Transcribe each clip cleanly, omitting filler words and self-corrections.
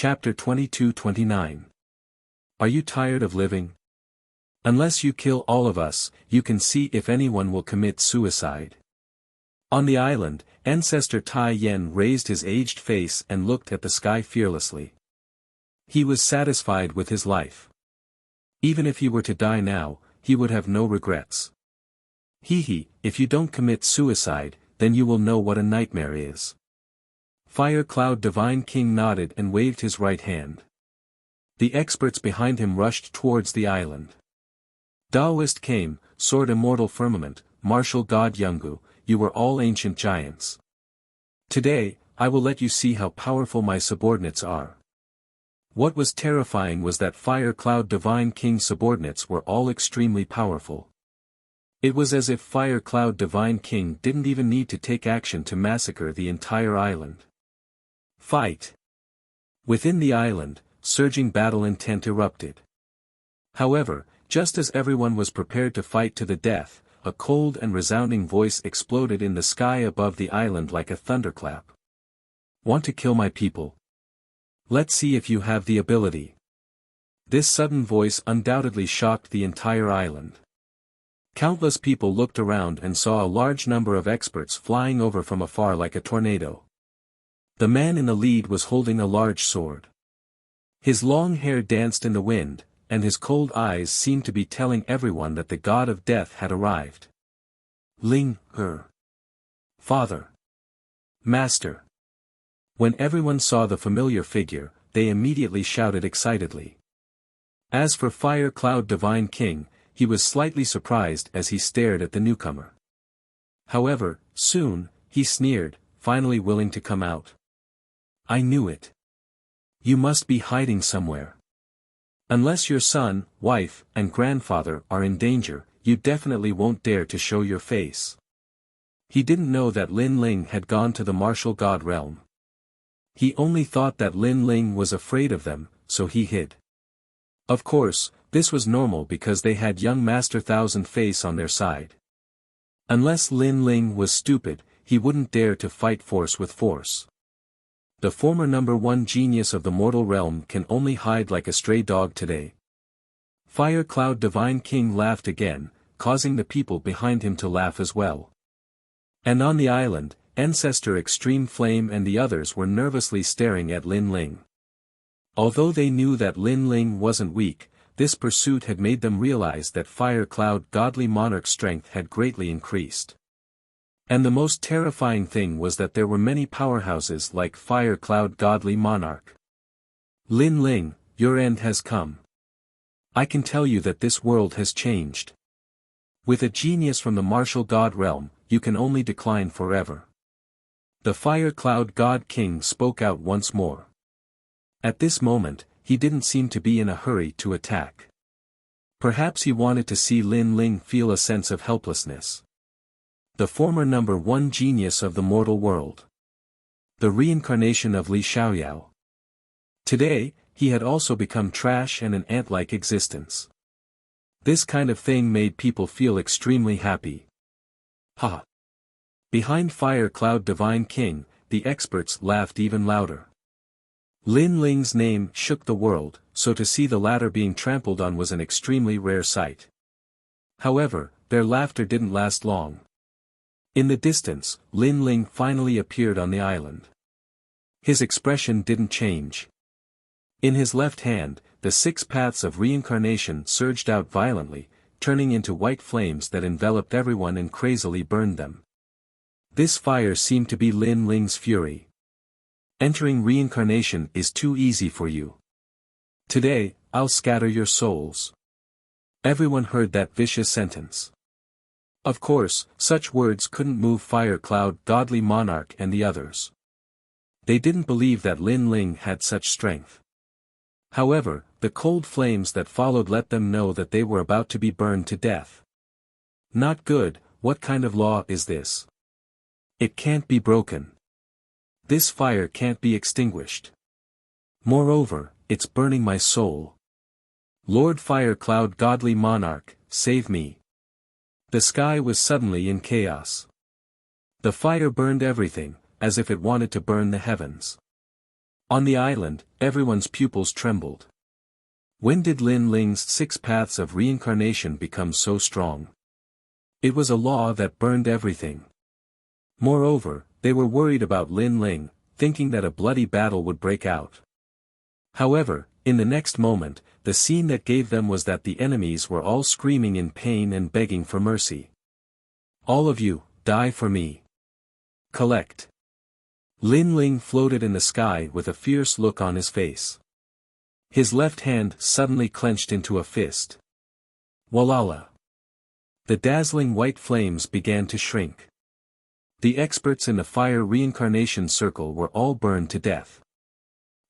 Chapter 22-29. Are you tired of living? Unless you kill all of us, you can see if anyone will commit suicide. On the island, Ancestor Tai Yen raised his aged face and looked at the sky fearlessly. He was satisfied with his life. Even if he were to die now, he would have no regrets. Hee, if you don't commit suicide, then you will know what a nightmare is. Fire Cloud Divine King nodded and waved his right hand. The experts behind him rushed towards the island. Taoist came, Sword Immortal Firmament, Martial God Yungu, you were all ancient giants. Today, I will let you see how powerful my subordinates are. What was terrifying was that Fire Cloud Divine King's subordinates were all extremely powerful. It was as if Fire Cloud Divine King didn't even need to take action to massacre the entire island. Fight! Within the island, surging battle intent erupted. However, just as everyone was prepared to fight to the death, a cold and resounding voice exploded in the sky above the island like a thunderclap. Want to kill my people? Let's see if you have the ability. This sudden voice undoubtedly shocked the entire island. Countless people looked around and saw a large number of experts flying over from afar like a tornado. The man in the lead was holding a large sword. His long hair danced in the wind, and his cold eyes seemed to be telling everyone that the god of death had arrived. Ling, Father. Master. When everyone saw the familiar figure, they immediately shouted excitedly. As for Fire Cloud Divine King, he was slightly surprised as he stared at the newcomer. However, soon, he sneered, finally willing to come out. I knew it. You must be hiding somewhere. Unless your son, wife, and grandfather are in danger, you definitely won't dare to show your face. He didn't know that Lin Ling had gone to the martial god realm. He only thought that Lin Ling was afraid of them, so he hid. Of course, this was normal because they had young Master Thousand Face on their side. Unless Lin Ling was stupid, he wouldn't dare to fight force with force. The former number one genius of the mortal realm can only hide like a stray dog today. Fire Cloud Divine King laughed again, causing the people behind him to laugh as well. And on the island, Ancestor Extreme Flame and the others were nervously staring at Lin Ling. Although they knew that Lin Ling wasn't weak, this pursuit had made them realize that Fire Cloud Godly Monarch's strength had greatly increased. And the most terrifying thing was that there were many powerhouses like Fire Cloud Godly Monarch. Lin Ling, your end has come. I can tell you that this world has changed. With a genius from the martial god realm, you can only decline forever. The Fire Cloud God King spoke out once more. At this moment, he didn't seem to be in a hurry to attack. Perhaps he wanted to see Lin Ling feel a sense of helplessness. The former number one genius of the mortal world. The reincarnation of Li Xiaoyao. Today, he had also become trash and an ant-like existence. This kind of thing made people feel extremely happy. Ha! Behind Fire Cloud Divine King, the experts laughed even louder. Lin Ling's name shook the world, so to see the latter being trampled on was an extremely rare sight. However, their laughter didn't last long. In the distance, Lin Ling finally appeared on the island. His expression didn't change. In his left hand, the 6 paths of reincarnation surged out violently, turning into white flames that enveloped everyone and crazily burned them. This fire seemed to be Lin Ling's fury. Entering reincarnation is too easy for you. Today, I'll scatter your souls. Everyone heard that vicious sentence. Of course, such words couldn't move Fire Cloud Godly Monarch and the others. They didn't believe that Lin Ling had such strength. However, the cold flames that followed let them know that they were about to be burned to death. Not good. What kind of law is this? It can't be broken. This fire can't be extinguished. Moreover, it's burning my soul. Lord Fire Cloud Godly Monarch, save me. The sky was suddenly in chaos. The fire burned everything, as if it wanted to burn the heavens. On the island, everyone's pupils trembled. When did Lin Ling's 6 paths of reincarnation become so strong? It was a law that burned everything. Moreover, they were worried about Lin Ling, thinking that a bloody battle would break out. However, in the next moment, the scene that gave them was that the enemies were all screaming in pain and begging for mercy. All of you, die for me. Collect. Lin Ling floated in the sky with a fierce look on his face. His left hand suddenly clenched into a fist. Walala. The dazzling white flames began to shrink. The experts in the fire reincarnation circle were all burned to death.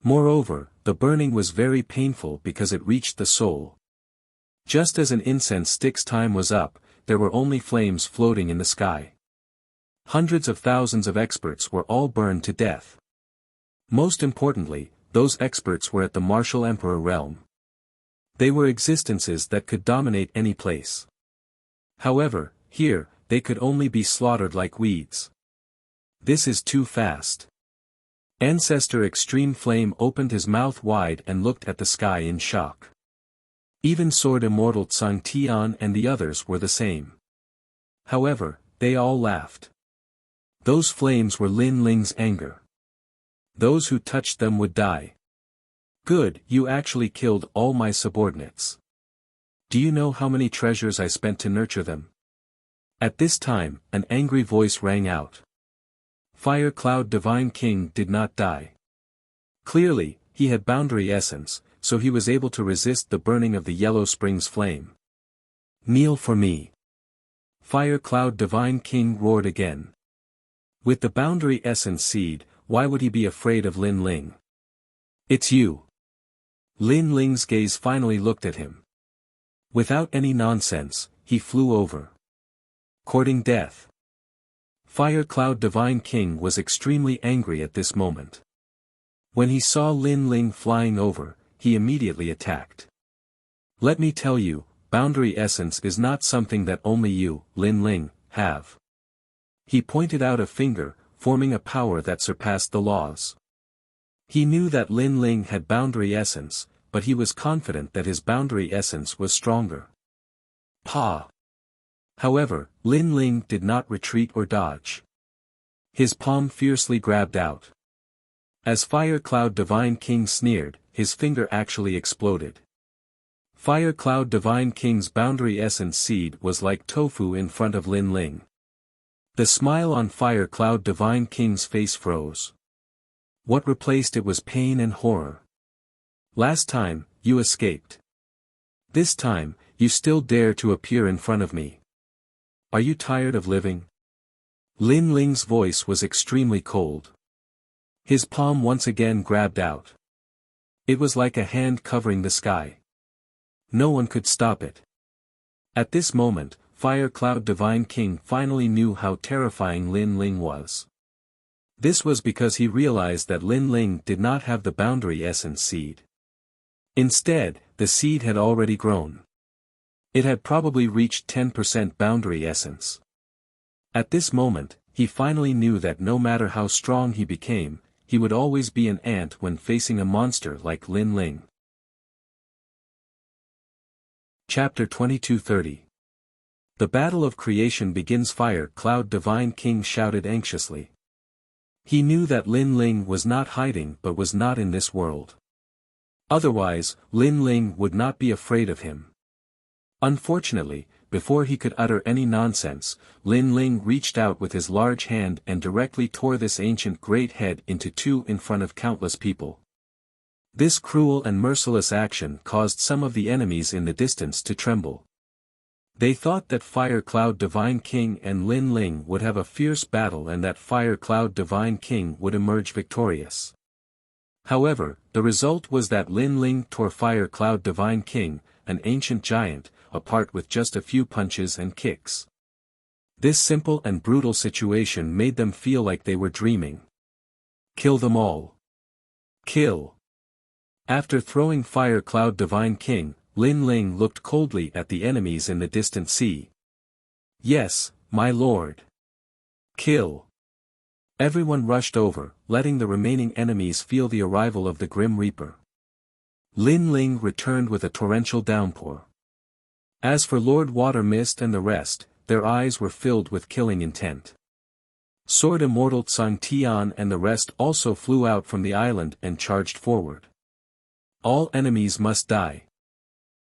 Moreover, the burning was very painful because it reached the soul. Just as an incense stick's time was up, there were only flames floating in the sky. Hundreds of thousands of experts were all burned to death. Most importantly, those experts were at the martial emperor realm. They were existences that could dominate any place. However, here, they could only be slaughtered like weeds. This is too fast. Ancestor Extreme Flame opened his mouth wide and looked at the sky in shock. Even Sword Immortal Tsang Tian and the others were the same. However, they all laughed. Those flames were Lin Ling's anger. Those who touched them would die. Good, you actually killed all my subordinates. Do you know how many treasures I spent to nurture them? At this time, an angry voice rang out. Fire Cloud Divine King did not die. Clearly, he had boundary essence, so he was able to resist the burning of the Yellow Springs flame. Kneel for me. Fire Cloud Divine King roared again. With the boundary essence seed, why would he be afraid of Lin Ling? It's you. Lin Ling's gaze finally looked at him. Without any nonsense, he flew over. Courting death. Fire Cloud Divine King was extremely angry at this moment. When he saw Lin Ling flying over, he immediately attacked. Let me tell you, boundary essence is not something that only you, Lin Ling, have. He pointed out a finger, forming a power that surpassed the laws. He knew that Lin Ling had boundary essence, but he was confident that his boundary essence was stronger. Pa! However, Lin Ling did not retreat or dodge. His palm fiercely grabbed out. As Fire Cloud Divine King sneered, his finger actually exploded. Fire Cloud Divine King's boundary essence seed was like tofu in front of Lin Ling. The smile on Fire Cloud Divine King's face froze. What replaced it was pain and horror. Last time, you escaped. This time, you still dare to appear in front of me. Are you tired of living? Lin Ling's voice was extremely cold. His palm once again grabbed out. It was like a hand covering the sky. No one could stop it. At this moment, Fire Cloud Divine King finally knew how terrifying Lin Ling was. This was because he realized that Lin Ling did not have the boundary essence seed. Instead, the seed had already grown. It had probably reached 10% boundary essence. At this moment, he finally knew that no matter how strong he became, he would always be an ant when facing a monster like Lin Ling. Chapter 2230. The Battle of Creation begins. Fire Cloud Divine King shouted anxiously. He knew that Lin Ling was not hiding but was not in this world. Otherwise, Lin Ling would not be afraid of him. Unfortunately, before he could utter any nonsense, Lin Ling reached out with his large hand and directly tore this ancient great head into two in front of countless people. This cruel and merciless action caused some of the enemies in the distance to tremble. They thought that Fire Cloud Divine King and Lin Ling would have a fierce battle and that Fire Cloud Divine King would emerge victorious. However, the result was that Lin Ling tore Fire Cloud Divine King, an ancient giant, apart with just a few punches and kicks. This simple and brutal situation made them feel like they were dreaming. Kill them all. Kill. After throwing Fire Cloud Divine King, Lin Ling looked coldly at the enemies in the distant sea. Yes, my lord. Kill. Everyone rushed over, letting the remaining enemies feel the arrival of the Grim Reaper. Lin Ling returned with a torrential downpour. As for Lord Water Mist and the rest, their eyes were filled with killing intent. Sword Immortal Tsang Tian and the rest also flew out from the island and charged forward. All enemies must die.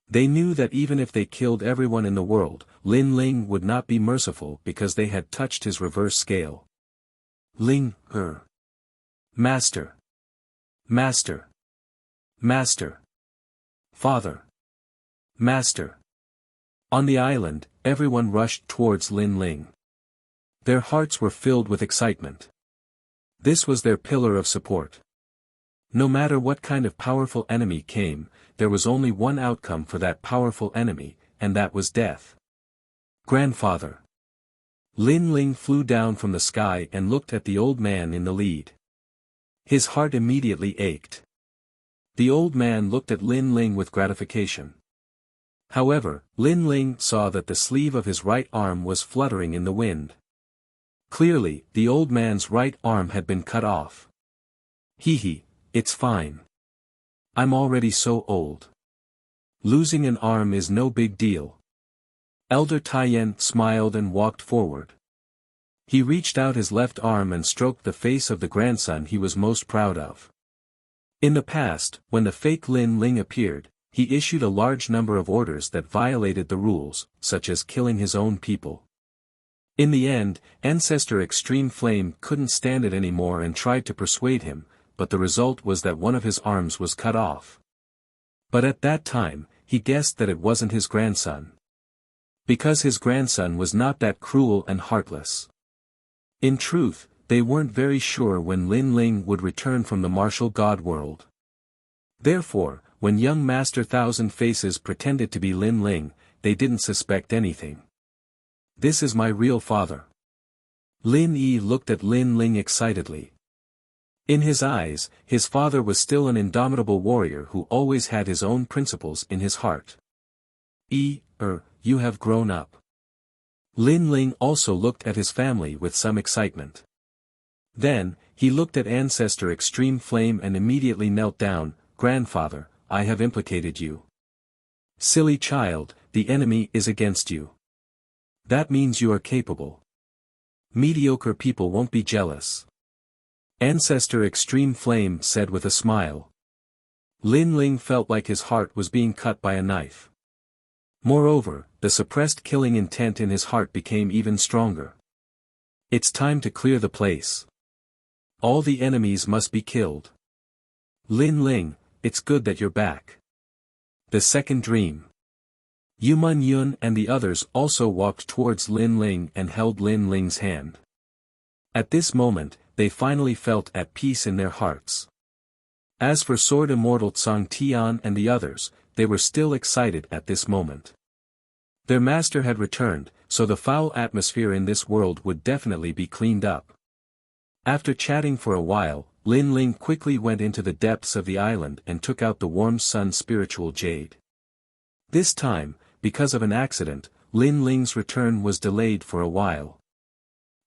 They knew that even if they killed everyone in the world, Lin Ling would not be merciful because they had touched his reverse scale. Ling, Master. Master. Master. Father. Master. On the island, everyone rushed towards Lin Ling. Their hearts were filled with excitement. This was their pillar of support. No matter what kind of powerful enemy came, there was only one outcome for that powerful enemy, and that was death. Grandfather. Lin Ling flew down from the sky and looked at the old man in the lead. His heart immediately ached. The old man looked at Lin Ling with gratification. However, Lin Ling saw that the sleeve of his right arm was fluttering in the wind. Clearly, the old man's right arm had been cut off. Hee, it's fine. I'm already so old. Losing an arm is no big deal. Elder Taiyan smiled and walked forward. He reached out his left arm and stroked the face of the grandson he was most proud of. In the past, when the fake Lin Ling appeared, he issued a large number of orders that violated the rules, such as killing his own people. In the end, Ancestor Extreme Flame couldn't stand it anymore and tried to persuade him, but the result was that one of his arms was cut off. But at that time, he guessed that it wasn't his grandson. Because his grandson was not that cruel and heartless. In truth, they weren't very sure when Lin Ling would return from the martial god world. Therefore, when young Master Thousand Faces pretended to be Lin Ling, they didn't suspect anything. This is my real father. Lin Yi looked at Lin Ling excitedly. In his eyes, his father was still an indomitable warrior who always had his own principles in his heart. You have grown up. Lin Ling also looked at his family with some excitement. Then, he looked at Ancestor Extreme Flame and immediately knelt down. Grandfather, I have implicated you. Silly child, the enemy is against you. That means you are capable. Mediocre people won't be jealous. Ancestor Extreme Flame said with a smile. Lin Ling felt like his heart was being cut by a knife. Moreover, the suppressed killing intent in his heart became even stronger. It's time to clear the place. All the enemies must be killed. Lin Ling, it's good that you're back. The second dream. Yuman Yun and the others also walked towards Lin Ling and held Lin Ling's hand. At this moment, they finally felt at peace in their hearts. As for Sword Immortal Tsang Tian and the others, they were still excited at this moment. Their master had returned, so the foul atmosphere in this world would definitely be cleaned up. After chatting for a while, Lin Ling quickly went into the depths of the island and took out the Warm Sun spiritual jade. This time, because of an accident, Lin Ling's return was delayed for a while.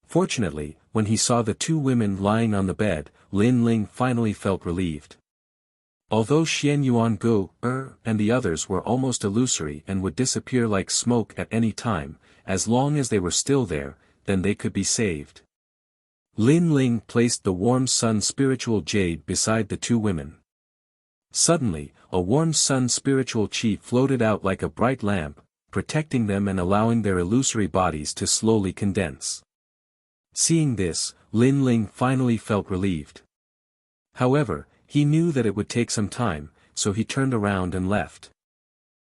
Fortunately, when he saw the two women lying on the bed, Lin Ling finally felt relieved. Although Xian Yuan Gu, and the others were almost illusory and would disappear like smoke at any time, as long as they were still there, then they could be saved. Lin Ling placed the Warm Sun spiritual jade beside the two women. Suddenly, a Warm Sun spiritual chi floated out like a bright lamp, protecting them and allowing their illusory bodies to slowly condense. Seeing this, Lin Ling finally felt relieved. However, he knew that it would take some time, so he turned around and left.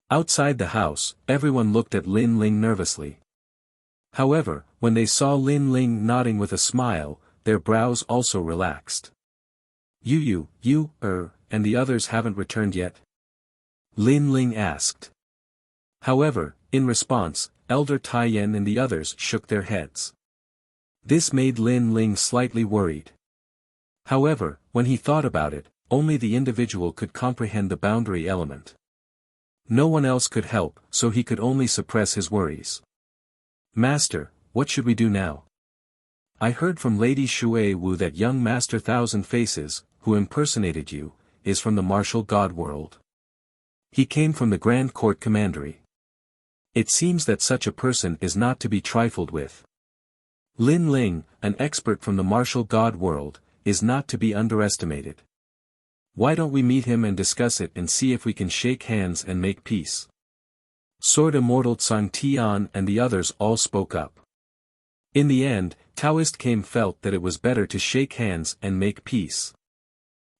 Outside the house, everyone looked at Lin Ling nervously. However, when they saw Lin Ling nodding with a smile, their brows also relaxed. You, and the others haven't returned yet? Lin Ling asked. However, in response, Elder Taiyan and the others shook their heads. This made Lin Ling slightly worried. However, when he thought about it, only the individual could comprehend the boundary element. No one else could help, so he could only suppress his worries. Master, what should we do now? I heard from Lady Shui Wu that young Master Thousand Faces, who impersonated you, is from the martial god world. He came from the Grand Court Commandery. It seems that such a person is not to be trifled with. Lin Ling, an expert from the martial god world, is not to be underestimated. Why don't we meet him and discuss it and see if we can shake hands and make peace? Sword Immortal Tsang Tian and the others all spoke up. In the end, Taoist Came felt that it was better to shake hands and make peace.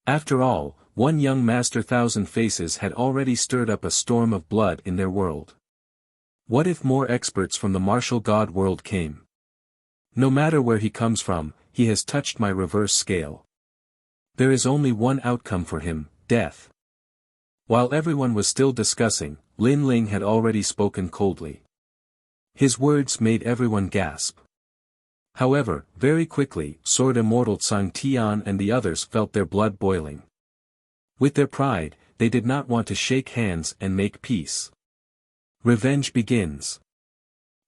After all, one young Master Thousand Faces had already stirred up a storm of blood in their world. What if more experts from the martial god world came? No matter where he comes from, he has touched my reverse scale. There is only one outcome for him, death. While everyone was still discussing, Lin Ling had already spoken coldly. His words made everyone gasp. However, very quickly, Sword Immortal Tsang Tian and the others felt their blood boiling. With their pride, they did not want to shake hands and make peace. Revenge begins.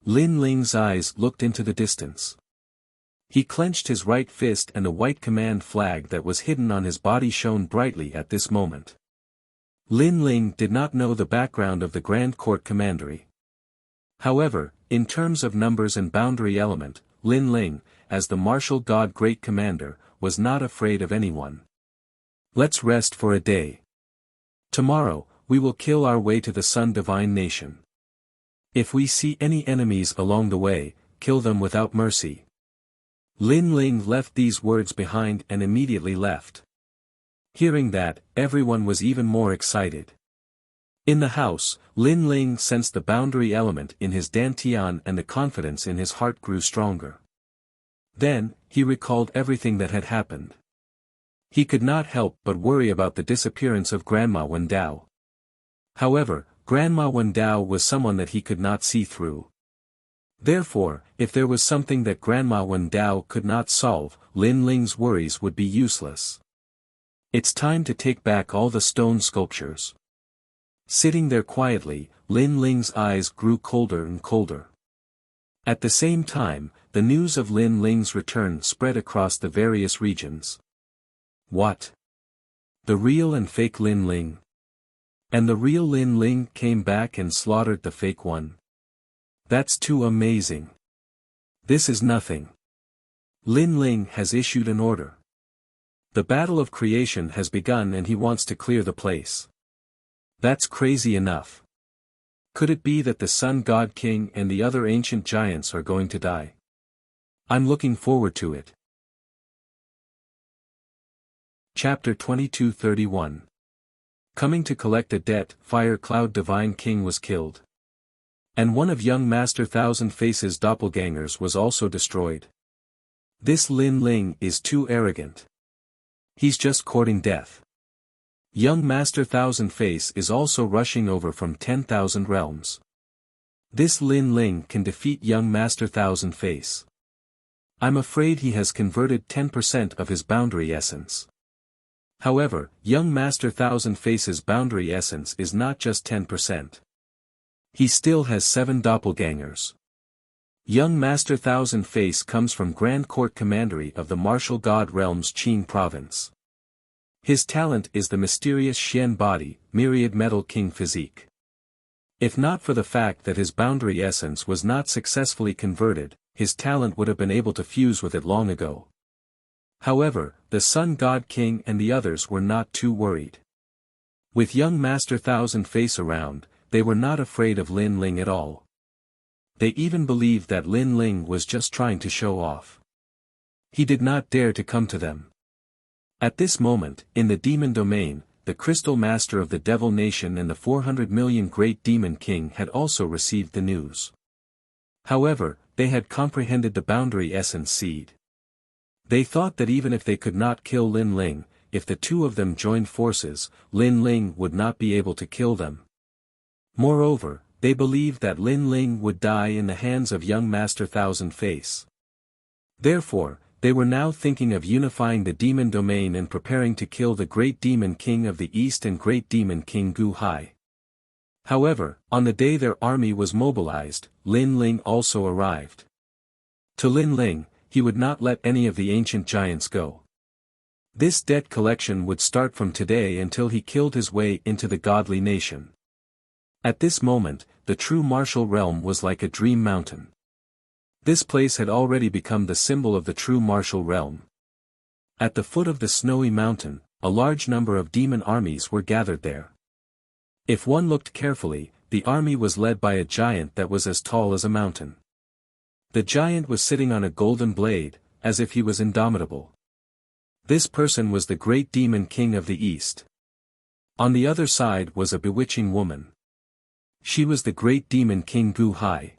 Lin Ling's eyes looked into the distance. He clenched his right fist and a white command flag that was hidden on his body shone brightly at this moment. Lin Ling did not know the background of the Grand Court Commandery. However, in terms of numbers and boundary element, Lin Ling, as the martial god great commander, was not afraid of anyone. Let's rest for a day. Tomorrow, we will kill our way to the Sun Divine Nation. If we see any enemies along the way, kill them without mercy. Lin Ling left these words behind and immediately left. Hearing that, everyone was even more excited. In the house, Lin Ling sensed the boundary element in his dantian and the confidence in his heart grew stronger. Then, he recalled everything that had happened. He could not help but worry about the disappearance of Grandma Wendao. However, Grandma Wendao was someone that he could not see through. Therefore, if there was something that Grandma Wendao could not solve, Lin Ling's worries would be useless. It's time to take back all the stone sculptures. Sitting there quietly, Lin Ling's eyes grew colder and colder. At the same time, the news of Lin Ling's return spread across the various regions. What? The real and fake Lin Ling? And the real Lin Ling came back and slaughtered the fake one. That's too amazing. This is nothing. Lin Ling has issued an order. The battle of creation has begun and he wants to clear the place. That's crazy enough. Could it be that the Sun God King and the other ancient giants are going to die? I'm looking forward to it. Chapter 22:31. Coming to collect a debt, Fire Cloud Divine King was killed. And one of young Master Thousand Faces' doppelgangers was also destroyed. This Lin Ling is too arrogant. He's just courting death. Young Master Thousand Face is also rushing over from 10,000 realms. This Lin Ling can defeat young Master Thousand Face. I'm afraid he has converted 10% of his boundary essence. However, young Master Thousand Face's boundary essence is not just 10%. He still has 7 doppelgangers. Young Master Thousand Face comes from Grand Court Commandery of the Martial God Realms Qing Province. His talent is the mysterious Xian body, myriad metal king physique. If not for the fact that his boundary essence was not successfully converted, his talent would have been able to fuse with it long ago. However, the Sun God King and the others were not too worried. With young Master Thousand Face around, they were not afraid of Lin Ling at all. They even believed that Lin Ling was just trying to show off. He did not dare to come to them. At this moment, in the demon domain, the Crystal Master of the Devil Nation and the 400 million Great Demon King had also received the news. However, they had comprehended the boundary essence seed. They thought that even if they could not kill Lin Ling, if the two of them joined forces, Lin Ling would not be able to kill them. Moreover, they believed that Lin Ling would die in the hands of young Master Thousand Face. Therefore, they were now thinking of unifying the demon domain and preparing to kill the Great Demon King of the East and Great Demon King Gu Hai. However, on the day their army was mobilized, Lin Ling also arrived. To Lin Ling, he would not let any of the ancient giants go. This debt collection would start from today until he killed his way into the godly nation. At this moment, the true martial realm was like a dream mountain. This place had already become the symbol of the true martial realm. At the foot of the snowy mountain, a large number of demon armies were gathered there. If one looked carefully, the army was led by a giant that was as tall as a mountain. The giant was sitting on a golden blade, as if he was indomitable. This person was the great demon king of the east. On the other side was a bewitching woman. She was the great demon king Gu Hai.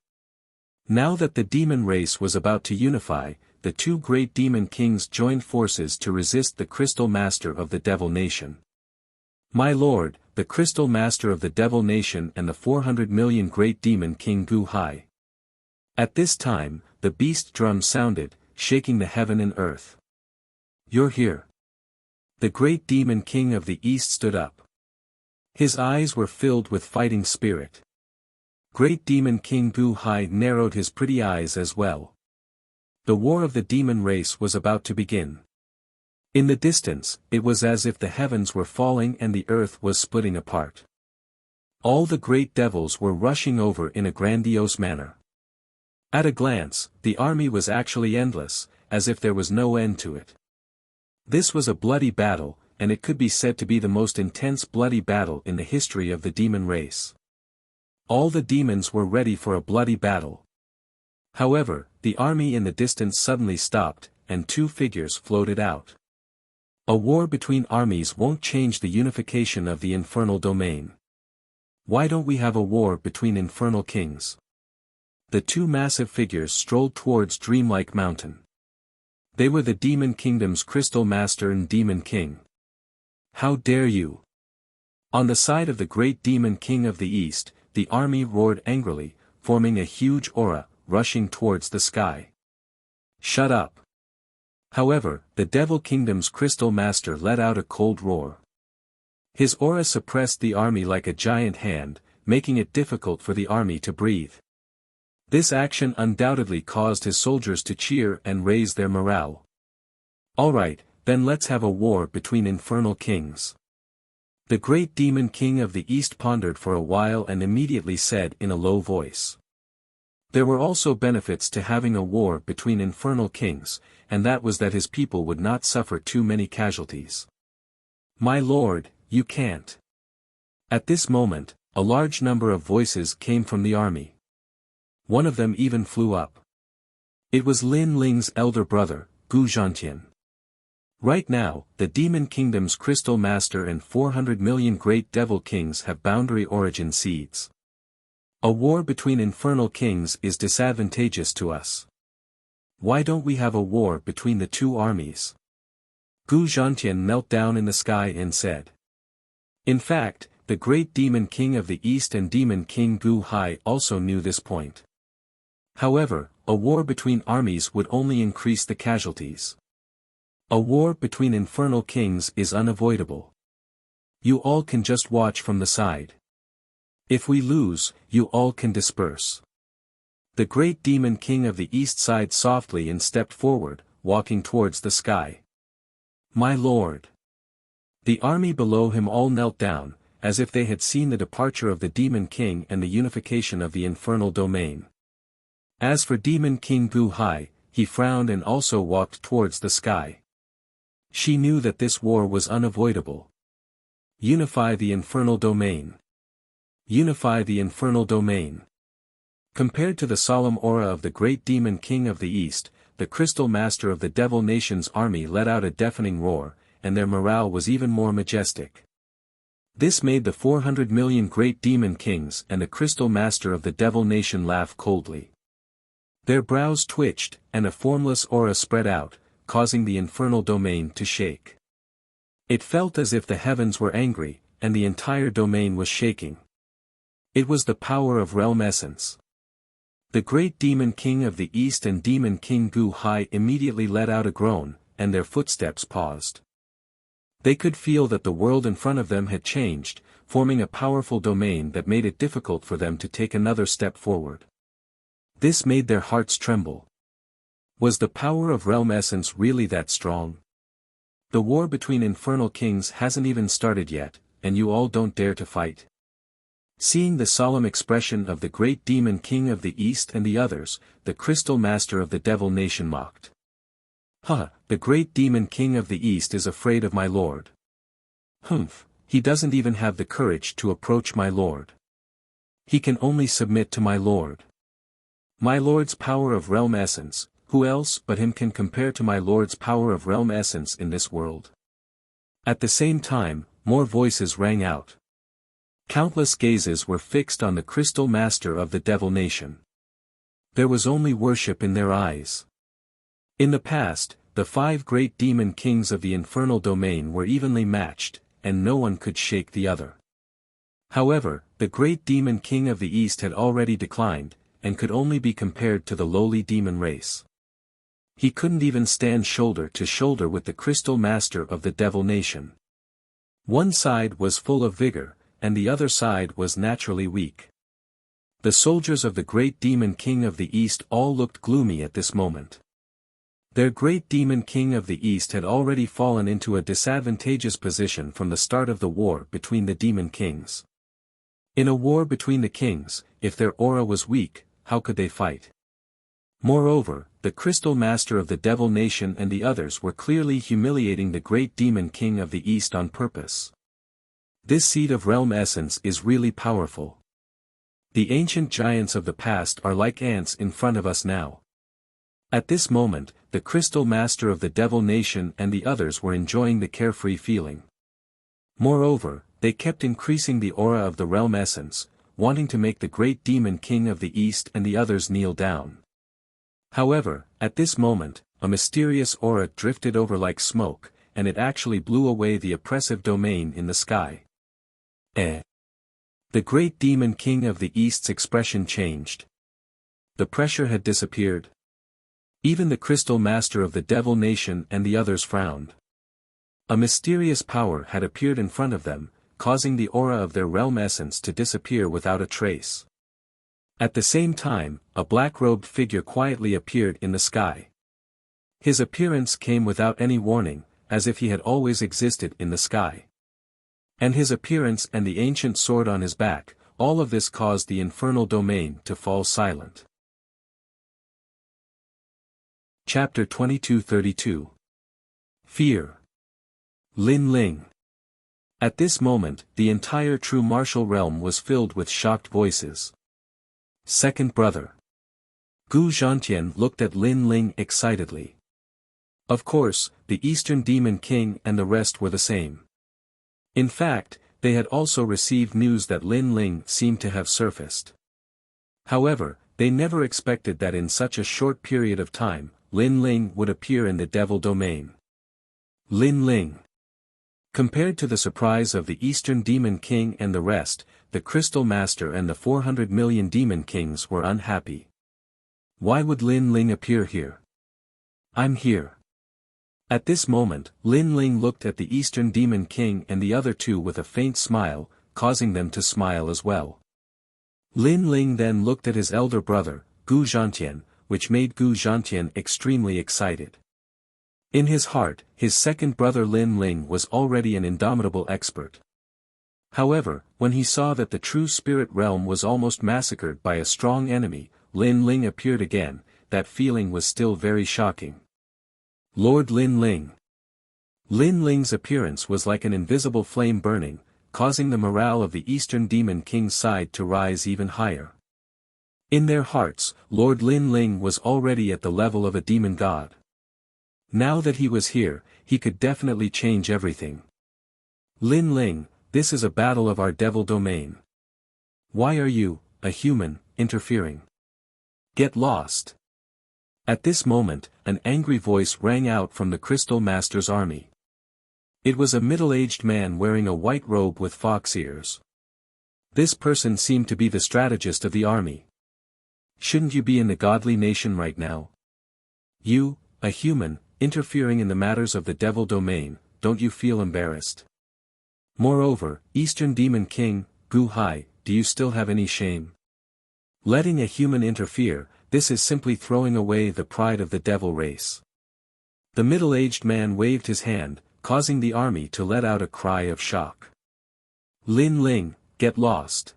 Now that the demon race was about to unify, the two great demon kings joined forces to resist the crystal master of the devil nation. My lord, the crystal master of the devil nation and the 400 million great demon king Gu Hai. At this time, the beast drum sounded, shaking the heaven and earth. You're here. The great demon king of the east stood up. His eyes were filled with fighting spirit. Great demon king Gu Hai narrowed his pretty eyes as well. The war of the demon race was about to begin. In the distance, it was as if the heavens were falling and the earth was splitting apart. All the great devils were rushing over in a grandiose manner. At a glance, the army was actually endless, as if there was no end to it. This was a bloody battle, and it could be said to be the most intense bloody battle in the history of the demon race. All the demons were ready for a bloody battle. However, the army in the distance suddenly stopped, and two figures floated out. A war between armies won't change the unification of the infernal domain. Why don't we have a war between infernal kings? The two massive figures strolled towards Dreamlike Mountain. They were the Demon Kingdom's Crystal Master and Demon King. How dare you! On the side of the great Demon King of the East, the army roared angrily, forming a huge aura, rushing towards the sky. Shut up! However, the Devil Kingdom's Crystal Master let out a cold roar. His aura suppressed the army like a giant hand, making it difficult for the army to breathe. This action undoubtedly caused his soldiers to cheer and raise their morale. Alright, then let's have a war between infernal kings. The great demon king of the east pondered for a while and immediately said in a low voice. There were also benefits to having a war between infernal kings, and that was that his people would not suffer too many casualties. My lord, you can't. At this moment, a large number of voices came from the army. One of them even flew up. It was Lin Ling's elder brother, Gu Zhantian. Right now, the Demon Kingdom's Crystal Master and 400 million great devil kings have boundary origin seeds. A war between infernal kings is disadvantageous to us. Why don't we have a war between the two armies? Gu Zhantian knelt down in the sky and said. In fact, the great Demon King of the East and Demon King Gu Hai also knew this point. However, a war between armies would only increase the casualties. A war between infernal kings is unavoidable. You all can just watch from the side. If we lose, you all can disperse. The great demon king of the east sighed softly and stepped forward, walking towards the sky. My lord. The army below him all knelt down, as if they had seen the departure of the demon king and the unification of the infernal domain. As for Demon King Gu Hai, he frowned and also walked towards the sky. She knew that this war was unavoidable. Unify the infernal domain. Unify the infernal domain. Compared to the solemn aura of the great Demon King of the East, the Crystal Master of the Devil Nation's army let out a deafening roar, and their morale was even more majestic. This made the 400 million great Demon Kings and the Crystal Master of the Devil Nation laugh coldly. Their brows twitched, and a formless aura spread out, causing the infernal domain to shake. It felt as if the heavens were angry, and the entire domain was shaking. It was the power of realm essence. The great Demon King of the East and Demon King Gu Hai immediately let out a groan, and their footsteps paused. They could feel that the world in front of them had changed, forming a powerful domain that made it difficult for them to take another step forward. This made their hearts tremble. Was the power of realm essence really that strong? The war between infernal kings hasn't even started yet, and you all don't dare to fight. Seeing the solemn expression of the great demon king of the east and the others, the crystal master of the devil nation mocked. "Huh, the great demon king of the east is afraid of my lord. Humph, he doesn't even have the courage to approach my lord. He can only submit to my lord. My lord's power of realm essence, who else but him can compare to my lord's power of realm essence in this world?" At the same time, more voices rang out. Countless gazes were fixed on the crystal master of the devil nation. There was only worship in their eyes. In the past, the 5 great demon kings of the infernal domain were evenly matched, and no one could shake the other. However, the great demon king of the east had already declined, and could only be compared to the lowly demon race. He couldn't even stand shoulder to shoulder with the crystal master of the devil nation. One side was full of vigor, and the other side was naturally weak. The soldiers of the great demon king of the east all looked gloomy at this moment. Their great demon king of the east had already fallen into a disadvantageous position from the start of the war between the demon kings. In a war between the kings, if their aura was weak, how could they fight? Moreover, the crystal master of the devil nation and the others were clearly humiliating the great demon king of the east on purpose. This seed of realm essence is really powerful. The ancient giants of the past are like ants in front of us now. At this moment, the crystal master of the devil nation and the others were enjoying the carefree feeling. Moreover, they kept increasing the aura of the realm essence, wanting to make the great demon king of the east and the others kneel down. However, at this moment, a mysterious aura drifted over like smoke, and it actually blew away the oppressive domain in the sky. The great demon king of the east's expression changed. The pressure had disappeared. Even the crystal master of the devil nation and the others frowned. A mysterious power had appeared in front of them, causing the aura of their realm essence to disappear without a trace. At the same time, a black-robed figure quietly appeared in the sky. His appearance came without any warning, as if he had always existed in the sky. And his appearance and the ancient sword on his back, all of this caused the infernal domain to fall silent. Chapter 2232. Fear. Lin Ling. At this moment, the entire true martial realm was filled with shocked voices. Second brother. Gu Zhantian looked at Lin Ling excitedly. Of course, the Eastern Demon King and the rest were the same. In fact, they had also received news that Lin Ling seemed to have surfaced. However, they never expected that in such a short period of time, Lin Ling would appear in the devil domain. Lin Ling. Compared to the surprise of the Eastern Demon King and the rest, the Crystal Master and the 400 million Demon Kings were unhappy. Why would Lin Ling appear here? I'm here. At this moment, Lin Ling looked at the Eastern Demon King and the other two with a faint smile, causing them to smile as well. Lin Ling then looked at his elder brother, Gu Zhantian, which made Gu Zhantian extremely excited. In his heart, his second brother Lin Ling was already an indomitable expert. However, when he saw that the true spirit realm was almost massacred by a strong enemy, Lin Ling appeared again. That feeling was still very shocking. Lord Lin Ling. Lin Ling's appearance was like an invisible flame burning, causing the morale of the Eastern Demon King's side to rise even higher. In their hearts, Lord Lin Ling was already at the level of a demon god. Now that he was here, he could definitely change everything. Lin Ling, this is a battle of our devil domain. Why are you, a human, interfering? Get lost. At this moment, an angry voice rang out from the Crystal Master's army. It was a middle-aged man wearing a white robe with fox ears. This person seemed to be the strategist of the army. Shouldn't you be in the godly nation right now? You, a human, interfering in the matters of the devil domain, don't you feel embarrassed? Moreover, Eastern Demon King, Gu Hai, do you still have any shame? Letting a human interfere, this is simply throwing away the pride of the devil race. The middle-aged man waved his hand, causing the army to let out a cry of shock. Lin Ling, get lost.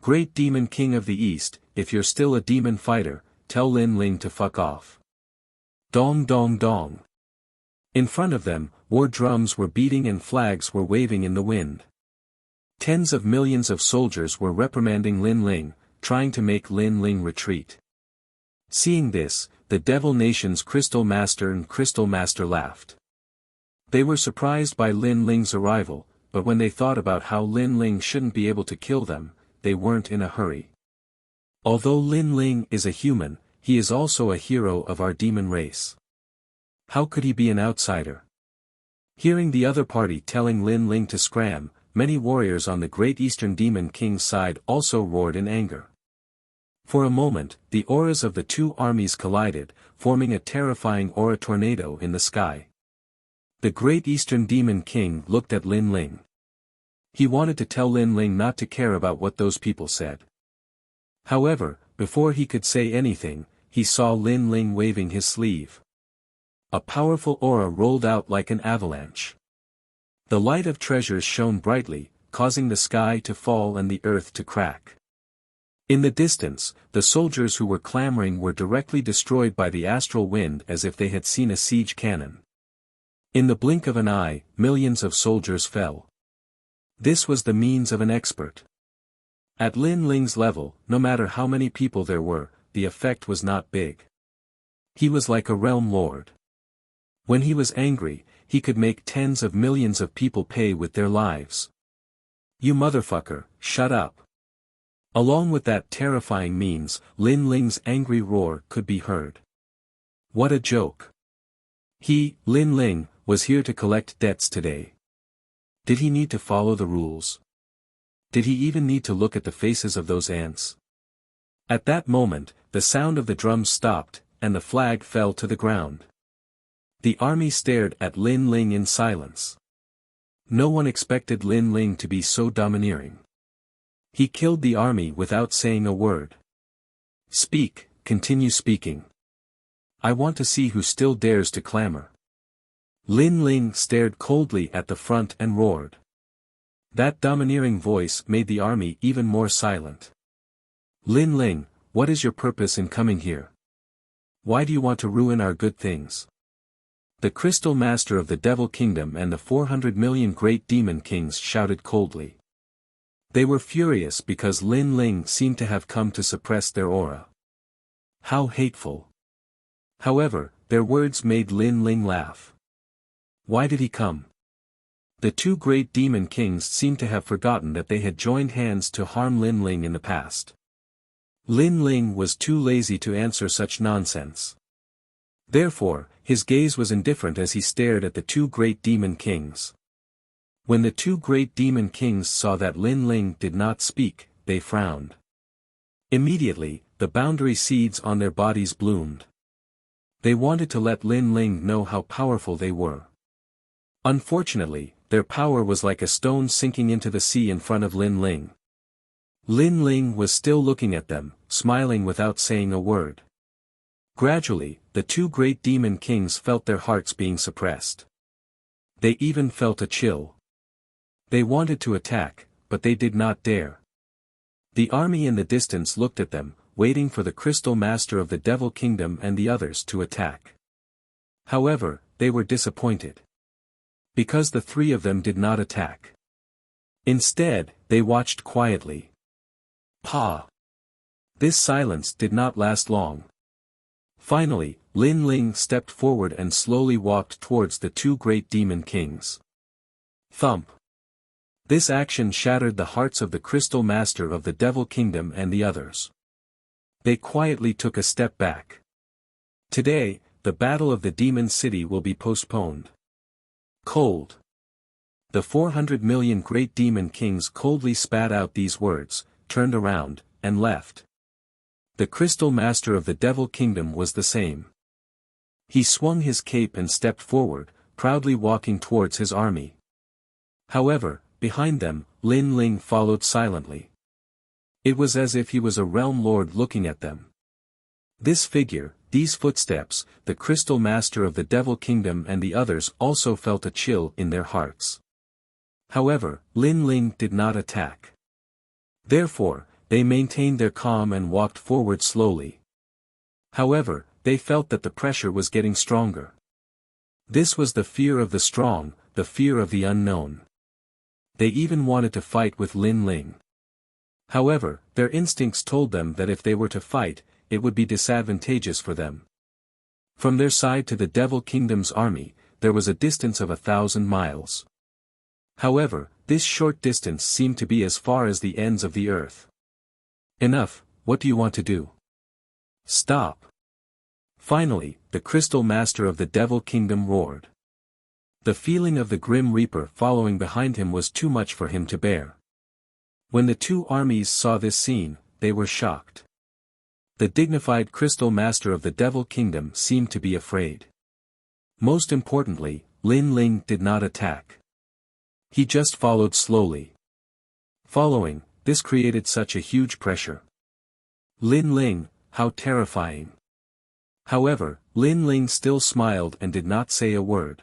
Great Demon King of the East, if you're still a demon fighter, tell Lin Ling to fuck off. Dong dong dong. In front of them, war drums were beating and flags were waving in the wind. Tens of millions of soldiers were reprimanding Lin Ling, trying to make Lin Ling retreat. Seeing this, the Devil Nation's Crystal Master and Crystal Master laughed. They were surprised by Lin Ling's arrival, but when they thought about how Lin Ling shouldn't be able to kill them, they weren't in a hurry. Although Lin Ling is a human, he is also a hero of our demon race. How could he be an outsider? Hearing the other party telling Lin Ling to scram, many warriors on the Great Eastern Demon King's side also roared in anger. For a moment, the auras of the two armies collided, forming a terrifying aura tornado in the sky. The Great Eastern Demon King looked at Lin Ling. He wanted to tell Lin Ling not to care about what those people said. However, before he could say anything, he saw Lin Ling waving his sleeve. A powerful aura rolled out like an avalanche. The light of treasures shone brightly, causing the sky to fall and the earth to crack. In the distance, the soldiers who were clamoring were directly destroyed by the astral wind as if they had seen a siege cannon. In the blink of an eye, millions of soldiers fell. This was the means of an expert. At Lin Ling's level, no matter how many people there were, the effect was not big. He was like a realm lord. When he was angry, he could make tens of millions of people pay with their lives. You motherfucker, shut up. Along with that terrifying means, Lin Ling's angry roar could be heard. What a joke. He, Lin Ling, was here to collect debts today. Did he need to follow the rules? Did he even need to look at the faces of those ants? At that moment, the sound of the drums stopped, and the flag fell to the ground. The army stared at Lin Ling in silence. No one expected Lin Ling to be so domineering. He killed the army without saying a word. Speak, continue speaking. I want to see who still dares to clamor. Lin Ling stared coldly at the front and roared. That domineering voice made the army even more silent. Lin Ling, what is your purpose in coming here? Why do you want to ruin our good things? The Crystal Master of the Devil Kingdom and the 400 million Great Demon Kings shouted coldly. They were furious because Lin Ling seemed to have come to suppress their aura. How hateful. However, their words made Lin Ling laugh. Why did he come? The two Great Demon Kings seemed to have forgotten that they had joined hands to harm Lin Ling in the past. Lin Ling was too lazy to answer such nonsense. Therefore, his gaze was indifferent as he stared at the two Great Demon Kings. When the two Great Demon Kings saw that Lin Ling did not speak, they frowned. Immediately, the boundary seeds on their bodies bloomed. They wanted to let Lin Ling know how powerful they were. Unfortunately, their power was like a stone sinking into the sea in front of Lin Ling. Lin Ling was still looking at them, smiling without saying a word. Gradually, the two Great Demon Kings felt their hearts being suppressed. They even felt a chill. They wanted to attack, but they did not dare. The army in the distance looked at them, waiting for the Crystal Master of the Devil Kingdom and the others to attack. However, they were disappointed. Because the three of them did not attack. Instead, they watched quietly. Pa! This silence did not last long. Finally, Lin Ling stepped forward and slowly walked towards the two Great Demon Kings. Thump! This action shattered the hearts of the Crystal Master of the Devil Kingdom and the others. They quietly took a step back. Today, the battle of the Demon City will be postponed. Cold. The 400 million Great Demon Kings coldly spat out these words, turned around, and left. The Crystal Master of the Devil Kingdom was the same. He swung his cape and stepped forward, proudly walking towards his army. However, behind them, Lin Ling followed silently. It was as if he was a realm lord looking at them. This figure, these footsteps, the crystal master of the Devil Kingdom and the others also felt a chill in their hearts. However, Lin Ling did not attack. Therefore, they maintained their calm and walked forward slowly. However, they felt that the pressure was getting stronger. This was the fear of the strong, the fear of the unknown. They even wanted to fight with Lin Ling. However, their instincts told them that if they were to fight, it would be disadvantageous for them. From their side to the Devil Kingdom's army, there was a distance of 1,000 miles. However, this short distance seemed to be as far as the ends of the earth. Enough, what do you want to do? Stop. Finally, the Crystal Master of the Devil Kingdom roared. The feeling of the Grim Reaper following behind him was too much for him to bear. When the two armies saw this scene, they were shocked. The dignified Crystal Master of the Devil Kingdom seemed to be afraid. Most importantly, Lin Ling did not attack. He just followed slowly. Following, this created such a huge pressure. Lin Ling, how terrifying. However, Lin Ling still smiled and did not say a word.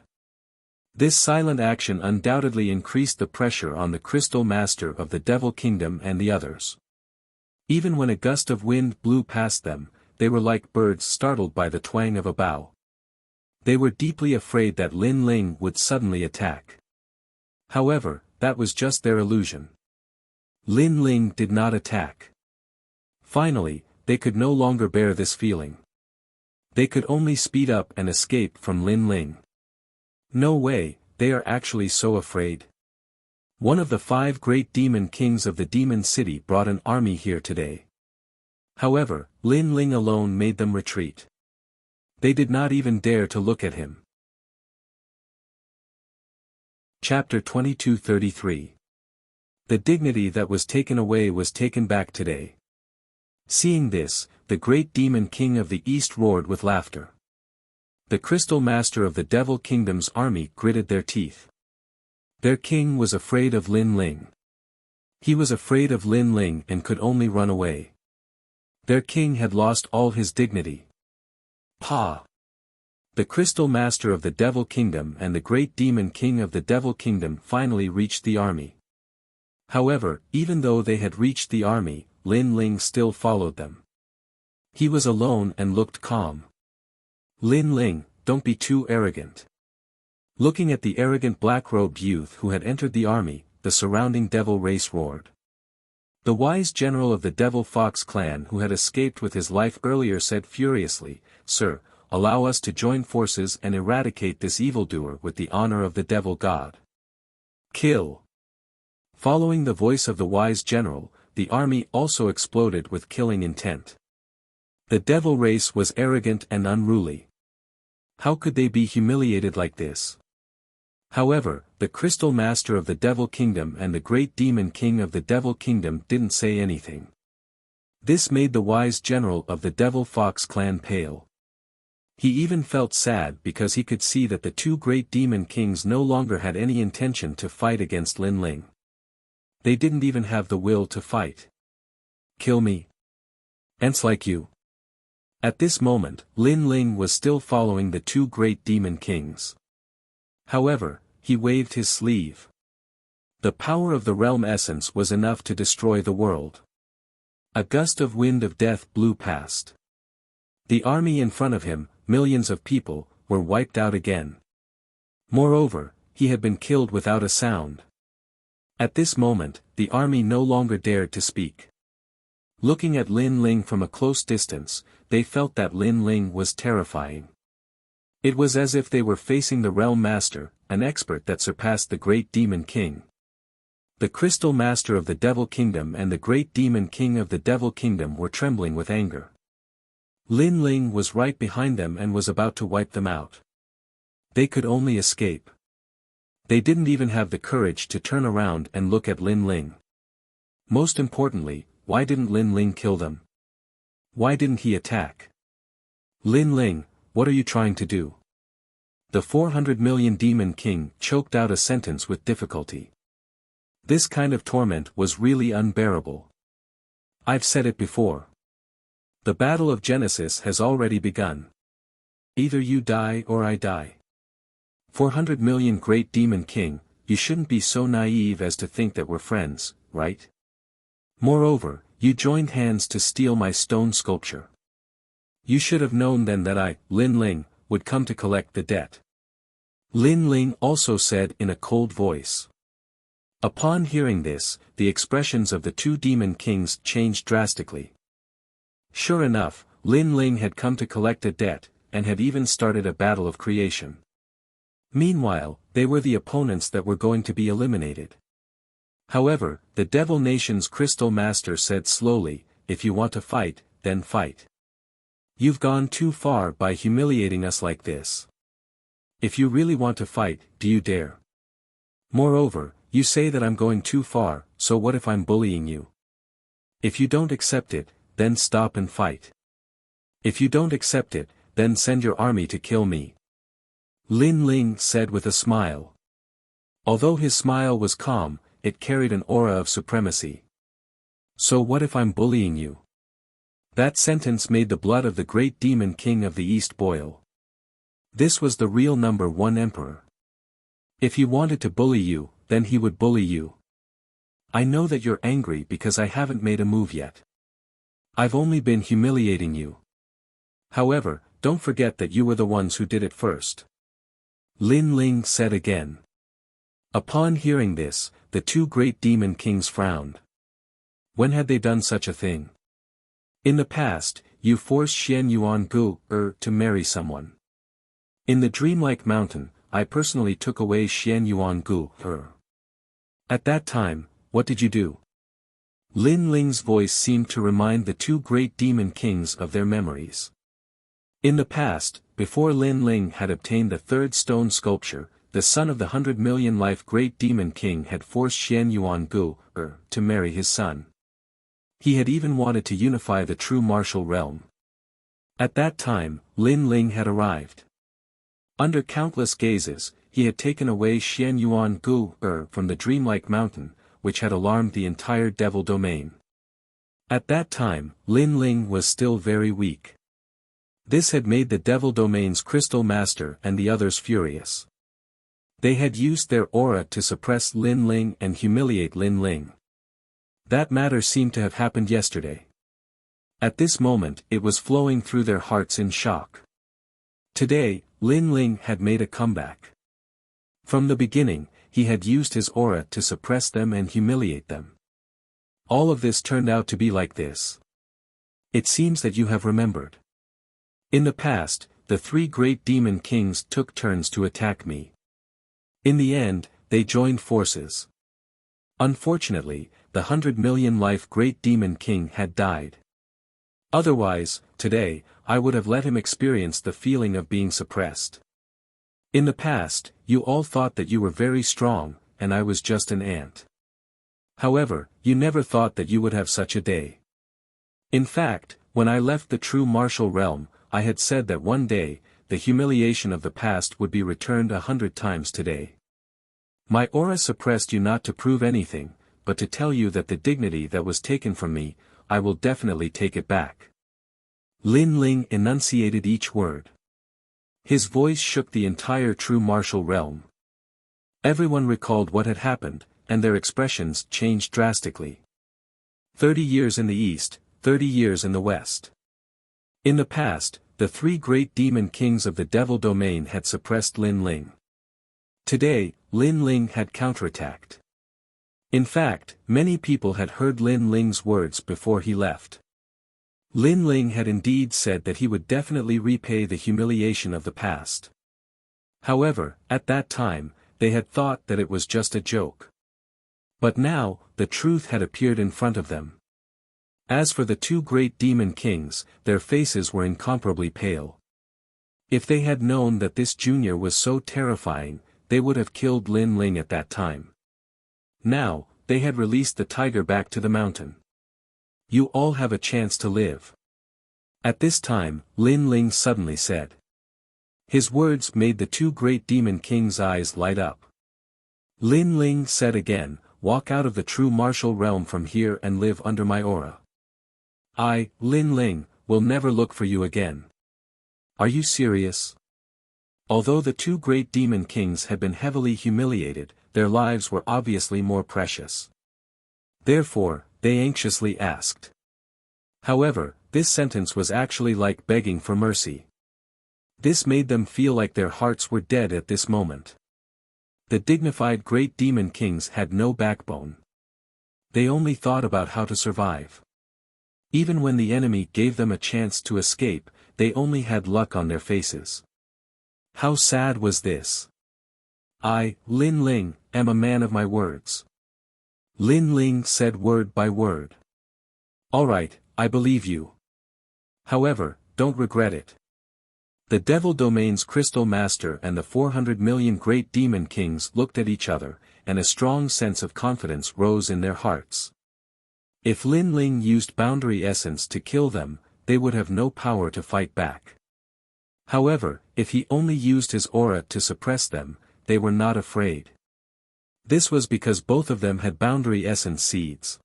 This silent action undoubtedly increased the pressure on the Crystal Master of the Devil Kingdom and the others. Even when a gust of wind blew past them, they were like birds startled by the twang of a bough. They were deeply afraid that Lin Ling would suddenly attack. However, that was just their illusion. Lin Ling did not attack. Finally, they could no longer bear this feeling. They could only speed up and escape from Lin Ling. No way, they are actually so afraid. One of the 5 great demon kings of the demon city brought an army here today. However, Lin Ling alone made them retreat. They did not even dare to look at him. Chapter 2233. The dignity that was taken away was taken back today. Seeing this, the great demon king of the east roared with laughter. The Crystal Master of the Devil Kingdom's army gritted their teeth. Their king was afraid of Lin Ling. He was afraid of Lin Ling and could only run away. Their king had lost all his dignity. Pa! The Crystal Master of the Devil Kingdom and the great demon king of the Devil Kingdom finally reached the army. However, even though they had reached the army, Lin Ling still followed them. He was alone and looked calm. Lin Ling, don't be too arrogant. Looking at the arrogant black-robed youth who had entered the army, the surrounding devil race roared. The wise general of the Devil Fox clan who had escaped with his life earlier said furiously, "Sir, allow us to join forces and eradicate this evildoer with the honor of the Devil God." Kill. Following the voice of the wise general, the army also exploded with killing intent. The devil race was arrogant and unruly. How could they be humiliated like this? However, the Crystal Master of the Devil Kingdom and the great demon king of the Devil Kingdom didn't say anything. This made the wise general of the Devil Fox clan pale. He even felt sad because he could see that the 2 great demon kings no longer had any intention to fight against Lin Ling. They didn't even have the will to fight. Kill me? Ants like you. At this moment, Lin Ling was still following the 2 great demon kings. However, he waved his sleeve. The power of the realm essence was enough to destroy the world. A gust of wind of death blew past. The army in front of him, millions of people, were wiped out again. Moreover, he had been killed without a sound. At this moment, the army no longer dared to speak. Looking at Lin Ling from a close distance, they felt that Lin Ling was terrifying. It was as if they were facing the Realm Master, an expert that surpassed the Great Demon King. The Crystal Master of the Devil Kingdom and the Great Demon King of the Devil Kingdom were trembling with anger. Lin Ling was right behind them and was about to wipe them out. They could only escape. They didn't even have the courage to turn around and look at Lin Ling. Most importantly, why didn't Lin Ling kill them? Why didn't he attack? Lin Ling, what are you trying to do? The 400 million Demon King choked out a sentence with difficulty. This kind of torment was really unbearable. I've said it before. The battle of Genesis has already begun. Either you die or I die. 400 million Great Demon King, you shouldn't be so naive as to think that we're friends, right? Moreover, you joined hands to steal my stone sculpture. You should have known then that I, Lin Ling, would come to collect the debt. Lin Ling also said in a cold voice. Upon hearing this, the expressions of the two demon kings changed drastically. Sure enough, Lin Ling had come to collect a debt, and had even started a battle of creation. Meanwhile, they were the opponents that were going to be eliminated. However, the Devil Nation's Crystal Master said slowly, if you want to fight, then fight. You've gone too far by humiliating us like this. If you really want to fight, do you dare? Moreover, you say that I'm going too far, so what if I'm bullying you? If you don't accept it, then stop and fight. If you don't accept it, then send your army to kill me. Lin Ling said with a smile. Although his smile was calm, it carried an aura of supremacy. So what if I'm bullying you? That sentence made the blood of the great demon king of the East boil. This was the real #1 emperor. If he wanted to bully you, then he would bully you. I know that you're angry because I haven't made a move yet. I've only been humiliating you. However, don't forget that you were the ones who did it first. Lin Ling said again. Upon hearing this, the two great demon kings frowned. When had they done such a thing? In the past, you forced Xian Yuan Gu to marry someone. In the dreamlike mountain, I personally took away Xian Yuan Gu At that time, what did you do? Lin Ling's voice seemed to remind the two great demon kings of their memories. In the past, before Lin Ling had obtained the third stone sculpture, the son of the 100 million life great demon king had forced Xian Yuan Gu to marry his son. He had even wanted to unify the true martial realm. At that time, Lin Ling had arrived. Under countless gazes, he had taken away Xian Yuan Gu from the dreamlike mountain, which had alarmed the entire devil domain. At that time, Lin Ling was still very weak. This had made the devil domain's crystal master and the others furious. They had used their aura to suppress Lin Ling and humiliate Lin Ling. That matter seemed to have happened yesterday. At this moment it was flowing through their hearts in shock. Today, Lin Ling had made a comeback. From the beginning, he had used his aura to suppress them and humiliate them. All of this turned out to be like this. It seems that you have remembered. In the past, the three great demon kings took turns to attack me. In the end, they joined forces. Unfortunately, the 100 million life great demon king had died. Otherwise, today, I would have let him experience the feeling of being suppressed. In the past, you all thought that you were very strong, and I was just an ant. However, you never thought that you would have such a day. In fact, when I left the true martial realm, I had said that one day, the humiliation of the past would be returned 100 times today. My aura suppressed you not to prove anything, but to tell you that the dignity that was taken from me, I will definitely take it back. Lin Ling enunciated each word. His voice shook the entire true martial realm. Everyone recalled what had happened, and their expressions changed drastically. 30 years in the east, 30 years in the west. In the past, the three great demon kings of the devil domain had suppressed Lin Ling. Today, Lin Ling had counterattacked. In fact, many people had heard Lin Ling's words before he left. Lin Ling had indeed said that he would definitely repay the humiliation of the past. However, at that time, they had thought that it was just a joke. But now, the truth had appeared in front of them. As for the two great demon kings, their faces were incomparably pale. If they had known that this junior was so terrifying, they would have killed Lin Ling at that time. Now, they had released the tiger back to the mountain. You all have a chance to live. At this time, Lin Ling suddenly said. His words made the two great demon kings' eyes light up. Lin Ling said again, walk out of the true martial realm from here and live under my aura. I, Lin Ling, we'll never look for you again. Are you serious? Although the two great demon kings had been heavily humiliated, their lives were obviously more precious. Therefore, they anxiously asked. However, this sentence was actually like begging for mercy. This made them feel like their hearts were dead at this moment. The dignified great demon kings had no backbone. They only thought about how to survive. Even when the enemy gave them a chance to escape, they only had luck on their faces. How sad was this? I, Lin Ling, am a man of my words. Lin Ling said word by word. Alright, I believe you. However, don't regret it. The Devil Domain's Crystal Master and the 400 million great demon kings looked at each other, and a strong sense of confidence rose in their hearts. If Lin Ling used boundary essence to kill them, they would have no power to fight back. However, if he only used his aura to suppress them, they were not afraid. This was because both of them had boundary essence seeds.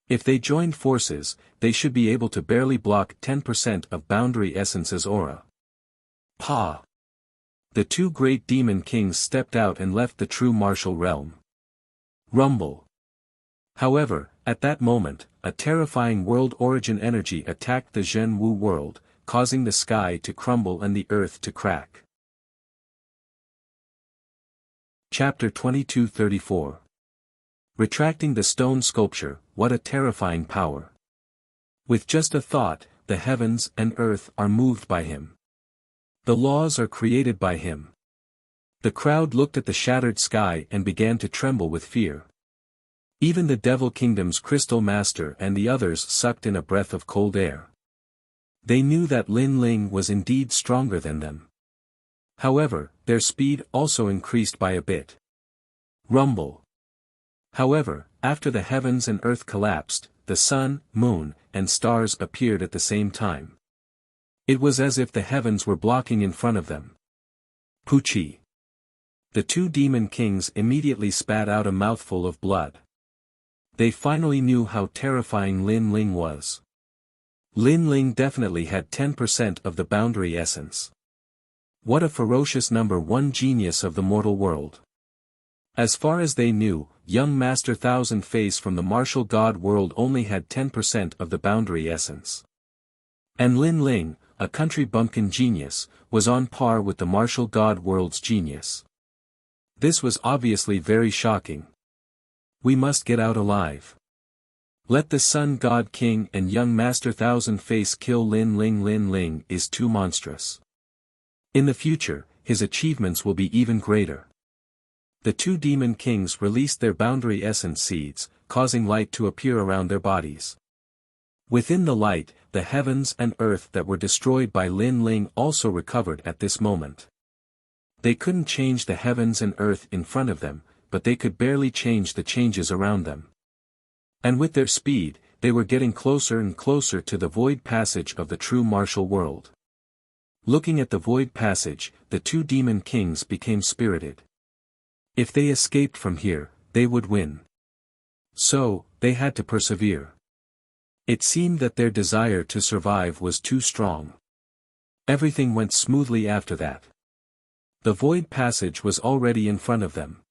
If they joined forces, they should be able to barely block 10% of boundary essence's aura. Pa! The two great demon kings stepped out and left the true martial realm. Rumble. However, at that moment, a terrifying world origin energy attacked the Zhen Wu world, causing the sky to crumble and the earth to crack. Chapter 2234. Retracting the stone sculpture, what a terrifying power. With just a thought, the heavens and earth are moved by him. The laws are created by him. The crowd looked at the shattered sky and began to tremble with fear. Even the Devil Kingdom's Crystal Master and the others sucked in a breath of cold air. They knew that Lin Ling was indeed stronger than them. However, their speed also increased by a bit. Rumble. However, after the heavens and earth collapsed, the sun, moon, and stars appeared at the same time. It was as if the heavens were blocking in front of them. Puchi. The two demon kings immediately spat out a mouthful of blood. They finally knew how terrifying Lin Ling was. Lin Ling definitely had 10% of the boundary essence. What a ferocious number one genius of the mortal world. As far as they knew, young Master Thousand Face from the martial god world only had 10% of the boundary essence. And Lin Ling, a country bumpkin genius, was on par with the martial god world's genius. This was obviously very shocking. We must get out alive. Let the Sun God King and young Master Thousand Face kill Lin Ling. Lin Ling is too monstrous. In the future, his achievements will be even greater. The two demon kings released their boundary essence seeds, causing light to appear around their bodies. Within the light, the heavens and earth that were destroyed by Lin Ling also recovered at this moment. They couldn't change the heavens and earth in front of them, but they could barely change the changes around them. And with their speed, they were getting closer and closer to the void passage of the true martial world. Looking at the void passage, the two demon kings became spirited. If they escaped from here, they would win. So, they had to persevere. It seemed that their desire to survive was too strong. Everything went smoothly after that. The void passage was already in front of them.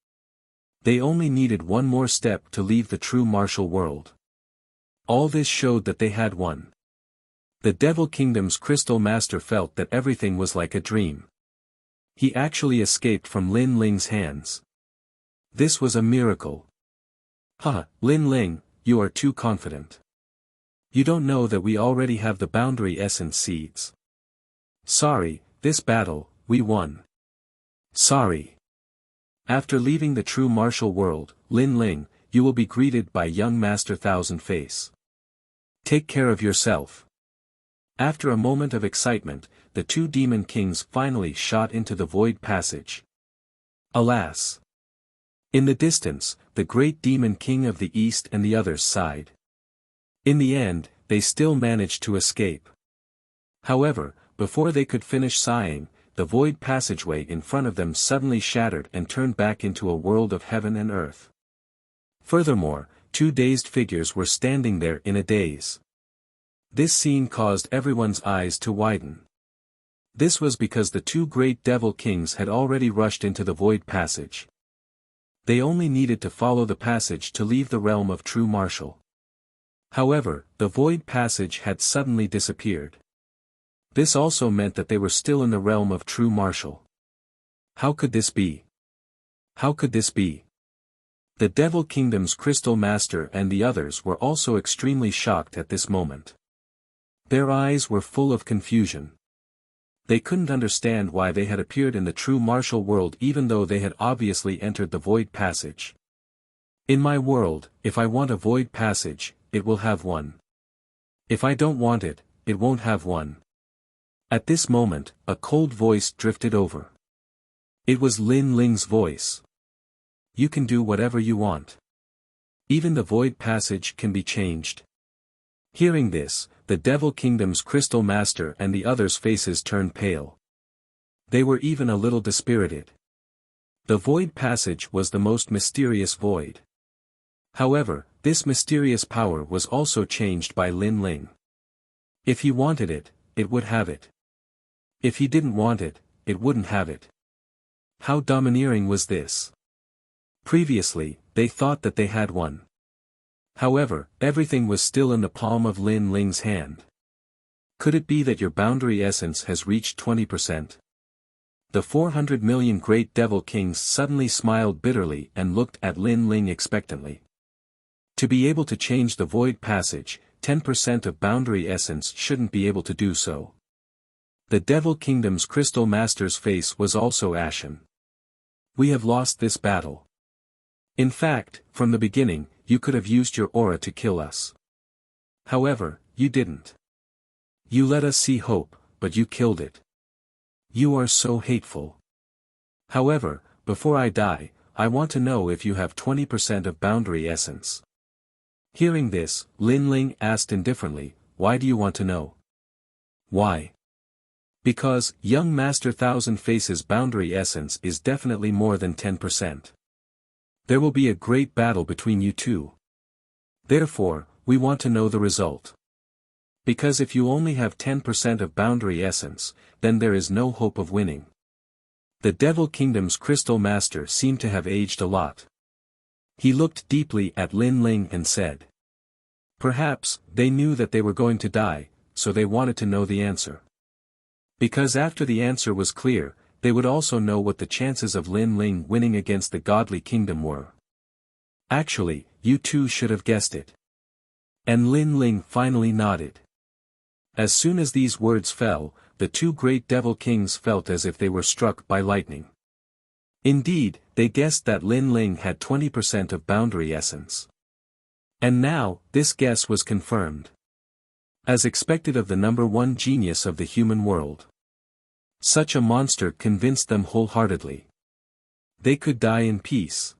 They only needed one more step to leave the true martial world. All this showed that they had won. The Devil Kingdom's Crystal Master felt that everything was like a dream. He actually escaped from Lin Ling's hands. This was a miracle. Lin Ling, you are too confident. You don't know that we already have the boundary essence seeds. Sorry, this battle, we won. Sorry. After leaving the true martial world, Lin Ling, you will be greeted by young Master Thousand Face. Take care of yourself. After a moment of excitement, the two demon kings finally shot into the void passage. Alas! In the distance, the great demon king of the east and the others sighed. In the end, they still managed to escape. However, before they could finish sighing, the void passageway in front of them suddenly shattered and turned back into a world of heaven and earth. Furthermore, two dazed figures were standing there in a daze. This scene caused everyone's eyes to widen. This was because the two great devil kings had already rushed into the void passage. They only needed to follow the passage to leave the realm of true martial. However, the void passage had suddenly disappeared. This also meant that they were still in the realm of true martial. How could this be? How could this be? The Devil Kingdom's Crystal Master and the others were also extremely shocked at this moment. Their eyes were full of confusion. They couldn't understand why they had appeared in the true martial world even though they had obviously entered the void passage. In my world, if I want a void passage, it will have one. If I don't want it, it won't have one. At this moment, a cold voice drifted over. It was Lin Ling's voice. You can do whatever you want. Even the void passage can be changed. Hearing this, the Devil Kingdom's Crystal Master and the others' faces turned pale. They were even a little dispirited. The void passage was the most mysterious void. However, this mysterious power was also changed by Lin Ling. If he wanted it, it would have it. If he didn't want it, it wouldn't have it. How domineering was this? Previously, they thought that they had one. However, everything was still in the palm of Lin Ling's hand. Could it be that your boundary essence has reached 20%? The 400 million great devil kings suddenly smiled bitterly and looked at Lin Ling expectantly. To be able to change the void passage, 10% of boundary essence shouldn't be able to do so. The Devil Kingdom's Crystal Master's face was also ashen. We have lost this battle. In fact, from the beginning, you could have used your aura to kill us. However, you didn't. You let us see hope, but you killed it. You are so hateful. However, before I die, I want to know if you have 20% of boundary essence. Hearing this, Lin Ling asked indifferently, why do you want to know? Why? Because, young Master Thousand Faces' boundary essence is definitely more than 10%. There will be a great battle between you two. Therefore, we want to know the result. Because if you only have 10% of boundary essence, then there is no hope of winning. The Devil Kingdom's Crystal Master seemed to have aged a lot. He looked deeply at Lin Ling and said. Perhaps, they knew that they were going to die, so they wanted to know the answer. Because after the answer was clear, they would also know what the chances of Lin Ling winning against the Godly Kingdom were. Actually, you two should have guessed it. And Lin Ling finally nodded. As soon as these words fell, the two great devil kings felt as if they were struck by lightning. Indeed, they guessed that Lin Ling had 20% of boundary essence. And now, this guess was confirmed. As expected of the number one genius of the human world. Such a monster convinced them wholeheartedly. They could die in peace.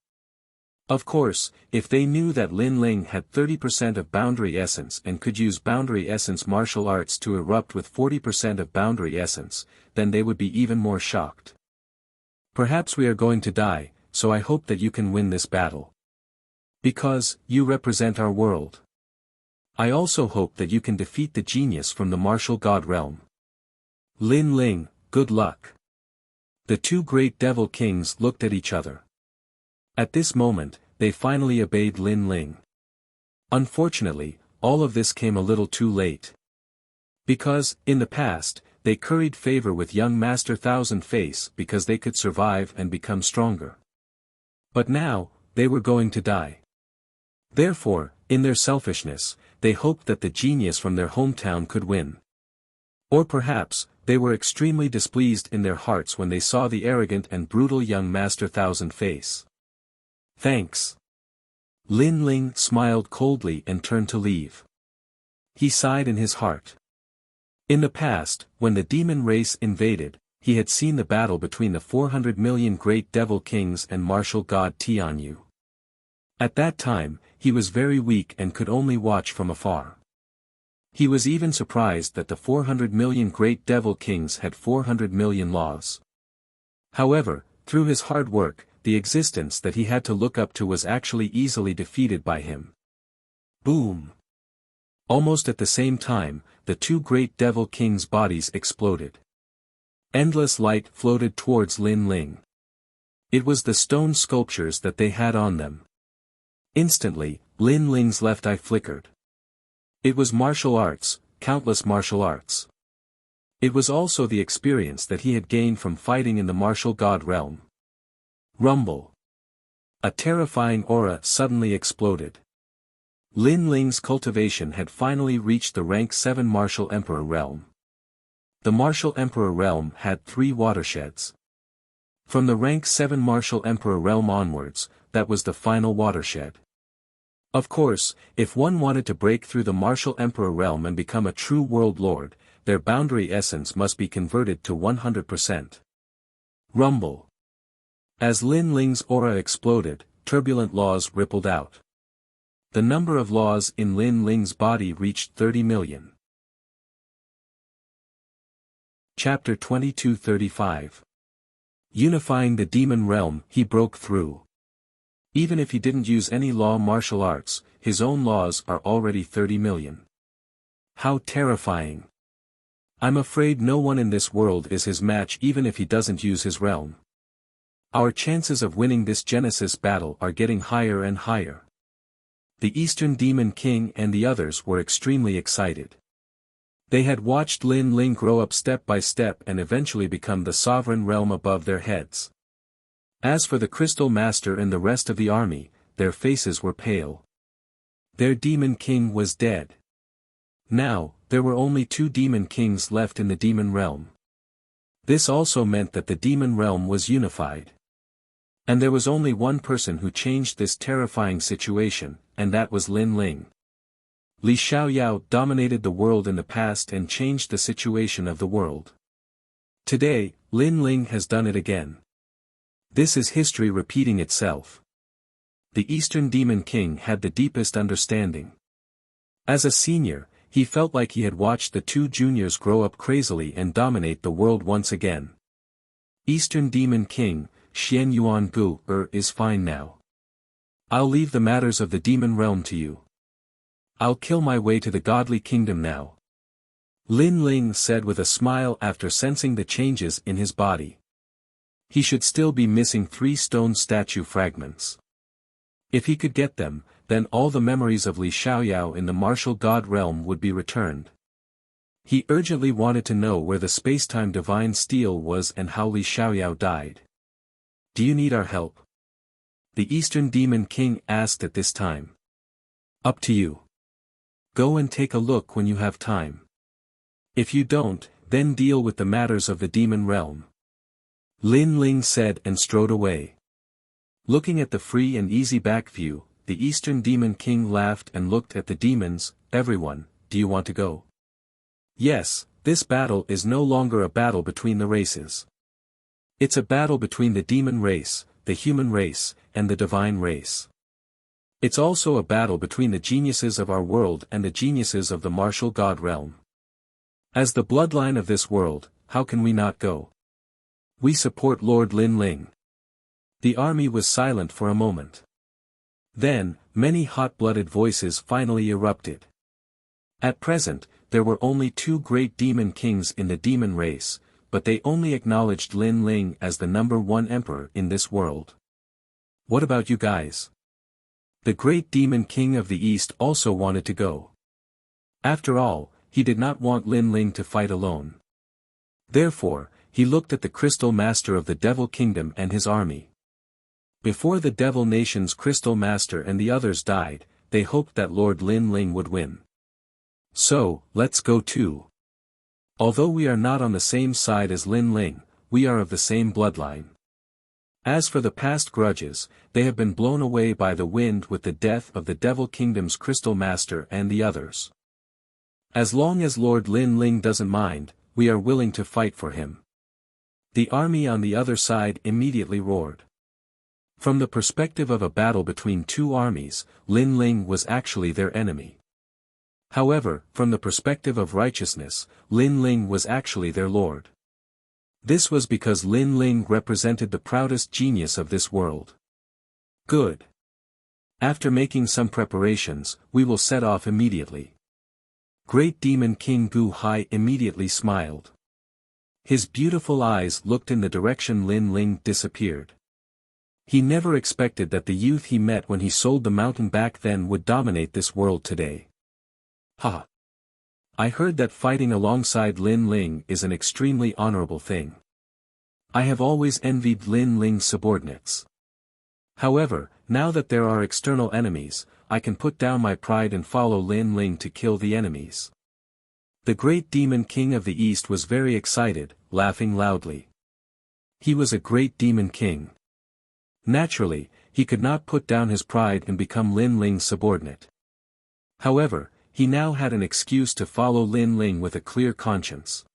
Of course, if they knew that Lin Ling had 30% of boundary essence and could use boundary essence martial arts to erupt with 40% of boundary essence, then they would be even more shocked. Perhaps we are going to die, so I hope that you can win this battle. Because, you represent our world. I also hope that you can defeat the genius from the martial god realm. Lin Ling, good luck. The two great devil kings looked at each other. At this moment, they finally obeyed Lin Ling. Unfortunately, all of this came a little too late. Because, in the past, they curried favor with young Master Thousand Face because they could survive and become stronger. But now, they were going to die. Therefore, in their selfishness, they hoped that the genius from their hometown could win. Or perhaps, they were extremely displeased in their hearts when they saw the arrogant and brutal young Master Thousand Face. Thanks. Lin Ling smiled coldly and turned to leave. He sighed in his heart. In the past, when the demon race invaded, he had seen the battle between the 400 million great devil kings and martial god Tianyu. At that time, he was very weak and could only watch from afar. He was even surprised that the 400 million great devil kings had 400 million laws. However, through his hard work, the existence that he had to look up to was actually easily defeated by him. Boom! Almost at the same time, the two great devil kings' bodies exploded. Endless light floated towards Lin Ling. It was the stone sculptures that they had on them. Instantly, Lin Ling's left eye flickered. It was martial arts, countless martial arts. It was also the experience that he had gained from fighting in the martial god realm. Rumble. A terrifying aura suddenly exploded. Lin Ling's cultivation had finally reached the rank 7 martial emperor realm. The martial emperor realm had 3 watersheds. From the rank 7 martial emperor realm onwards, that was the final watershed. Of course, if one wanted to break through the martial emperor realm and become a true world lord, their boundary essence must be converted to 100%. Rumble. As Lin Ling's aura exploded, turbulent laws rippled out. The number of laws in Lin Ling's body reached 30 million. Chapter 22:35. Unifying the demon realm, he broke through. Even if he didn't use any law martial arts, his own laws are already 30 million. How terrifying. I'm afraid no one in this world is his match even if he doesn't use his realm. Our chances of winning this Genesis battle are getting higher and higher. The Eastern Demon King and the others were extremely excited. They had watched Lin Ling grow up step by step and eventually become the sovereign realm above their heads. As for the Crystal Master and the rest of the army, their faces were pale. Their Demon King was dead. Now, there were only 2 Demon Kings left in the Demon Realm. This also meant that the Demon Realm was unified. And there was only one person who changed this terrifying situation, and that was Lin Ling. Li Xiaoyao dominated the world in the past and changed the situation of the world. Today, Lin Ling has done it again. This is history repeating itself. The Eastern Demon King had the deepest understanding. As a senior, he felt like he had watched the 2 juniors grow up crazily and dominate the world once again. Eastern Demon King, Xian Yuan Gu is fine now. I'll leave the matters of the demon realm to you. I'll kill my way to the godly kingdom now. Lin Ling said with a smile after sensing the changes in his body. He should still be missing 3 stone statue fragments. If he could get them, then all the memories of Li Xiaoyao in the martial god realm would be returned. He urgently wanted to know where the spacetime divine steel was and how Li Xiaoyao died. Do you need our help? The Eastern Demon King asked at this time. Up to you. Go and take a look when you have time. If you don't, then deal with the matters of the demon realm. Lin Ling said and strode away. Looking at the free and easy back view, the Eastern Demon King laughed and looked at the demons. Everyone, do you want to go? Yes, this battle is no longer a battle between the races. It's a battle between the demon race, the human race, and the divine race. It's also a battle between the geniuses of our world and the geniuses of the martial god realm. As the bloodline of this world, how can we not go? We support Lord Lin Ling. The army was silent for a moment. Then, many hot-blooded voices finally erupted. At present, there were only 2 great demon kings in the demon race, but they only acknowledged Lin Ling as the number 1 emperor in this world. What about you guys? The great demon king of the east also wanted to go. After all, he did not want Lin Ling to fight alone. Therefore, he looked at the Crystal Master of the Devil Kingdom and his army. Before the Devil Nation's Crystal Master and the others died, they hoped that Lord Lin Ling would win. So, let's go too. Although we are not on the same side as Lin Ling, we are of the same bloodline. As for the past grudges, they have been blown away by the wind with the death of the Devil Kingdom's Crystal Master and the others. As long as Lord Lin Ling doesn't mind, we are willing to fight for him. The army on the other side immediately roared. From the perspective of a battle between 2 armies, Lin Ling was actually their enemy. However, from the perspective of righteousness, Lin Ling was actually their lord. This was because Lin Ling represented the proudest genius of this world. Good. After making some preparations, we will set off immediately. Great Demon King Gu Hai immediately smiled. His beautiful eyes looked in the direction Lin Ling disappeared. He never expected that the youth he met when he sold the mountain back then would dominate this world today. Ha! I heard that fighting alongside Lin Ling is an extremely honorable thing. I have always envied Lin Ling's subordinates. However, now that there are external enemies, I can put down my pride and follow Lin Ling to kill the enemies. The great demon king of the east was very excited, laughing loudly. He was a great demon king. Naturally, he could not put down his pride and become Lin Ling's subordinate. However, he now had an excuse to follow Lin Ling with a clear conscience.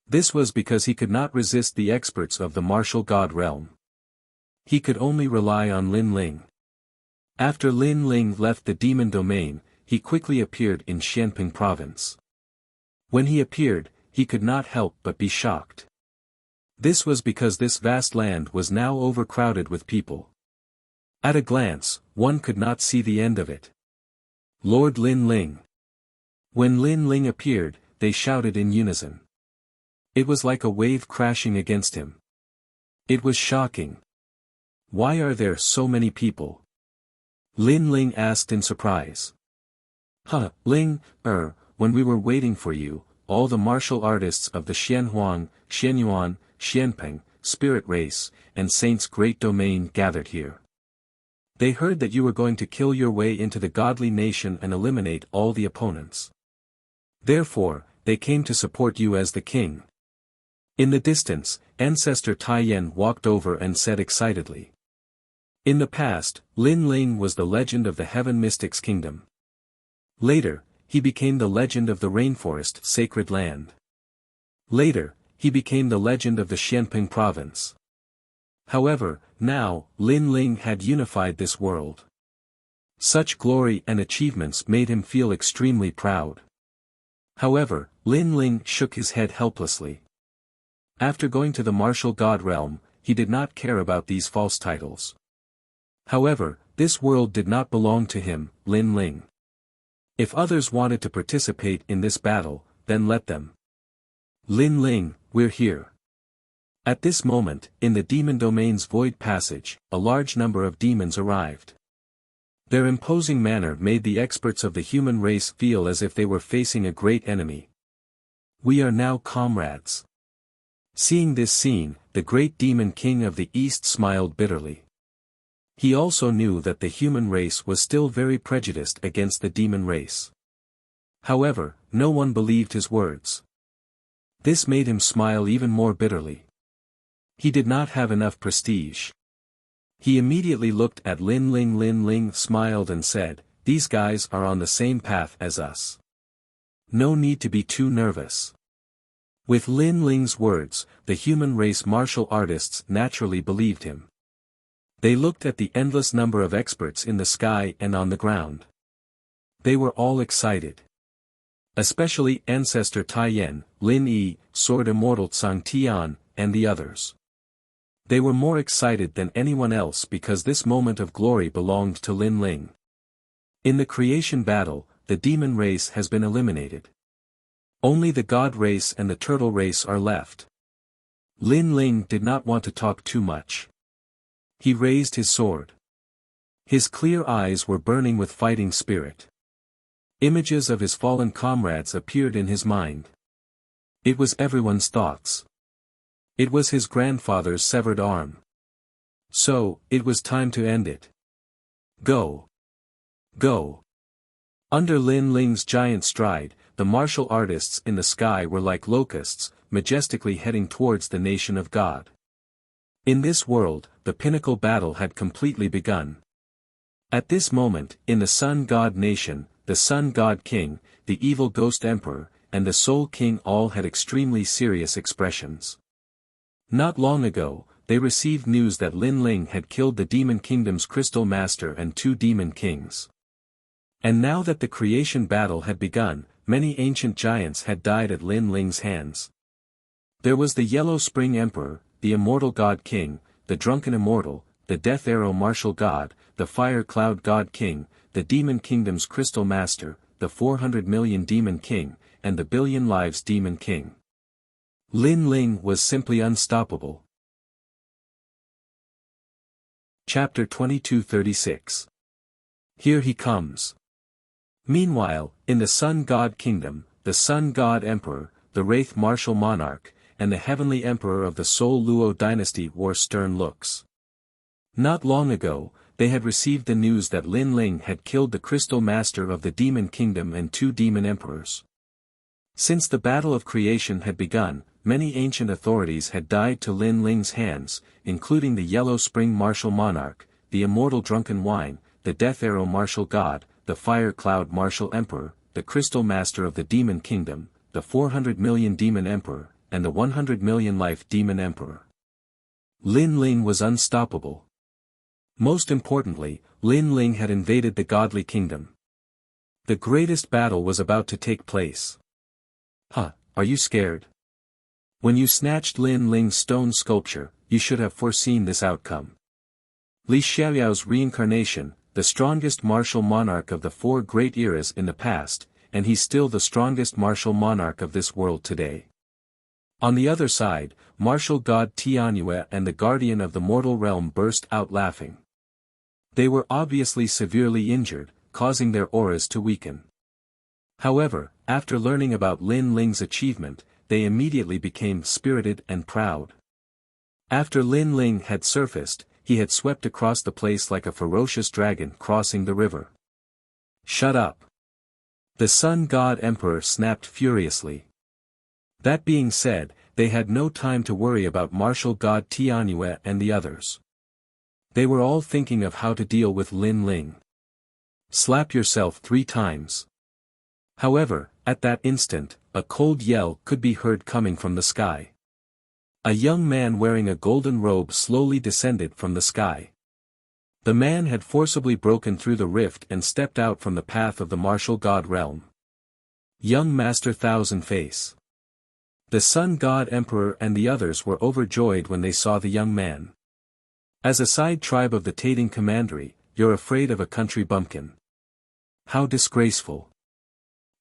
This was because he could not resist the experts of the martial god realm. He could only rely on Lin Ling. After Lin Ling left the demon domain, he quickly appeared in Xianping province. When he appeared, he could not help but be shocked. This was because this vast land was now overcrowded with people. At a glance, one could not see the end of it. Lord Lin Ling. When Lin Ling appeared, they shouted in unison. It was like a wave crashing against him. It was shocking. Why are there so many people? Lin Ling asked in surprise. Ling, when we were waiting for you, all the martial artists of the Xianhuang, Xianyuan, Xianping, spirit race, and saints' great domain gathered here. They heard that you were going to kill your way into the godly nation and eliminate all the opponents. Therefore, they came to support you as the king. In the distance, Ancestor Taiyan walked over and said excitedly. In the past, Lin Ling was the legend of the Heaven Mystics Kingdom. Later, he became the legend of the Rainforest Sacred Land. Later, he became the legend of the Xianping province. However, now, Lin Ling had unified this world. Such glory and achievements made him feel extremely proud. However, Lin Ling shook his head helplessly. After going to the martial god realm, he did not care about these false titles. However, this world did not belong to him, Lin Ling. If others wanted to participate in this battle, then let them. Lin Ling, we're here. At this moment, in the demon domain's void passage, a large number of demons arrived. Their imposing manner made the experts of the human race feel as if they were facing a great enemy. We are now comrades. Seeing this scene, the great demon king of the east smiled bitterly. He also knew that the human race was still very prejudiced against the demon race. However, no one believed his words. This made him smile even more bitterly. He did not have enough prestige. He immediately looked at Lin Ling. Lin Ling smiled and said, "These guys are on the same path as us. No need to be too nervous." With Lin Ling's words, the human race martial artists naturally believed him. They looked at the endless number of experts in the sky and on the ground. They were all excited. Especially Ancestor Taiyan, Lin Yi, Sword Immortal Tsang Tian, and the others. They were more excited than anyone else because this moment of glory belonged to Lin Ling. In the creation battle, the demon race has been eliminated. Only the god race and the turtle race are left. Lin Ling did not want to talk too much. He raised his sword. His clear eyes were burning with fighting spirit. Images of his fallen comrades appeared in his mind. It was everyone's thoughts. It was his grandfather's severed arm. So, it was time to end it. Go! Go! Under Lin Ling's giant stride, the martial artists in the sky were like locusts, majestically heading towards the nation of God. In this world, the pinnacle battle had completely begun. At this moment, in the Sun God nation, the Sun God King, the evil Ghost Emperor, and the Soul King all had extremely serious expressions. Not long ago, they received news that Lin Ling had killed the Demon Kingdom's Crystal Master and 2 Demon Kings. And now that the creation battle had begun, many ancient giants had died at Lin Ling's hands. There was the Yellow Spring Emperor, the Immortal God King, the Drunken Immortal, the Death Arrow Martial God, the Fire Cloud God King, the Demon Kingdom's Crystal Master, the 400 million Demon King, and the billion lives Demon King. Lin Ling was simply unstoppable. Chapter 2236. Here he comes. Meanwhile, in the Sun God Kingdom, the Sun God Emperor, the Wraith Martial Monarch, and the Heavenly Emperor of the Sol Luo dynasty wore stern looks. Not long ago, they had received the news that Lin Ling had killed the Crystal Master of the Demon Kingdom and 2 Demon Emperors. Since the battle of creation had begun, many ancient authorities had died to Lin Ling's hands, including the Yellow Spring Martial Monarch, the Immortal Drunken Wine, the Death Arrow Martial God, the Fire Cloud Martial Emperor, the Crystal Master of the Demon Kingdom, the 400 million Demon Emperor, and the 100 million life Demon Emperor. Lin Ling was unstoppable. Most importantly, Lin Ling had invaded the godly kingdom. The greatest battle was about to take place. Huh, are you scared? When you snatched Lin Ling's stone sculpture, you should have foreseen this outcome. Li Xiaoyao's reincarnation, the strongest martial monarch of the 4 great eras in the past, and he's still the strongest martial monarch of this world today. On the other side, martial god Tianyue and the guardian of the mortal realm burst out laughing. They were obviously severely injured, causing their auras to weaken. However, after learning about Lin Ling's achievement, they immediately became spirited and proud. After Lin Ling had surfaced, he had swept across the place like a ferocious dragon crossing the river. Shut up! The Sun God Emperor snapped furiously. That being said, they had no time to worry about martial god Tianyue and the others. They were all thinking of how to deal with Lin Ling. Slap yourself 3 times. However, at that instant, a cold yell could be heard coming from the sky. A young man wearing a golden robe slowly descended from the sky. The man had forcibly broken through the rift and stepped out from the path of the martial god realm. Young Master Thousand Face. The Sun God Emperor and the others were overjoyed when they saw the young man. As a side tribe of the Tating Commandery, you're afraid of a country bumpkin. How disgraceful.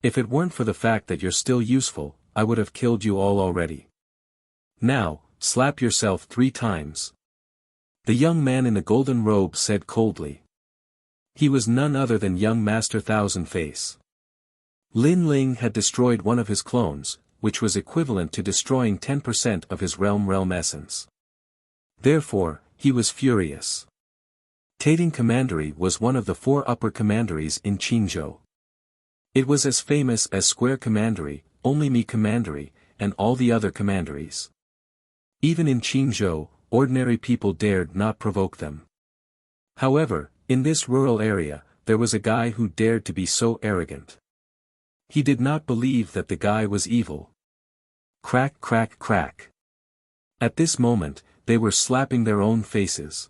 If it weren't for the fact that you're still useful, I would have killed you all already. Now, slap yourself 3 times. The young man in the golden robe said coldly. He was none other than young Master Thousand Face. Lin Ling had destroyed one of his clones, which was equivalent to destroying 10% of his realm essence. Therefore, he was furious. Tating Commandery was one of the 4 upper commanderies in Qingzhou. It was as famous as Square Commandery, Only Me Commandery, and all the other commanderies. Even in Qingzhou, ordinary people dared not provoke them. However, in this rural area, there was a guy who dared to be so arrogant. He did not believe that the guy was evil. Crack crack crack. At this moment, they were slapping their own faces.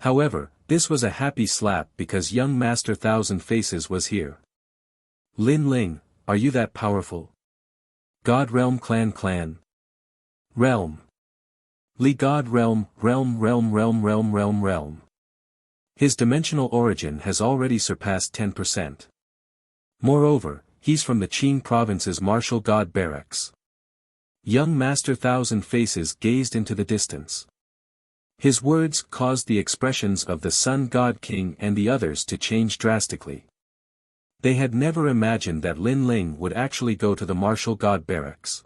However, this was a happy slap because young Master Thousand Faces was here. Lin Ling, are you that powerful? God Realm Clan. Realm. Li God Realm. His dimensional origin has already surpassed 10%. Moreover, he's from the Qing province's martial god barracks. Young Master Thousand Faces gazed into the distance. His words caused the expressions of the Sun God King and the others to change drastically. They had never imagined that Lin Ling would actually go to the martial god barracks.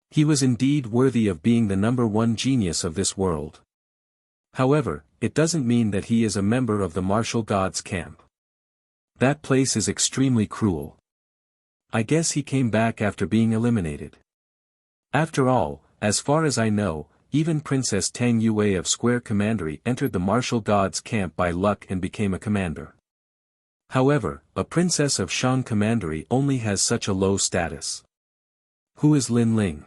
He was indeed worthy of being the #1 genius of this world. However, it doesn't mean that he is a member of the martial gods camp. That place is extremely cruel. I guess he came back after being eliminated. After all, as far as I know, even Princess Tang Yue of Square Commandery entered the martial gods camp by luck and became a commander. However, a princess of Shang Commandery only has such a low status. Who is Lin Ling?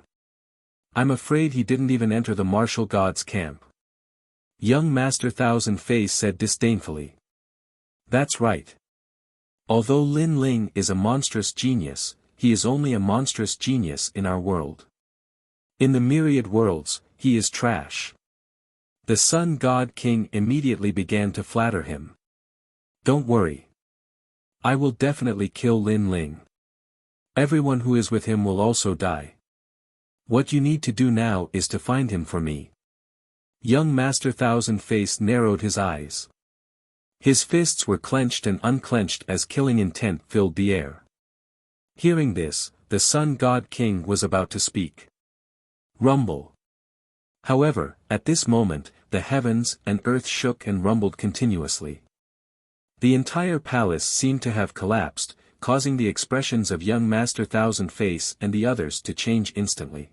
I'm afraid he didn't even enter the martial gods camp. Young Master Thousand Face said disdainfully. That's right. Although Lin Ling is a monstrous genius, he is only a monstrous genius in our world. In the myriad worlds, he is trash. The Sun God King immediately began to flatter him. Don't worry. I will definitely kill Lin Ling. Everyone who is with him will also die. What you need to do now is to find him for me. Young Master Thousand Face narrowed his eyes. His fists were clenched and unclenched as killing intent filled the air. Hearing this, the Sun God King was about to speak. Rumble. However, at this moment, the heavens and earth shook and rumbled continuously. The entire palace seemed to have collapsed, causing the expressions of young Master Thousand Face and the others to change instantly.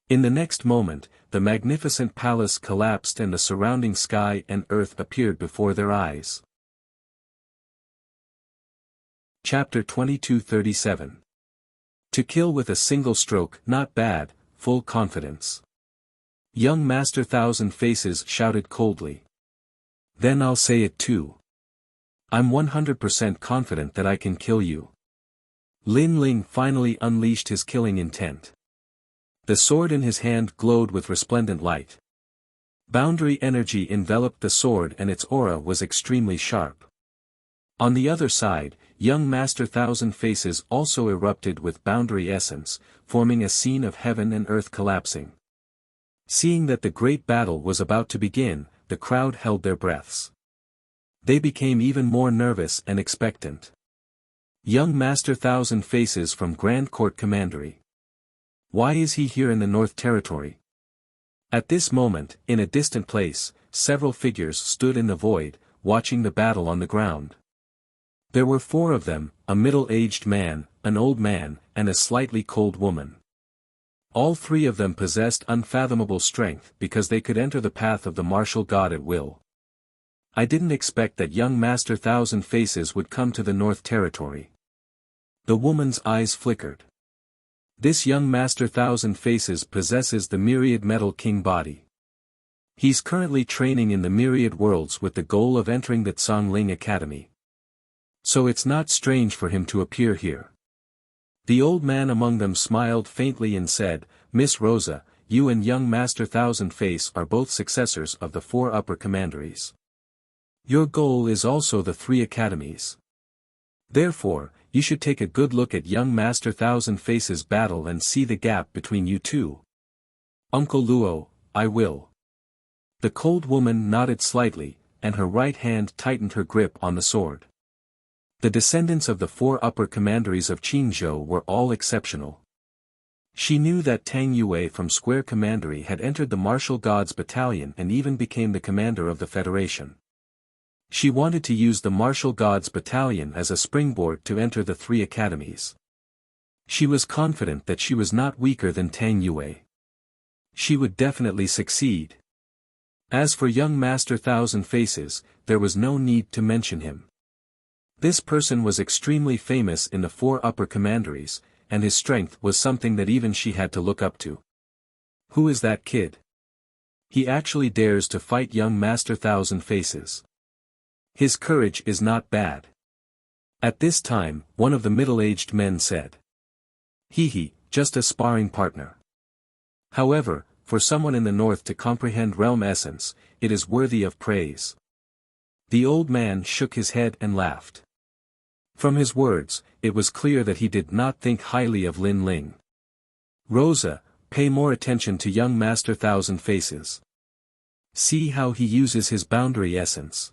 In the next moment, the magnificent palace collapsed and the surrounding sky and earth appeared before their eyes. Chapter 2237. To kill with a single stroke, not bad, full confidence. Young Master Thousand Faces shouted coldly. Then I'll say it too. I'm 100% confident that I can kill you. Lin Ling finally unleashed his killing intent. The sword in his hand glowed with resplendent light. Boundary energy enveloped the sword and its aura was extremely sharp. On the other side, young Master Thousand Faces also erupted with boundary essence, forming a scene of heaven and earth collapsing. Seeing that the great battle was about to begin, the crowd held their breaths. They became even more nervous and expectant. Young Master Thousand Faces from Grand Court Commandery. Why is he here in the North Territory? At this moment, in a distant place, several figures stood in the void, watching the battle on the ground. There were 4 of them, a middle-aged man, an old man, and a slightly cold woman. All 3 of them possessed unfathomable strength because they could enter the path of the martial god at will. I didn't expect that young Master Thousand Faces would come to the North Territory. The woman's eyes flickered. This young Master Thousand Faces possesses the Myriad Metal King body. He's currently training in the Myriad Worlds with the goal of entering the Tsangling Academy. So it's not strange for him to appear here. The old man among them smiled faintly and said, Miss Rosa, you and young Master Thousand Face are both successors of the 4 upper commanderies. Your goal is also the 3 academies. Therefore, you should take a good look at young Master Thousand Faces' battle and see the gap between you two. Uncle Luo, I will. The cold woman nodded slightly, and her right hand tightened her grip on the sword. The descendants of the 4 upper commanderies of Qingzhou were all exceptional. She knew that Tang Yue from Square Commandery had entered the Martial Gods Battalion and even became the commander of the Federation. She wanted to use the Martial Gods Battalion as a springboard to enter the 3 academies. She was confident that she was not weaker than Tang Yue. She would definitely succeed. As for young Master Thousand Faces, there was no need to mention him. This person was extremely famous in the 4 upper commanderies, and his strength was something that even she had to look up to. Who is that kid? He actually dares to fight young Master Thousand Faces. His courage is not bad. At this time, one of the middle-aged men said. He, just a sparring partner. However, for someone in the north to comprehend realm essence, it is worthy of praise. The old man shook his head and laughed. From his words, it was clear that he did not think highly of Lin Ling. Rosa, pay more attention to young Master Thousand Faces. See how he uses his boundary essence.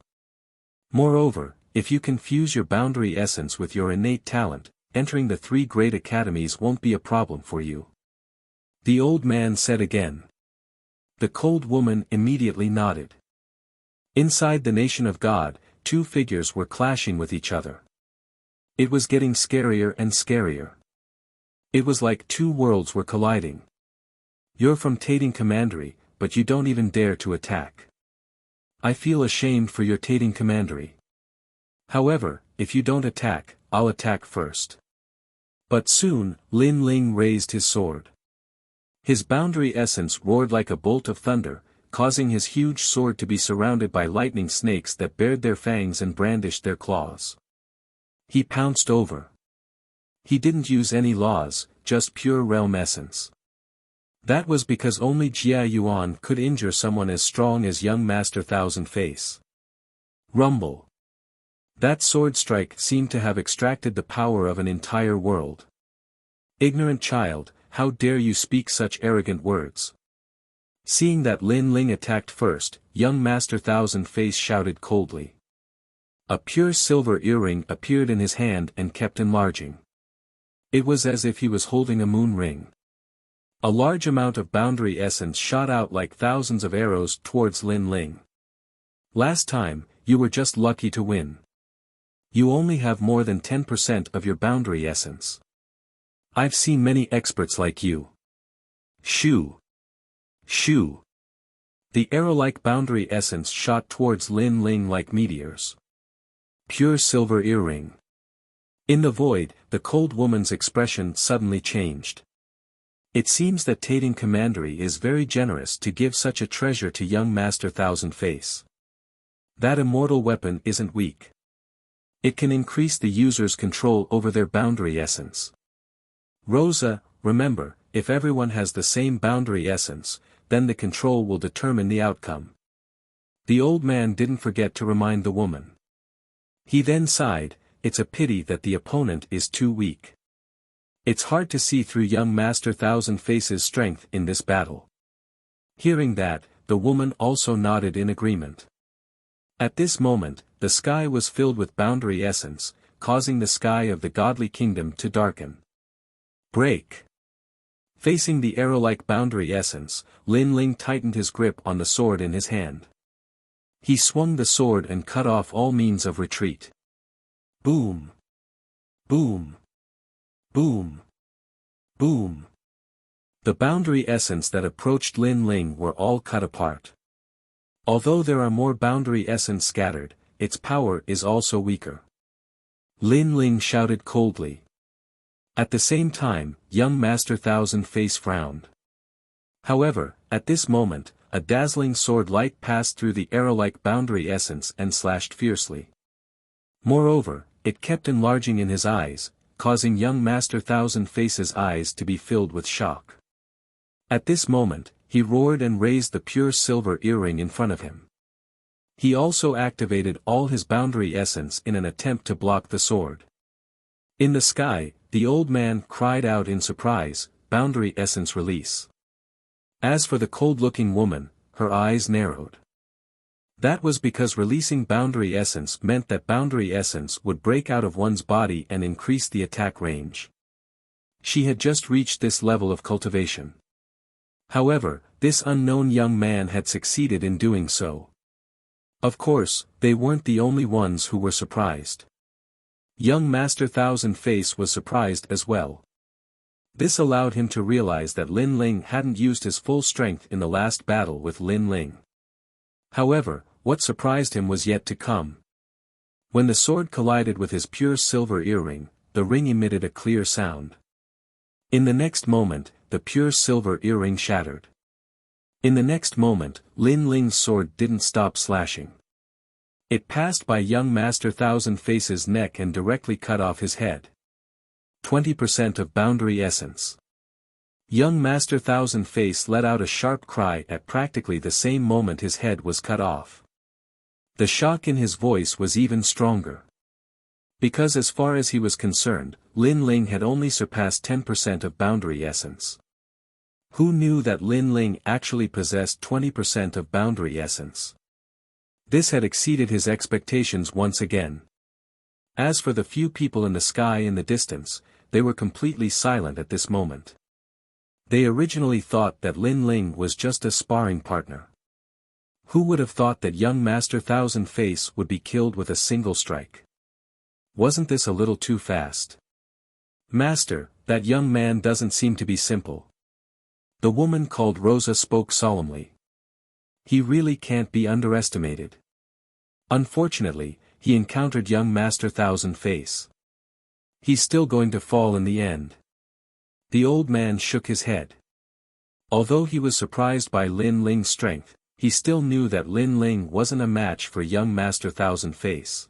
Moreover, if you can fuse your boundary essence with your innate talent, entering the 3 great academies won't be a problem for you. The old man said again. The cold woman immediately nodded. Inside the nation of God, 2 figures were clashing with each other. It was getting scarier and scarier. It was like 2 worlds were colliding. You're from Tating Commandery, but you don't even dare to attack. I feel ashamed for your Tating Commandery. However, if you don't attack, I'll attack first. But soon, Lin Ling raised his sword. His boundary essence roared like a bolt of thunder, causing his huge sword to be surrounded by lightning snakes that bared their fangs and brandished their claws. He pounced over. He didn't use any laws, just pure realm essence. That was because only Jia Yuan could injure someone as strong as young Master Thousand Face. Rumble. That sword strike seemed to have extracted the power of an entire world. Ignorant child, how dare you speak such arrogant words? Seeing that Lin Ling attacked first, young Master Thousand Face shouted coldly. A pure silver earring appeared in his hand and kept enlarging. It was as if he was holding a moon ring. A large amount of boundary essence shot out like thousands of arrows towards Lin Ling. Last time, you were just lucky to win. You only have more than 10% of your boundary essence. I've seen many experts like you. Shoo! Shoo! The arrow-like boundary essence shot towards Lin Ling like meteors. Pure silver earring. In the void, the cold woman's expression suddenly changed. It seems that Tating Commandery is very generous to give such a treasure to young Master Thousand Face. That immortal weapon isn't weak. It can increase the user's control over their boundary essence. Rosa, remember, if everyone has the same boundary essence, then the control will determine the outcome. The old man didn't forget to remind the woman. He then sighed, it's a pity that the opponent is too weak. It's hard to see through young Master Thousand Face's strength in this battle. Hearing that, the woman also nodded in agreement. At this moment, the sky was filled with boundary essence, causing the sky of the godly kingdom to darken. Break! Facing the arrow-like boundary essence, Lin Ling tightened his grip on the sword in his hand. He swung the sword and cut off all means of retreat. Boom! Boom! Boom! Boom! The boundary essence that approached Lin Ling were all cut apart. Although there are more boundary essence scattered, its power is also weaker. Lin Ling shouted coldly. At the same time, young Master Thousand Face frowned. However, at this moment, a dazzling sword light passed through the arrow-like boundary essence and slashed fiercely. Moreover, it kept enlarging in his eyes, causing young Master Thousand Face's eyes to be filled with shock. At this moment, he roared and raised the pure silver earring in front of him. He also activated all his boundary essence in an attempt to block the sword. In the sky, the old man cried out in surprise, boundary essence release. As for the cold-looking woman, her eyes narrowed. That was because releasing boundary essence meant that boundary essence would break out of one's body and increase the attack range. She had just reached this level of cultivation. However, this unknown young man had succeeded in doing so. Of course, they weren't the only ones who were surprised. Young Master Thousand Face was surprised as well. This allowed him to realize that Lin Ling hadn't used his full strength in the last battle with Lin Ling. However, what surprised him was yet to come. When the sword collided with his pure silver earring, the ring emitted a clear sound. In the next moment, the pure silver earring shattered. In the next moment, Lin Ling's sword didn't stop slashing. It passed by young Master Thousand Face's neck and directly cut off his head. 20% of boundary essence. Young Master Thousand Face let out a sharp cry at practically the same moment his head was cut off. The shock in his voice was even stronger. Because as far as he was concerned, Lin Ling had only surpassed 10% of boundary essence. Who knew that Lin Ling actually possessed 20% of boundary essence? This had exceeded his expectations once again. As for the few people in the sky in the distance, they were completely silent at this moment. They originally thought that Lin Ling was just a sparring partner. Who would have thought that young Master Thousand Face would be killed with a single strike? Wasn't this a little too fast? Master, that young man doesn't seem to be simple. The woman called Rosa spoke solemnly. He really can't be underestimated. Unfortunately, he encountered young Master Thousand Face. He's still going to fall in the end. The old man shook his head. Although he was surprised by Lin Ling's strength, he still knew that Lin Ling wasn't a match for young Master Thousand Face.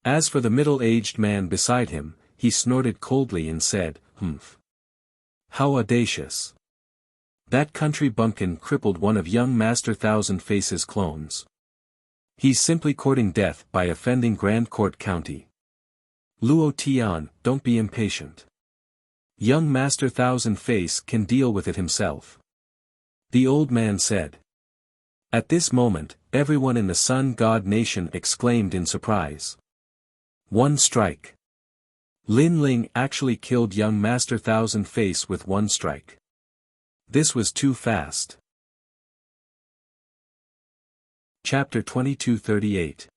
As for the middle-aged man beside him, he snorted coldly and said, "Humph. How audacious. That country bumpkin crippled one of young Master Thousand Face's clones. He's simply courting death by offending Grand Court County. Luo Tian, don't be impatient. Young Master Thousand Face can deal with it himself. The old man said. At this moment, everyone in the Sun God Nation exclaimed in surprise. One strike. Lin Ling actually killed young Master Thousand Face with one strike. This was too fast. Chapter 2238.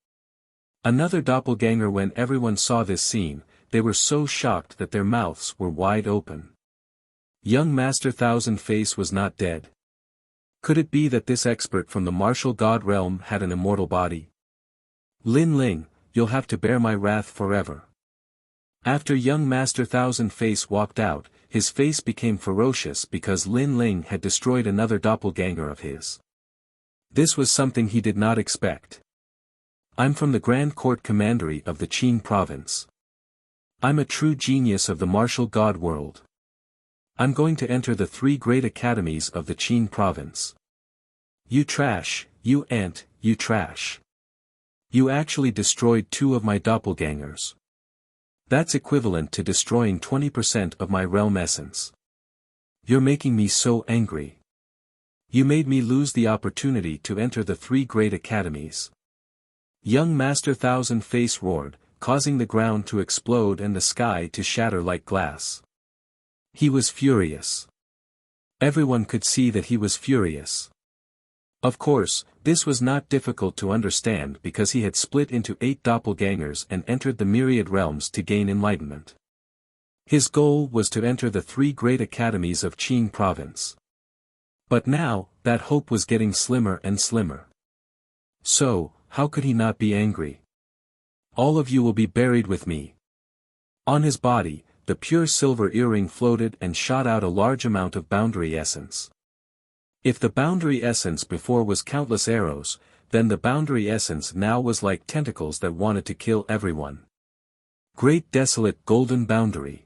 Another doppelganger. When everyone saw this scene, they were so shocked that their mouths were wide open. Young Master Thousand Face was not dead. Could it be that this expert from the martial god realm had an immortal body? Lin Ling, you'll have to bear my wrath forever. After young Master Thousand Face walked out, his face became ferocious because Lin Ling had destroyed another doppelganger of his. This was something he did not expect. I'm from the Grand Court Commandery of the Qin province. I'm a true genius of the martial god world. I'm going to enter the 3 great academies of the Qin province. You trash, you ant, you trash. You actually destroyed 2 of my doppelgangers. That's equivalent to destroying 20% of my realm essence. You're making me so angry. You made me lose the opportunity to enter the 3 great academies. Young Master Thousand Face roared, causing the ground to explode and the sky to shatter like glass. He was furious. Everyone could see that he was furious. Of course, this was not difficult to understand because he had split into 8 doppelgangers and entered the myriad realms to gain enlightenment. His goal was to enter the 3 great academies of Qin province. But now, that hope was getting slimmer and slimmer. So, how could he not be angry? All of you will be buried with me. On his body, the pure silver earring floated and shot out a large amount of boundary essence. If the boundary essence before was countless arrows, then the boundary essence now was like tentacles that wanted to kill everyone. Great desolate golden boundary.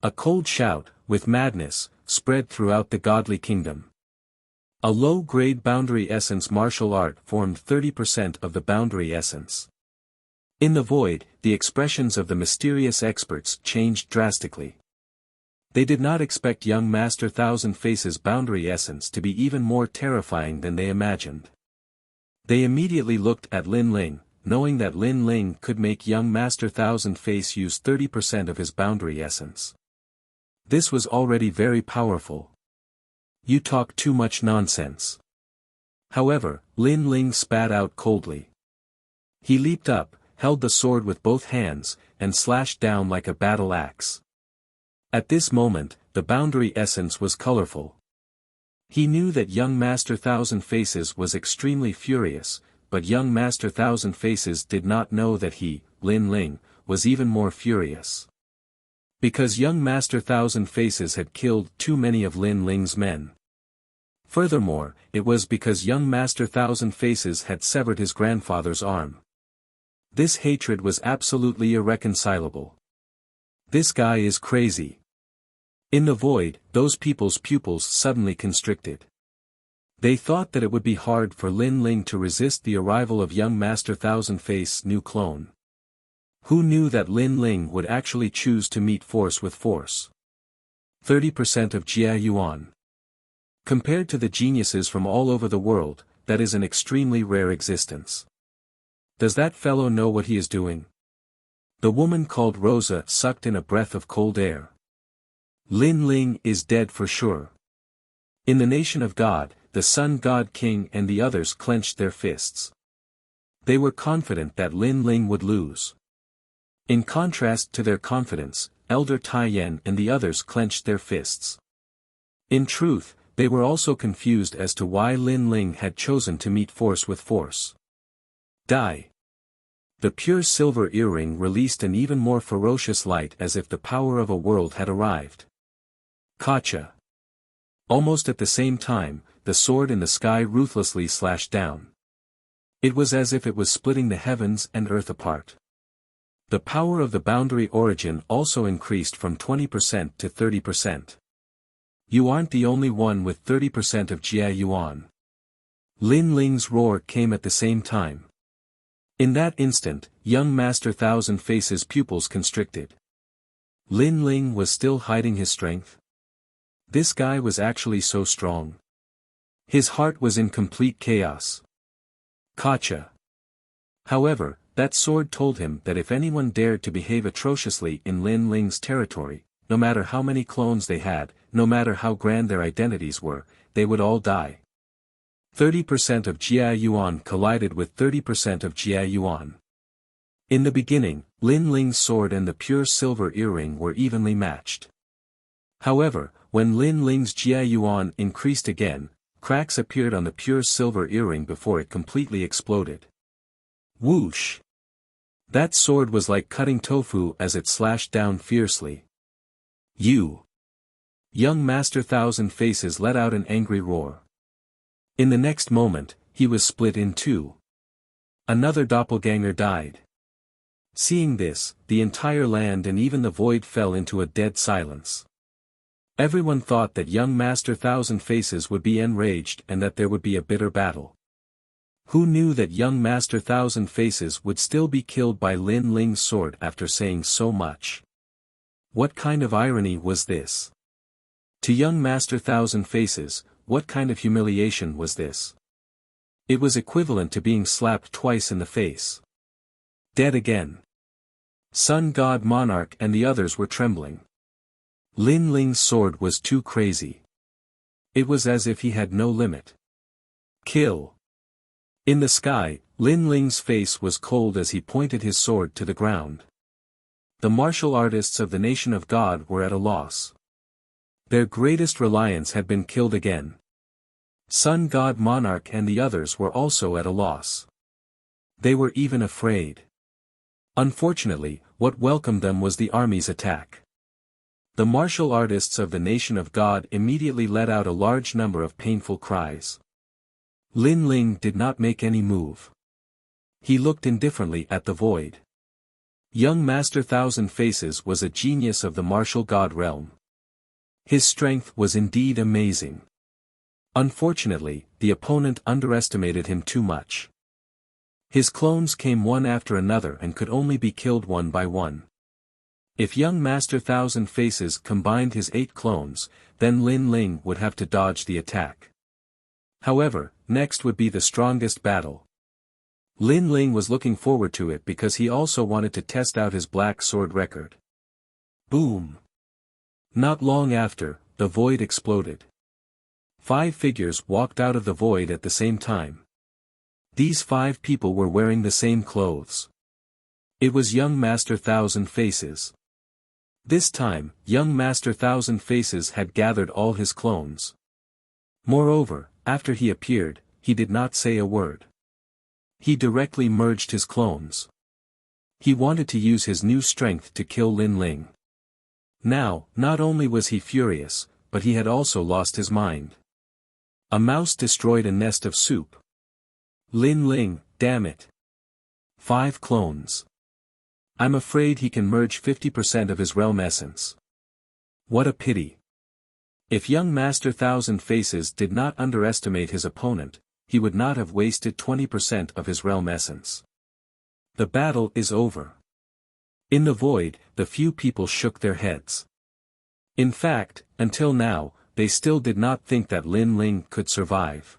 A cold shout, with madness, spread throughout the godly kingdom. A low-grade boundary essence martial art formed 30% of the boundary essence. In the void, the expressions of the mysterious experts changed drastically. They did not expect young Master Thousand Face's boundary essence to be even more terrifying than they imagined. They immediately looked at Lin Ling, knowing that Lin Ling could make young Master Thousand Face use 30% of his boundary essence. This was already very powerful. You talk too much nonsense. However, Lin Ling spat out coldly. He leaped up, held the sword with both hands, and slashed down like a battle axe. At this moment, the boundary essence was colorful. He knew that young Master Thousand Faces was extremely furious, but young Master Thousand Faces did not know that he, Lin Ling, was even more furious. Because young Master Thousand Faces had killed too many of Lin Ling's men. Furthermore, it was because young Master Thousand Faces had severed his grandfather's arm. This hatred was absolutely irreconcilable. This guy is crazy. In the void, those people's pupils suddenly constricted. They thought that it would be hard for Lin Ling to resist the arrival of young Master Thousand Face's new clone. Who knew that Lin Ling would actually choose to meet force with force? 30% of Jia Yuan. Compared to the geniuses from all over the world, that is an extremely rare existence. Does that fellow know what he is doing? The woman called Rosa sucked in a breath of cold air. Lin Ling is dead for sure. In the nation of God, the Sun God King and the others clenched their fists. They were confident that Lin Ling would lose. In contrast to their confidence, Elder Taiyan and the others clenched their fists. In truth, they were also confused as to why Lin Ling had chosen to meet force with force. Die. The pure silver earring released an even more ferocious light as if the power of a world had arrived. Gotcha. Almost at the same time, the sword in the sky ruthlessly slashed down. It was as if it was splitting the heavens and earth apart. The power of the boundary origin also increased from 20% to 30%. You aren't the only one with 30% of Jia Yuan. Lin Ling's roar came at the same time. In that instant, young Master Thousand Faces' pupils constricted. Lin Ling was still hiding his strength? This guy was actually so strong. His heart was in complete chaos. Gotcha. However, that sword told him that if anyone dared to behave atrociously in Lin Ling's territory, no matter how many clones they had, no matter how grand their identities were, they would all die. 30% of Jia Yuan collided with 30% of Jia Yuan. In the beginning, Lin Ling's sword and the pure silver earring were evenly matched. However, when Lin Ling's Jia Yuan increased again, cracks appeared on the pure silver earring before it completely exploded. Whoosh! That sword was like cutting tofu as it slashed down fiercely. You! Young Master Thousand Faces let out an angry roar. In the next moment, he was split in two. Another doppelganger died. Seeing this, the entire land and even the void fell into a dead silence. Everyone thought that young Master Thousand Faces would be enraged and that there would be a bitter battle. Who knew that young Master Thousand Faces would still be killed by Lin Ling's sword after saying so much? What kind of irony was this? To young Master Thousand Faces, what kind of humiliation was this? It was equivalent to being slapped twice in the face. Dead again. Sun God Monarch and the others were trembling. Lin Ling's sword was too crazy. It was as if he had no limit. Kill. In the sky, Lin Ling's face was cold as he pointed his sword to the ground. The martial artists of the nation of God were at a loss. Their greatest reliance had been killed again. Sun God Monarch and the others were also at a loss. They were even afraid. Unfortunately, what welcomed them was the army's attack. The martial artists of the nation of God immediately let out a large number of painful cries. Lin Ling did not make any move. He looked indifferently at the void. Young Master Thousand Faces was a genius of the martial god realm. His strength was indeed amazing. Unfortunately, the opponent underestimated him too much. His clones came one after another and could only be killed one by one. If young Master Thousand Faces combined his 8 clones, then Lin Ling would have to dodge the attack. However, next would be the strongest battle. Lin Ling was looking forward to it because he also wanted to test out his black sword record. Boom! Not long after, the void exploded. 5 figures walked out of the void at the same time. These 5 people were wearing the same clothes. It was young Master Thousand Faces. This time, young Master Thousand Faces had gathered all his clones. Moreover, after he appeared, he did not say a word. He directly merged his clones. He wanted to use his new strength to kill Lin Ling. Now, not only was he furious, but he had also lost his mind. A mouse destroyed a nest of soup. Lin Ling, damn it. 5 clones. I'm afraid he can merge 50% of his realm essence. What a pity. If young Master Thousand Faces did not underestimate his opponent, he would not have wasted 20% of his realm essence. The battle is over. In the void, the few people shook their heads. In fact, until now, they still did not think that Lin Ling could survive.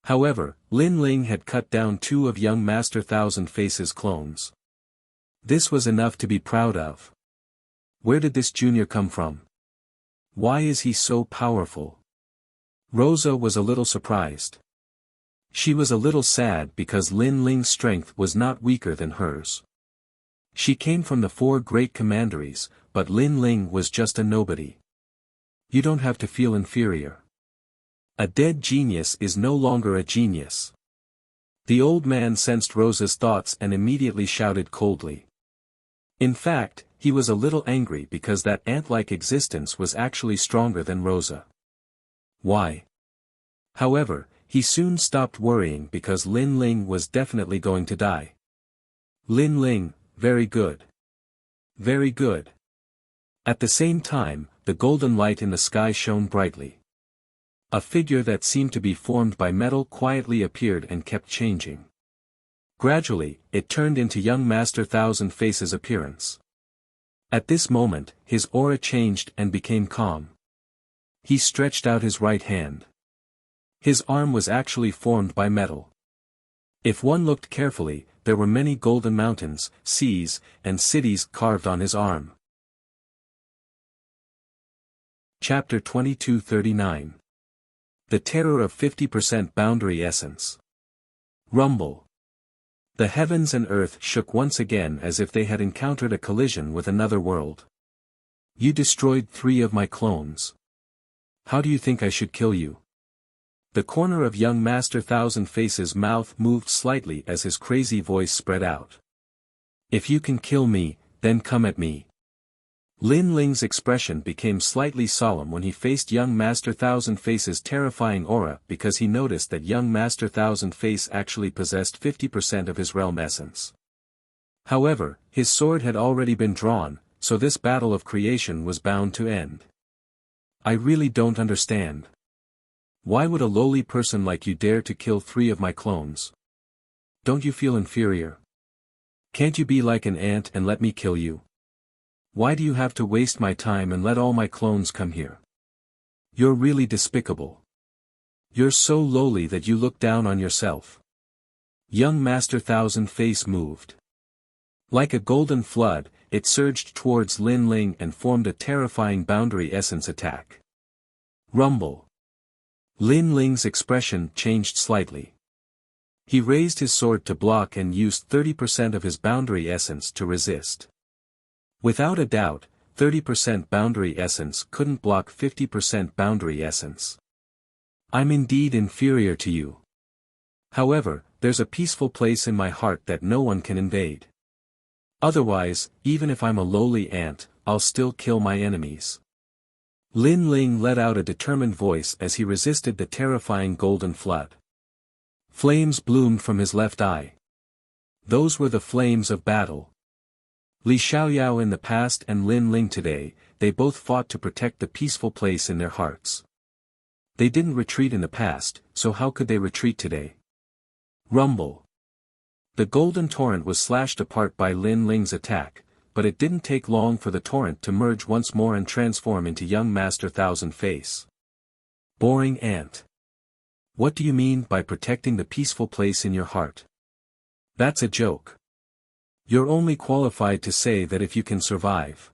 However, Lin Ling had cut down 2 of young Master Thousand Faces' clones. This was enough to be proud of. Where did this junior come from? Why is he so powerful? Rosa was a little surprised. She was a little sad because Lin Ling's strength was not weaker than hers. She came from the 4 great commanderies, but Lin Ling was just a nobody. You don't have to feel inferior. A dead genius is no longer a genius. The old man sensed Rosa's thoughts and immediately shouted coldly. In fact, he was a little angry because that ant-like existence was actually stronger than Rosa. Why? However, he soon stopped worrying because Lin Ling was definitely going to die. Lin Ling, very good. Very good. At the same time, the golden light in the sky shone brightly. A figure that seemed to be formed by metal quietly appeared and kept changing. Gradually, it turned into young Master Thousand Faces' appearance. At this moment, his aura changed and became calm. He stretched out his right hand. His arm was actually formed by metal. If one looked carefully, there were many golden mountains, seas, and cities carved on his arm. Chapter 2239. The Terror of 50% Boundary Essence. Rumble. The heavens and earth shook once again as if they had encountered a collision with another world. You destroyed 3 of my clones. How do you think I should kill you? The corner of young Master Thousand Faces' mouth moved slightly as his crazy voice spread out. If you can kill me, then come at me. Lin Ling's expression became slightly solemn when he faced young Master Thousand Faces' terrifying aura because he noticed that young Master Thousand Face actually possessed 50% of his realm essence. However, his sword had already been drawn, so this battle of creation was bound to end. I really don't understand. Why would a lowly person like you dare to kill 3 of my clones? Don't you feel inferior? Can't you be like an ant and let me kill you? Why do you have to waste my time and let all my clones come here? You're really despicable. You're so lowly that you look down on yourself. Young Master Thousand Face moved. Like a golden flood, it surged towards Lin Ling and formed a terrifying boundary essence attack. Rumble. Lin Ling's expression changed slightly. He raised his sword to block and used 30% of his boundary essence to resist. Without a doubt, 30% boundary essence couldn't block 50% boundary essence. I'm indeed inferior to you. However, there's a peaceful place in my heart that no one can invade. Otherwise, even if I'm a lowly ant, I'll still kill my enemies. Lin Ling let out a determined voice as he resisted the terrifying golden flood. Flames bloomed from his left eye. Those were the flames of battle. Li Xiaoyao in the past and Lin Ling today, they both fought to protect the peaceful place in their hearts. They didn't retreat in the past, so how could they retreat today? Rumble. The golden torrent was slashed apart by Lin Ling's attack, but it didn't take long for the torrent to merge once more and transform into young Master Thousand Face. Boring ant. What do you mean by protecting the peaceful place in your heart? That's a joke. You're only qualified to say that if you can survive.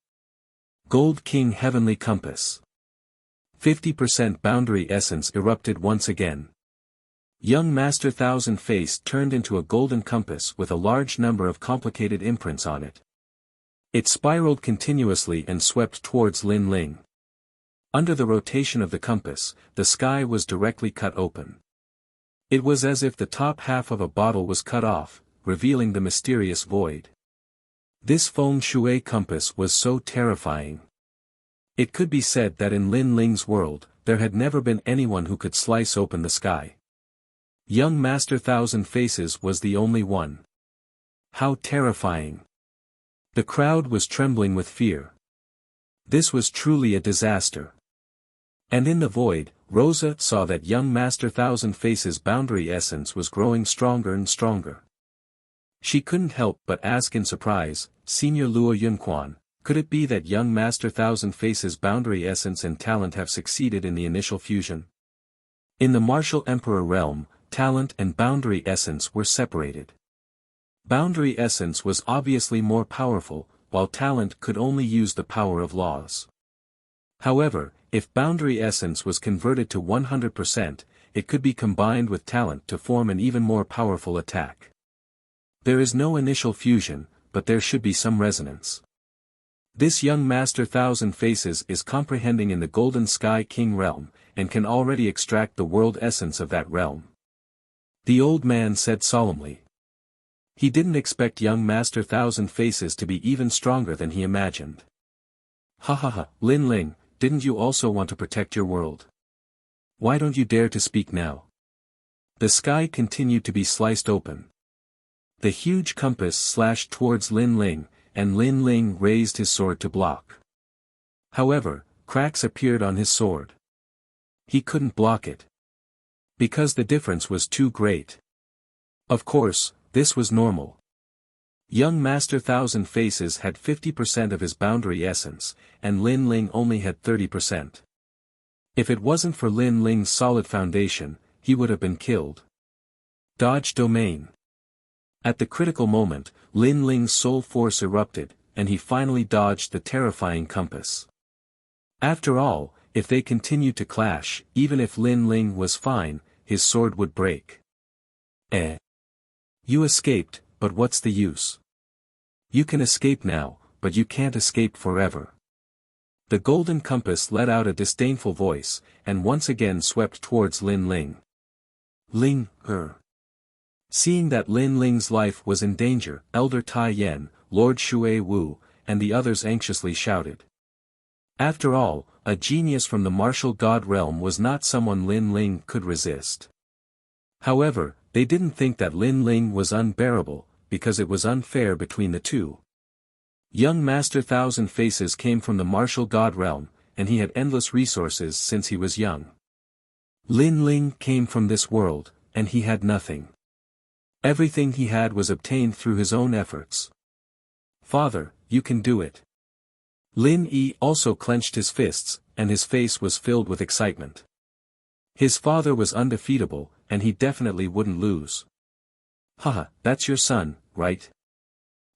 Gold King Heavenly Compass. 50% boundary essence erupted once again. Young Master Thousand Face turned into a golden compass with a large number of complicated imprints on it. It spiraled continuously and swept towards Lin Ling. Under the rotation of the compass, the sky was directly cut open. It was as if the top half of a bottle was cut off, revealing the mysterious void. This feng shui compass was so terrifying. It could be said that in Lin Ling's world, there had never been anyone who could slice open the sky. Young Master Thousand Faces was the only one. How terrifying. The crowd was trembling with fear. This was truly a disaster. And in the void, Rosa saw that young Master Thousand Faces' boundary essence was growing stronger and stronger. She couldn't help but ask in surprise, Senior Luo Yunquan, could it be that young Master Thousand Faces' boundary essence and talent have succeeded in the initial fusion? In the Martial Emperor realm, talent and boundary essence were separated. Boundary essence was obviously more powerful, while talent could only use the power of laws. However, if boundary essence was converted to 100%, it could be combined with talent to form an even more powerful attack. There is no initial fusion, but there should be some resonance. This young Master Thousand Faces is comprehending in the Golden Sky King realm, and can already extract the world essence of that realm. The old man said solemnly. He didn't expect young Master Thousand Faces to be even stronger than he imagined. Ha ha ha, Lin Ling, didn't you also want to protect your world? Why don't you dare to speak now? The sky continued to be sliced open. The huge compass slashed towards Lin Ling, and Lin Ling raised his sword to block. However, cracks appeared on his sword. He couldn't block it. Because the difference was too great. Of course, this was normal. Young Master Thousand Faces had 50% of his boundary essence, and Lin Ling only had 30%. If it wasn't for Lin Ling's solid foundation, he would have been killed. Dodge domain. At the critical moment, Lin Ling's soul force erupted, and he finally dodged the terrifying compass. After all, if they continued to clash, even if Lin Ling was fine, his sword would break. You escaped, but what's the use? You can escape now, but you can't escape forever. The golden compass let out a disdainful voice, and once again swept towards Lin Ling. Seeing that Lin Ling's life was in danger, Elder Tai Yen, Lord Shui Wu, and the others anxiously shouted. After all, a genius from the martial god realm was not someone Lin Ling could resist. However, they didn't think that Lin Ling was unbearable, because it was unfair between the two. Young Master Thousand Faces came from the martial god realm, and he had endless resources since he was young. Lin Ling came from this world, and he had nothing. Everything he had was obtained through his own efforts. Father, you can do it. Lin Yi also clenched his fists, and his face was filled with excitement. His father was undefeatable, and he definitely wouldn't lose. Haha, that's your son, right?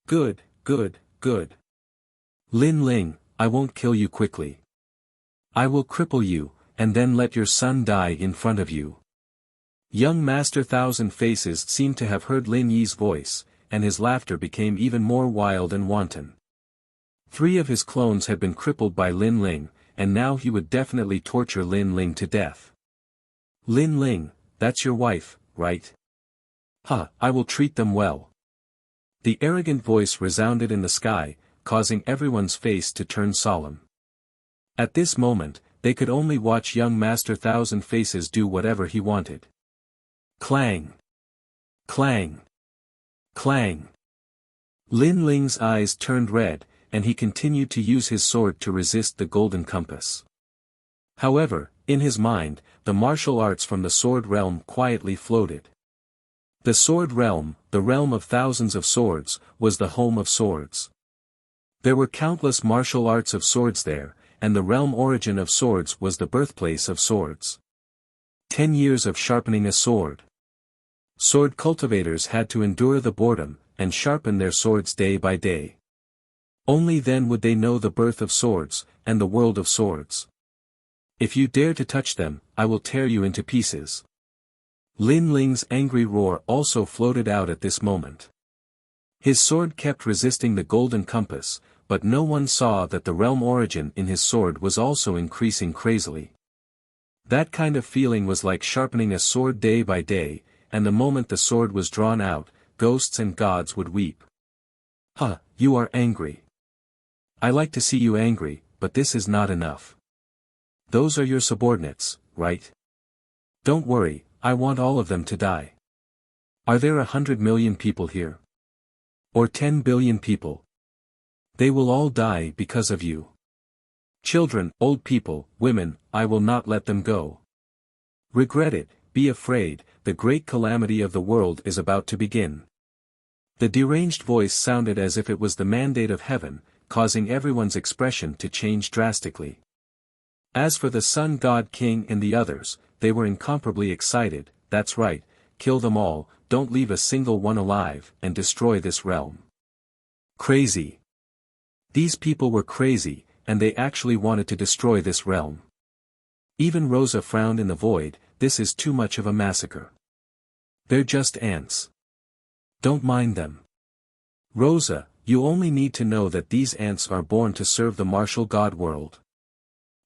Good, good, good. Lin Ling, I won't kill you quickly. I will cripple you, and then let your son die in front of you. Young Master Thousand Faces seemed to have heard Lin Yi's voice, and his laughter became even more wild and wanton. 3 of his clones had been crippled by Lin Ling, and now he would definitely torture Lin Ling to death. Lin Ling, that's your wife, right? I will treat them well. The arrogant voice resounded in the sky, causing everyone's face to turn solemn. At this moment, they could only watch young Master Thousand Faces do whatever he wanted. Clang! Clang! Clang! Lin Ling's eyes turned red, and he continued to use his sword to resist the golden compass. However, in his mind, the martial arts from the sword realm quietly floated. The sword realm, the realm of thousands of swords, was the home of swords. There were countless martial arts of swords there, and the realm origin of swords was the birthplace of swords. 10 years of sharpening a sword. Sword cultivators had to endure the boredom, and sharpen their swords day by day. Only then would they know the birth of swords, and the world of swords. If you dare to touch them, I will tear you into pieces. Lin Ling's angry roar also floated out at this moment. His sword kept resisting the golden compass, but no one saw that the realm origin in his sword was also increasing crazily. That kind of feeling was like sharpening a sword day by day, and the moment the sword was drawn out, ghosts and gods would weep. You are angry. I like to see you angry, but this is not enough. Those are your subordinates, right? Don't worry, I want all of them to die. Are there 100 million people here? Or 10 billion people? They will all die because of you. Children, old people, women, I will not let them go. Regret it, be afraid, the great calamity of the world is about to begin. The deranged voice sounded as if it was the mandate of heaven, causing everyone's expression to change drastically. As for the Sun God King and the others, they were incomparably excited. That's right, kill them all, don't leave a single one alive, and destroy this realm. Crazy. These people were crazy, and they actually wanted to destroy this realm. Even Rosa frowned in the void, this is too much of a massacre. They're just ants. Don't mind them. Rosa, you only need to know that these ants are born to serve the martial god world.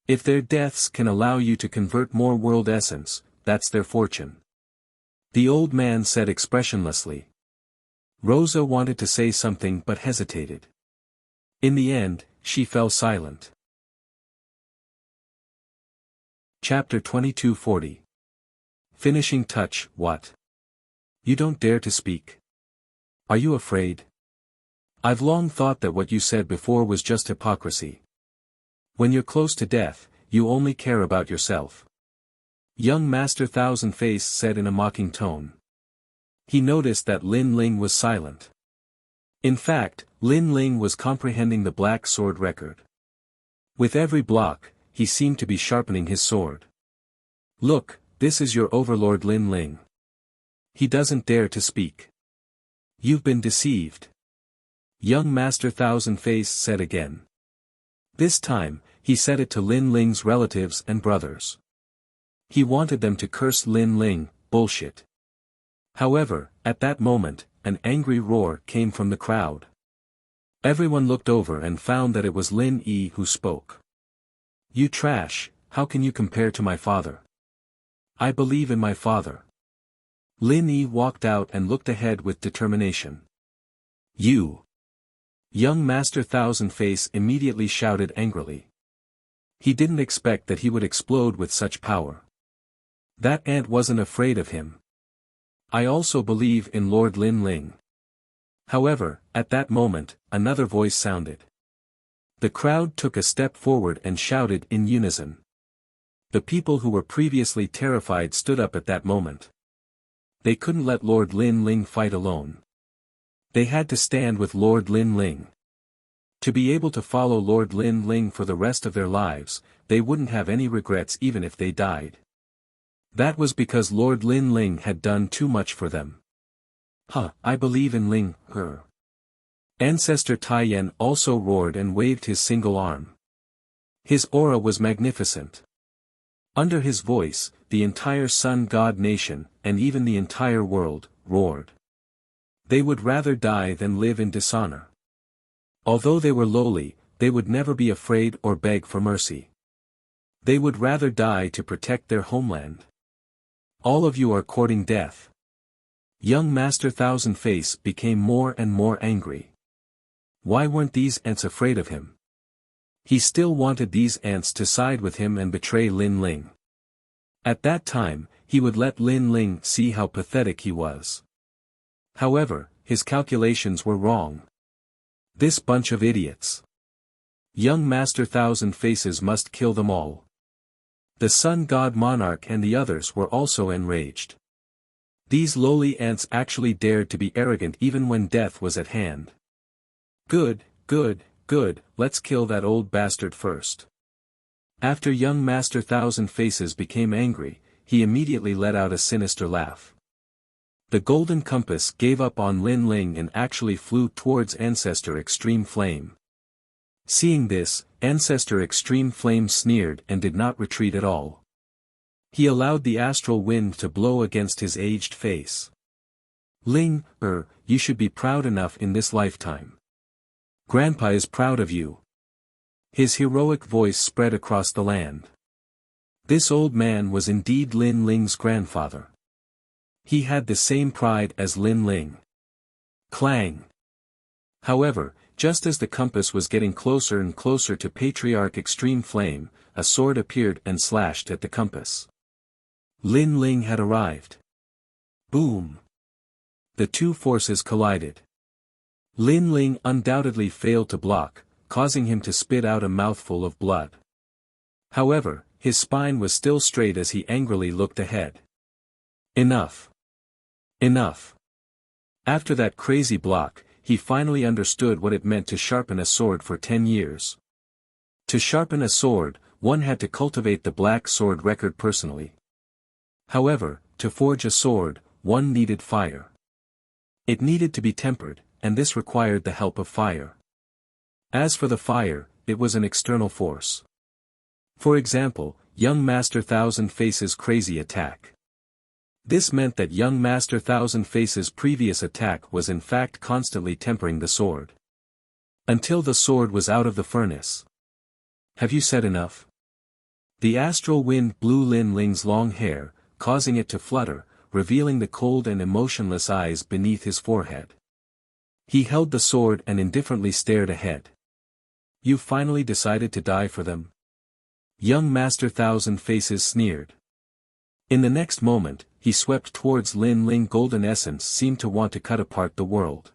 If their deaths can allow you to convert more world essence, that's their fortune. The old man said expressionlessly. Rosa wanted to say something but hesitated. In the end, she fell silent. Chapter 2240. Finishing touch, what? You don't dare to speak. Are you afraid? I've long thought that what you said before was just hypocrisy. When you're close to death, you only care about yourself. Young Master Thousand Face said in a mocking tone. He noticed that Lin Ling was silent. In fact, Lin Ling was comprehending the black sword record. With every block, he seemed to be sharpening his sword. Look, this is your overlord Lin Ling. He doesn't dare to speak. You've been deceived. Young Master Thousand Face said again. This time, he said it to Lin Ling's relatives and brothers. He wanted them to curse Lin Ling, bullshit. However, at that moment, an angry roar came from the crowd. Everyone looked over and found that it was Lin Yi who spoke. You trash, how can you compare to my father? I believe in my father. Lin Yi walked out and looked ahead with determination. You! Young Master Thousand Face immediately shouted angrily. He didn't expect that he would explode with such power. That ant wasn't afraid of him. I also believe in Lord Lin Ling. However, at that moment, another voice sounded. The crowd took a step forward and shouted in unison. The people who were previously terrified stood up at that moment. They couldn't let Lord Lin Ling fight alone. They had to stand with Lord Lin Ling. To be able to follow Lord Lin Ling for the rest of their lives, they wouldn't have any regrets even if they died. That was because Lord Lin Ling had done too much for them. I believe in Ling, her. Ancestor Taiyan also roared and waved his single arm. His aura was magnificent. Under his voice, the entire Sun God nation, and even the entire world, roared. They would rather die than live in dishonor. Although they were lowly, they would never be afraid or beg for mercy. They would rather die to protect their homeland. All of you are courting death. Young Master Thousand Face became more and more angry. Why weren't these ants afraid of him? He still wanted these ants to side with him and betray Lin Ling. At that time, he would let Lin Ling see how pathetic he was. However, his calculations were wrong. This bunch of idiots. Young Master Thousand Faces must kill them all. The Sun God Monarch and the others were also enraged. These lowly ants actually dared to be arrogant even when death was at hand. Good, let's kill that old bastard first. After young Master Thousand Faces became angry, he immediately let out a sinister laugh. The golden compass gave up on Lin Ling and actually flew towards Ancestor Extreme Flame. Seeing this, Ancestor Extreme Flame sneered and did not retreat at all. He allowed the astral wind to blow against his aged face. Ling, you should be proud enough in this lifetime. Grandpa is proud of you. His heroic voice spread across the land. This old man was indeed Lin Ling's grandfather. He had the same pride as Lin Ling. Clang! However, just as the compass was getting closer and closer to Patriarch Extreme Flame, a sword appeared and slashed at the compass. Lin Ling had arrived. Boom! The two forces collided. Lin Ling undoubtedly failed to block, causing him to spit out a mouthful of blood. However, his spine was still straight as he angrily looked ahead. Enough! Enough! After that crazy block, he finally understood what it meant to sharpen a sword for 10 years. To sharpen a sword, one had to cultivate the black sword record personally. However, to forge a sword, one needed fire. It needed to be tempered, and this required the help of fire. As for the fire, it was an external force. For example, young Master Thousand Faces' crazy attack. This meant that young Master Thousand Faces' previous attack was in fact constantly tempering the sword. Until the sword was out of the furnace. Have you said enough? The astral wind blew Lin Ling's long hair, causing it to flutter, revealing the cold and emotionless eyes beneath his forehead. He held the sword and indifferently stared ahead. You finally decided to die for them? Young Master Thousand Faces sneered. In the next moment, he swept towards Lin Ling. Golden essence seemed to want to cut apart the world.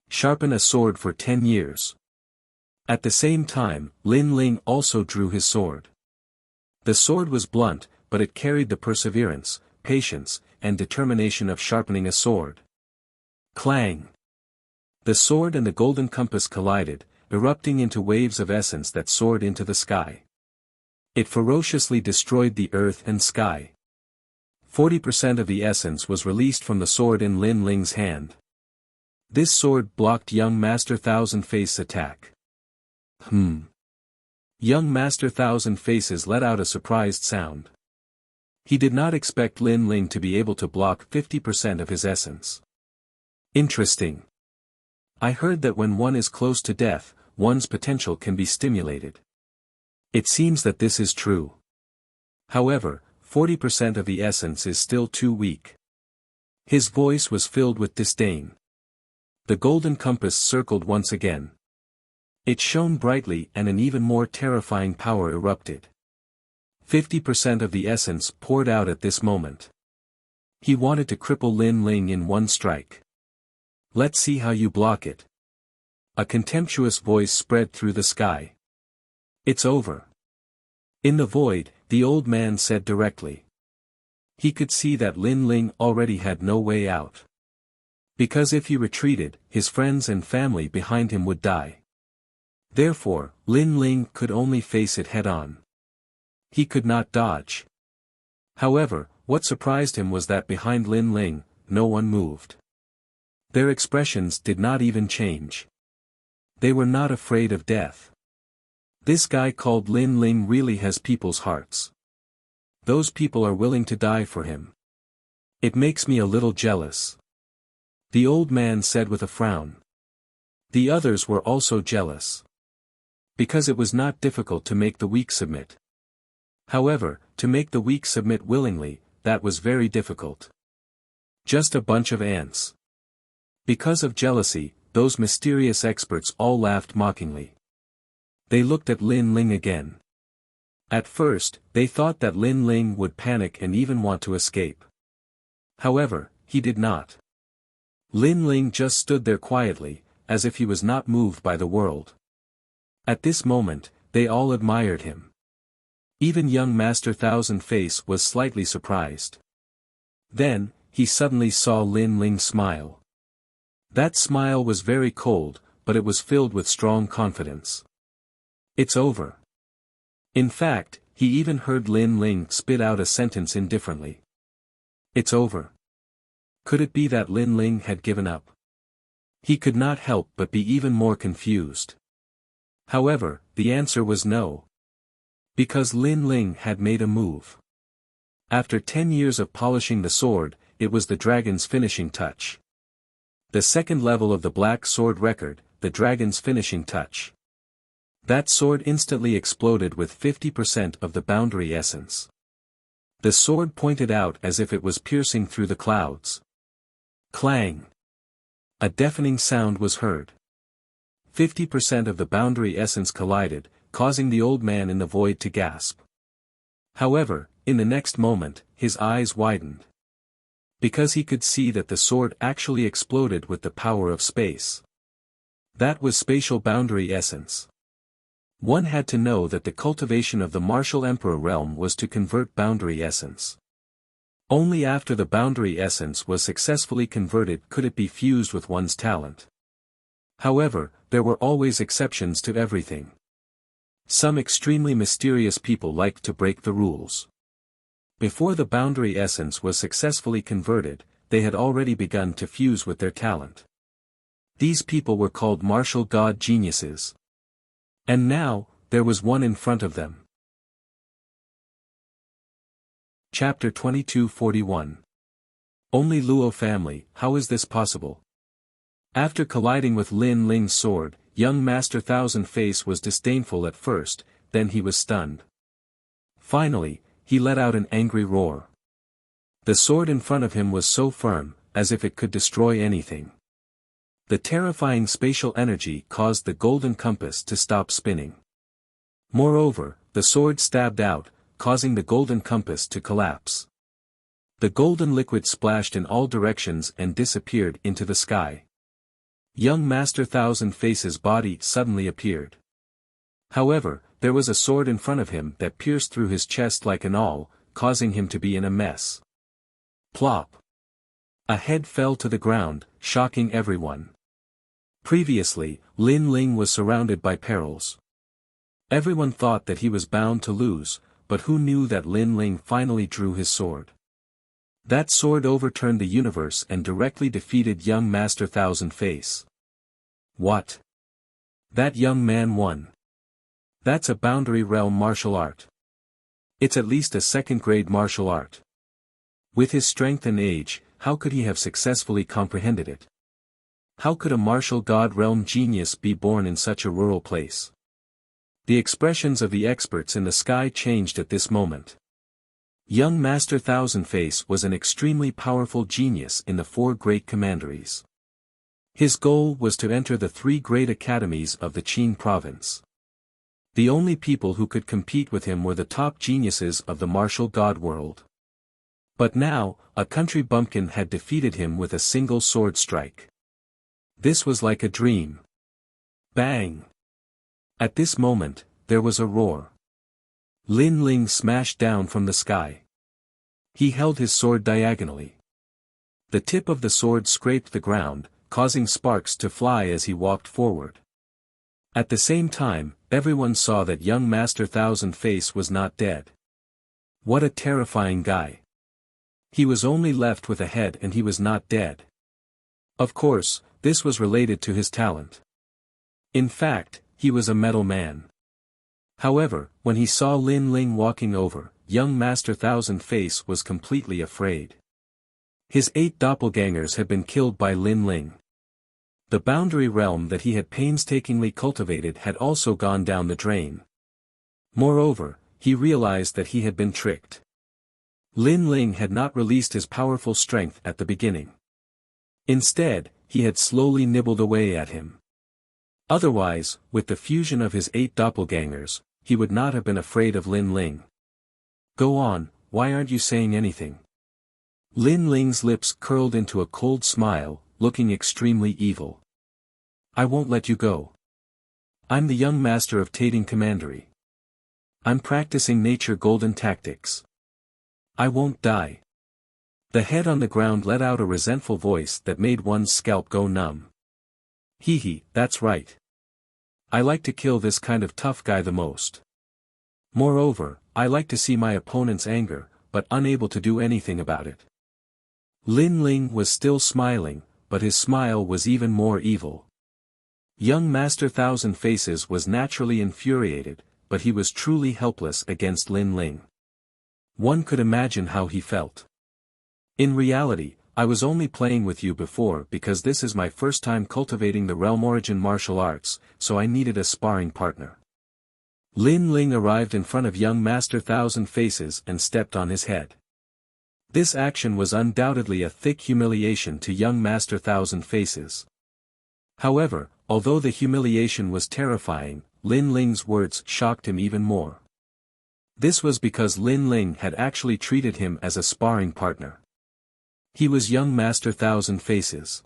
Sharpen a sword for 10 years. At the same time, Lin Ling also drew his sword. The sword was blunt, but it carried the perseverance, patience, and determination of sharpening a sword. Clang! The sword and the golden compass collided, erupting into waves of essence that soared into the sky. It ferociously destroyed the earth and sky. 40% of the essence was released from the sword in Lin Ling's hand. This sword blocked young Master Thousand Face's attack. Young Master Thousand Faces let out a surprised sound. He did not expect Lin Ling to be able to block 50% of his essence. Interesting. I heard that when one is close to death, one's potential can be stimulated. It seems that this is true. However, 40% of the essence is still too weak. His voice was filled with disdain. The golden compass circled once again. It shone brightly and an even more terrifying power erupted. 50% of the essence poured out at this moment. He wanted to cripple Lin Ling in one strike. Let's see how you block it. A contemptuous voice spread through the sky. It's over. In the void, the old man said directly. He could see that Lin Ling already had no way out. Because if he retreated, his friends and family behind him would die. Therefore, Lin Ling could only face it head-on. He could not dodge. However, what surprised him was that behind Lin Ling, no one moved. Their expressions did not even change. They were not afraid of death. This guy called Lin Ling really has people's hearts. Those people are willing to die for him. It makes me a little jealous. The old man said with a frown. The others were also jealous. Because it was not difficult to make the weak submit. However, to make the weak submit willingly, that was very difficult. Just a bunch of ants. Because of jealousy, those mysterious experts all laughed mockingly. They looked at Lin Ling again. At first, they thought that Lin Ling would panic and even want to escape. However, he did not. Lin Ling just stood there quietly, as if he was not moved by the world. At this moment, they all admired him. Even young Master Thousand Face was slightly surprised. Then, he suddenly saw Lin Ling smile. That smile was very cold, but it was filled with strong confidence. It's over. In fact, he even heard Lin Ling spit out a sentence indifferently. It's over. Could it be that Lin Ling had given up? He could not help but be even more confused. However, the answer was no. Because Lin Ling had made a move. After 10 years of polishing the sword, it was the dragon's finishing touch. The second level of the black sword record, the dragon's finishing touch. That sword instantly exploded with 50% of the boundary essence. The sword pointed out as if it was piercing through the clouds. Clang! A deafening sound was heard. 50% of the boundary essence collided, causing the old man in the void to gasp. However, in the next moment, his eyes widened. Because he could see that the sword actually exploded with the power of space. That was spatial boundary essence. One had to know that the cultivation of the martial emperor realm was to convert boundary essence. Only after the boundary essence was successfully converted could it be fused with one's talent. However, there were always exceptions to everything. Some extremely mysterious people liked to break the rules. Before the boundary essence was successfully converted, they had already begun to fuse with their talent. These people were called martial god geniuses. And now, there was one in front of them. Chapter 2241. Only Luo family, how is this possible? After colliding with Lin Ling's sword, young Master Thousand Face was disdainful at first, then he was stunned. Finally, he let out an angry roar. The sword in front of him was so firm, as if it could destroy anything. The terrifying spatial energy caused the golden compass to stop spinning. Moreover, the sword stabbed out, causing the golden compass to collapse. The golden liquid splashed in all directions and disappeared into the sky. Young Master Thousand Face's body suddenly appeared. However, there was a sword in front of him that pierced through his chest like an awl, causing him to be in a mess. Plop. A head fell to the ground, shocking everyone. Previously, Lin Ling was surrounded by perils. Everyone thought that he was bound to lose, but who knew that Lin Ling finally drew his sword. That sword overturned the universe and directly defeated young Master Thousand Face. What? That young man won. That's a boundary realm martial art. It's at least a second-grade martial art. With his strength and age, how could he have successfully comprehended it? How could a martial god realm genius be born in such a rural place? The expressions of the experts in the sky changed at this moment. Young Master Thousand Face was an extremely powerful genius in the 4 great commanderies. His goal was to enter the 3 great academies of the Qin province. The only people who could compete with him were the top geniuses of the martial god world. But now, a country bumpkin had defeated him with a single sword strike. This was like a dream. Bang! At this moment, there was a roar. Lin Ling smashed down from the sky. He held his sword diagonally. The tip of the sword scraped the ground, causing sparks to fly as he walked forward. At the same time, everyone saw that young Master Thousand Face was not dead. What a terrifying guy. He was only left with a head and he was not dead. Of course, this was related to his talent. In fact, he was a metal man. However, when he saw Lin Ling walking over, young Master Thousand Face was completely afraid. His 8 doppelgangers had been killed by Lin Ling. The boundary realm that he had painstakingly cultivated had also gone down the drain. Moreover, he realized that he had been tricked. Lin Ling had not released his powerful strength at the beginning. Instead, he had slowly nibbled away at him. Otherwise, with the fusion of his 8 doppelgangers, he would not have been afraid of Lin Ling. Go on, why aren't you saying anything? Lin Ling's lips curled into a cold smile, looking extremely evil. I won't let you go. I'm the young master of Tating Commandery. I'm practicing nature golden tactics. I won't die. The head on the ground let out a resentful voice that made one's scalp go numb. Hee hee, that's right. I like to kill this kind of tough guy the most. Moreover, I like to see my opponent's anger, but unable to do anything about it. Lin Ling was still smiling, but his smile was even more evil. Young Master Thousand Faces was naturally infuriated, but he was truly helpless against Lin Ling. One could imagine how he felt. In reality, I was only playing with you before because this is my first time cultivating the realm origin martial arts, so I needed a sparring partner. Lin Ling arrived in front of young Master Thousand Faces and stepped on his head. This action was undoubtedly a thick humiliation to young Master Thousand Faces. However, although the humiliation was terrifying, Lin Ling's words shocked him even more. This was because Lin Ling had actually treated him as a sparring partner. He was young Master Thousand Faces.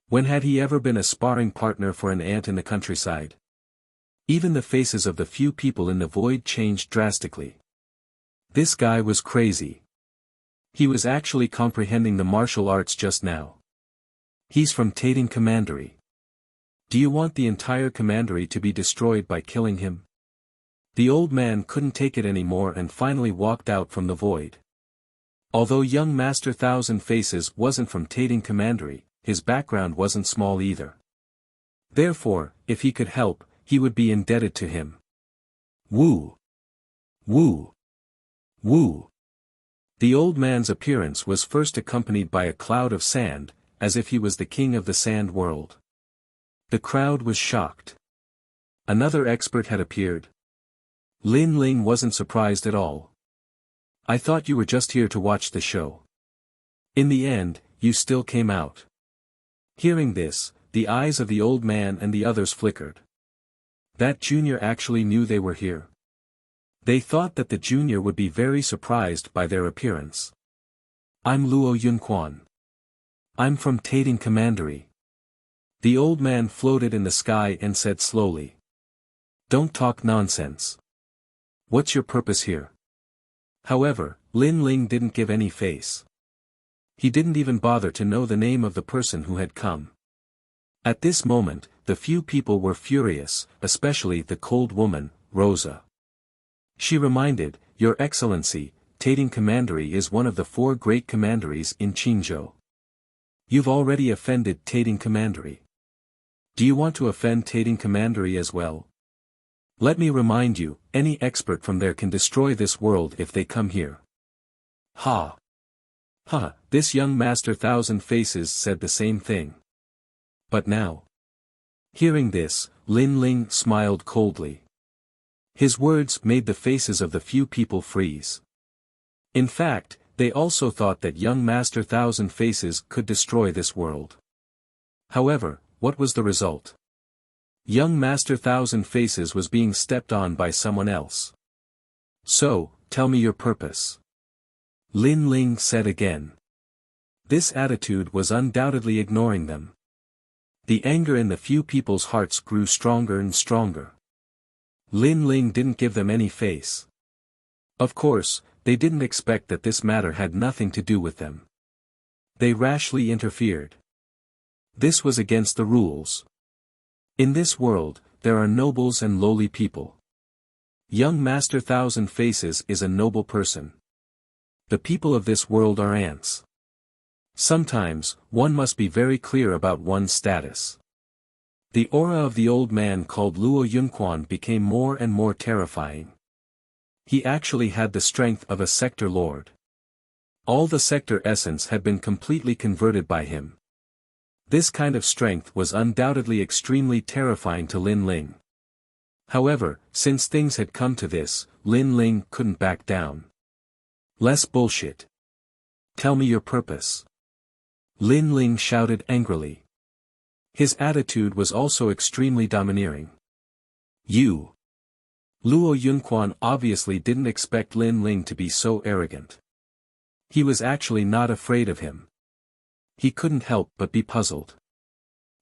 When had he ever been a sparring partner for an ant in the countryside? Even the faces of the few people in the void changed drastically. This guy was crazy. He was actually comprehending the martial arts just now. He's from Tating Commandery. Do you want the entire commandery to be destroyed by killing him? The old man couldn't take it anymore and finally walked out from the void. Although young Master Thousand Faces wasn't from Tating Commandery, his background wasn't small either. Therefore, if he could help, he would be indebted to him. Woo! Woo! Woo! The old man's appearance was first accompanied by a cloud of sand, as if he was the king of the sand world. The crowd was shocked. Another expert had appeared. Lin Ling wasn't surprised at all. I thought you were just here to watch the show. In the end, you still came out. Hearing this, the eyes of the old man and the others flickered. That junior actually knew they were here. They thought that the junior would be very surprised by their appearance. I'm Luo Yunquan. I'm from Tating Commandery. The old man floated in the sky and said slowly. Don't talk nonsense. What's your purpose here? However, Lin Ling didn't give any face. He didn't even bother to know the name of the person who had come. At this moment, the few people were furious, especially the cold woman, Rosa. She reminded, Your Excellency, Tating Commandery is one of the 4 great commanderies in Qingzhou. You've already offended Tating Commandery. Do you want to offend Tating Commandery as well? Let me remind you, any expert from there can destroy this world if they come here. Ha! Ha! This young Master Thousand Faces said the same thing. But now. Hearing this, Lin Ling smiled coldly. His words made the faces of the few people freeze. In fact, they also thought that young Master Thousand Faces could destroy this world. However, what was the result? Young Master Thousand Faces was being stepped on by someone else. So, tell me your purpose. Lin Ling said again. This attitude was undoubtedly ignoring them. The anger in the few people's hearts grew stronger and stronger. Lin Ling didn't give them any face. Of course, they didn't expect that this matter had nothing to do with them. They rashly interfered. This was against the rules. In this world, there are nobles and lowly people. Young Master Thousand Faces is a noble person. The people of this world are ants. Sometimes, one must be very clear about one's status. The aura of the old man called Luo Yunquan became more and more terrifying. He actually had the strength of a sector lord. All the sector essence had been completely converted by him. This kind of strength was undoubtedly extremely terrifying to Lin Ling. However, since things had come to this, Lin Ling couldn't back down. Less bullshit. Tell me your purpose. Lin Ling shouted angrily. His attitude was also extremely domineering. You. Luo Yunquan obviously didn't expect Lin Ling to be so arrogant. He was actually not afraid of him. He couldn't help but be puzzled.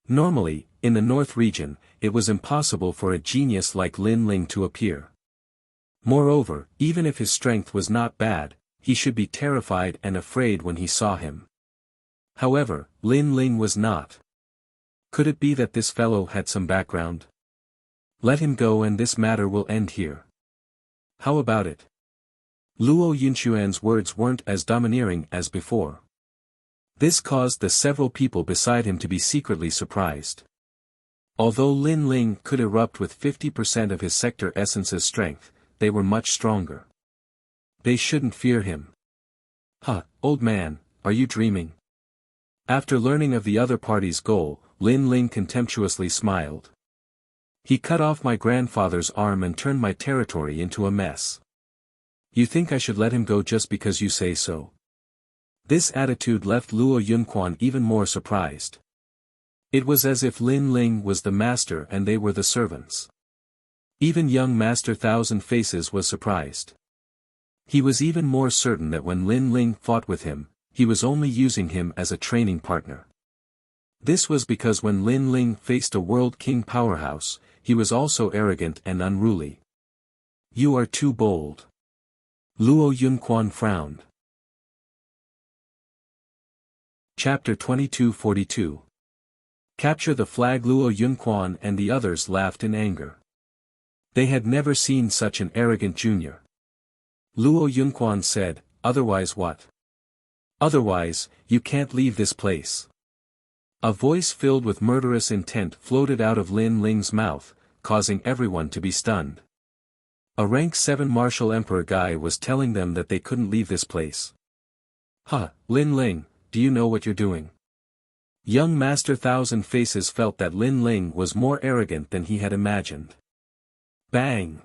Normally, in the North region, it was impossible for a genius like Lin Ling to appear. Moreover, even if his strength was not bad, he should be terrified and afraid when he saw him. However, Lin Ling was not. Could it be that this fellow had some background? Let him go and this matter will end here. How about it? Luo Yunquan's words weren't as domineering as before. This caused the several people beside him to be secretly surprised. Although Lin Ling could erupt with 50% of his sector essence's strength, they were much stronger. They shouldn't fear him. Huh, old man, are you dreaming? After learning of the other party's goal, Lin Ling contemptuously smiled. He cut off my grandfather's arm and turned my territory into a mess. You think I should let him go just because you say so? This attitude left Luo Yunquan even more surprised. It was as if Lin Ling was the master and they were the servants. Even young Master Thousand Faces was surprised. He was even more certain that when Lin Ling fought with him, he was only using him as a training partner. This was because when Lin Ling faced a World King powerhouse, he was also arrogant and unruly. You are too bold. Luo Yunquan frowned. Chapter 2242. Capture the flag. Luo Yunquan and the others laughed in anger. They had never seen such an arrogant junior. Luo Yunquan said, otherwise what? Otherwise, you can't leave this place. A voice filled with murderous intent floated out of Lin Ling's mouth, causing everyone to be stunned. A rank 7 martial emperor guy was telling them that they couldn't leave this place. Huh, Lin Ling, do you know what you're doing? Young Master Thousand Faces felt that Lin Ling was more arrogant than he had imagined. Bang!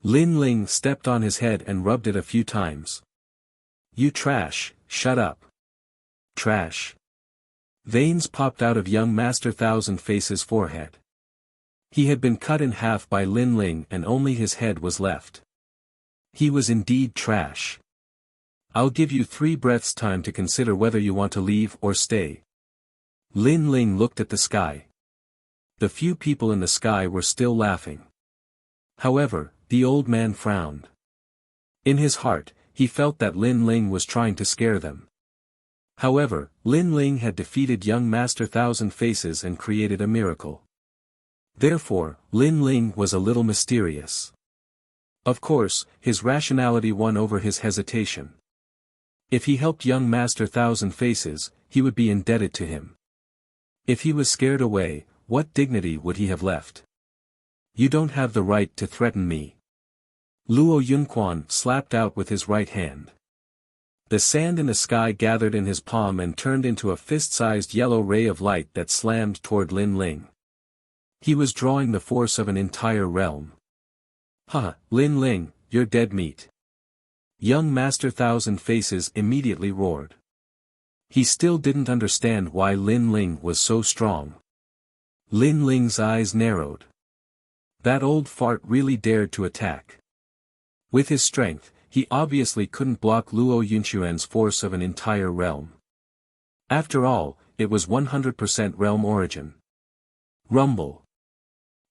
Lin Ling stepped on his head and rubbed it a few times. You trash, shut up. Trash. Veins popped out of young Master Thousand Faces' forehead. He had been cut in half by Lin Ling and only his head was left. He was indeed trash. I'll give you 3 breaths time to consider whether you want to leave or stay. Lin Ling looked at the sky. The few people in the sky were still laughing. However, the old man frowned. In his heart, he felt that Lin Ling was trying to scare them. However, Lin Ling had defeated young Master Thousand Faces and created a miracle. Therefore, Lin Ling was a little mysterious. Of course, his rationality won over his hesitation. If he helped young Master Thousand Faces, he would be indebted to him. If he was scared away, what dignity would he have left? You don't have the right to threaten me. Luo Yunquan slapped out with his right hand. The sand in the sky gathered in his palm and turned into a fist-sized yellow ray of light that slammed toward Lin Ling. He was drawing the force of an entire realm. "Ha, Lin Ling, you're dead meat." Young Master Thousand Faces immediately roared. He still didn't understand why Lin Ling was so strong. Lin Ling's eyes narrowed. That old fart really dared to attack. With his strength, he obviously couldn't block Luo Yunquan's force of an entire realm. After all, it was 100% realm origin. Rumble.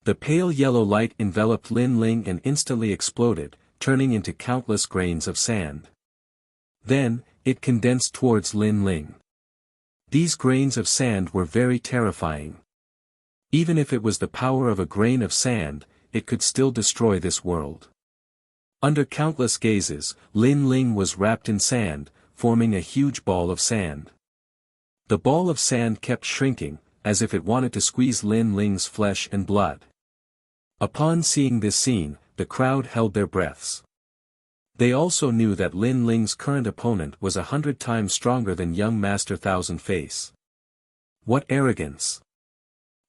The pale yellow light enveloped Lin Ling and instantly exploded, turning into countless grains of sand. Then, it condensed towards Lin Ling. These grains of sand were very terrifying. Even if it was the power of a grain of sand, it could still destroy this world. Under countless gazes, Lin Ling was wrapped in sand, forming a huge ball of sand. The ball of sand kept shrinking, as if it wanted to squeeze Lin Ling's flesh and blood. Upon seeing this scene, the crowd held their breaths. They also knew that Lin Ling's current opponent was 100 times stronger than young Master Thousand Face. What arrogance!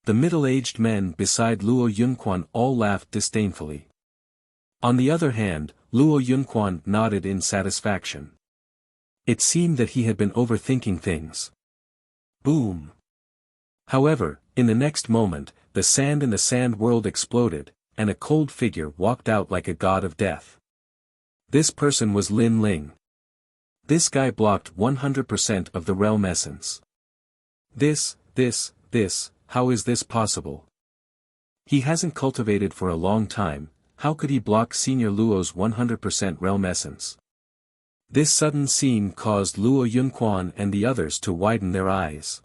The middle-aged men beside Luo Yunquan all laughed disdainfully. On the other hand, Luo Yunquan nodded in satisfaction. It seemed that he had been overthinking things. Boom! However, in the next moment, the sand in the sand world exploded, and a cold figure walked out like a god of death. This person was Lin Ling. This guy blocked 100% of the realm essence. How is this possible? He hasn't cultivated for a long time. How could he block Senior Luo's 100% realm essence? This sudden scene caused Luo Yunquan and the others to widen their eyes.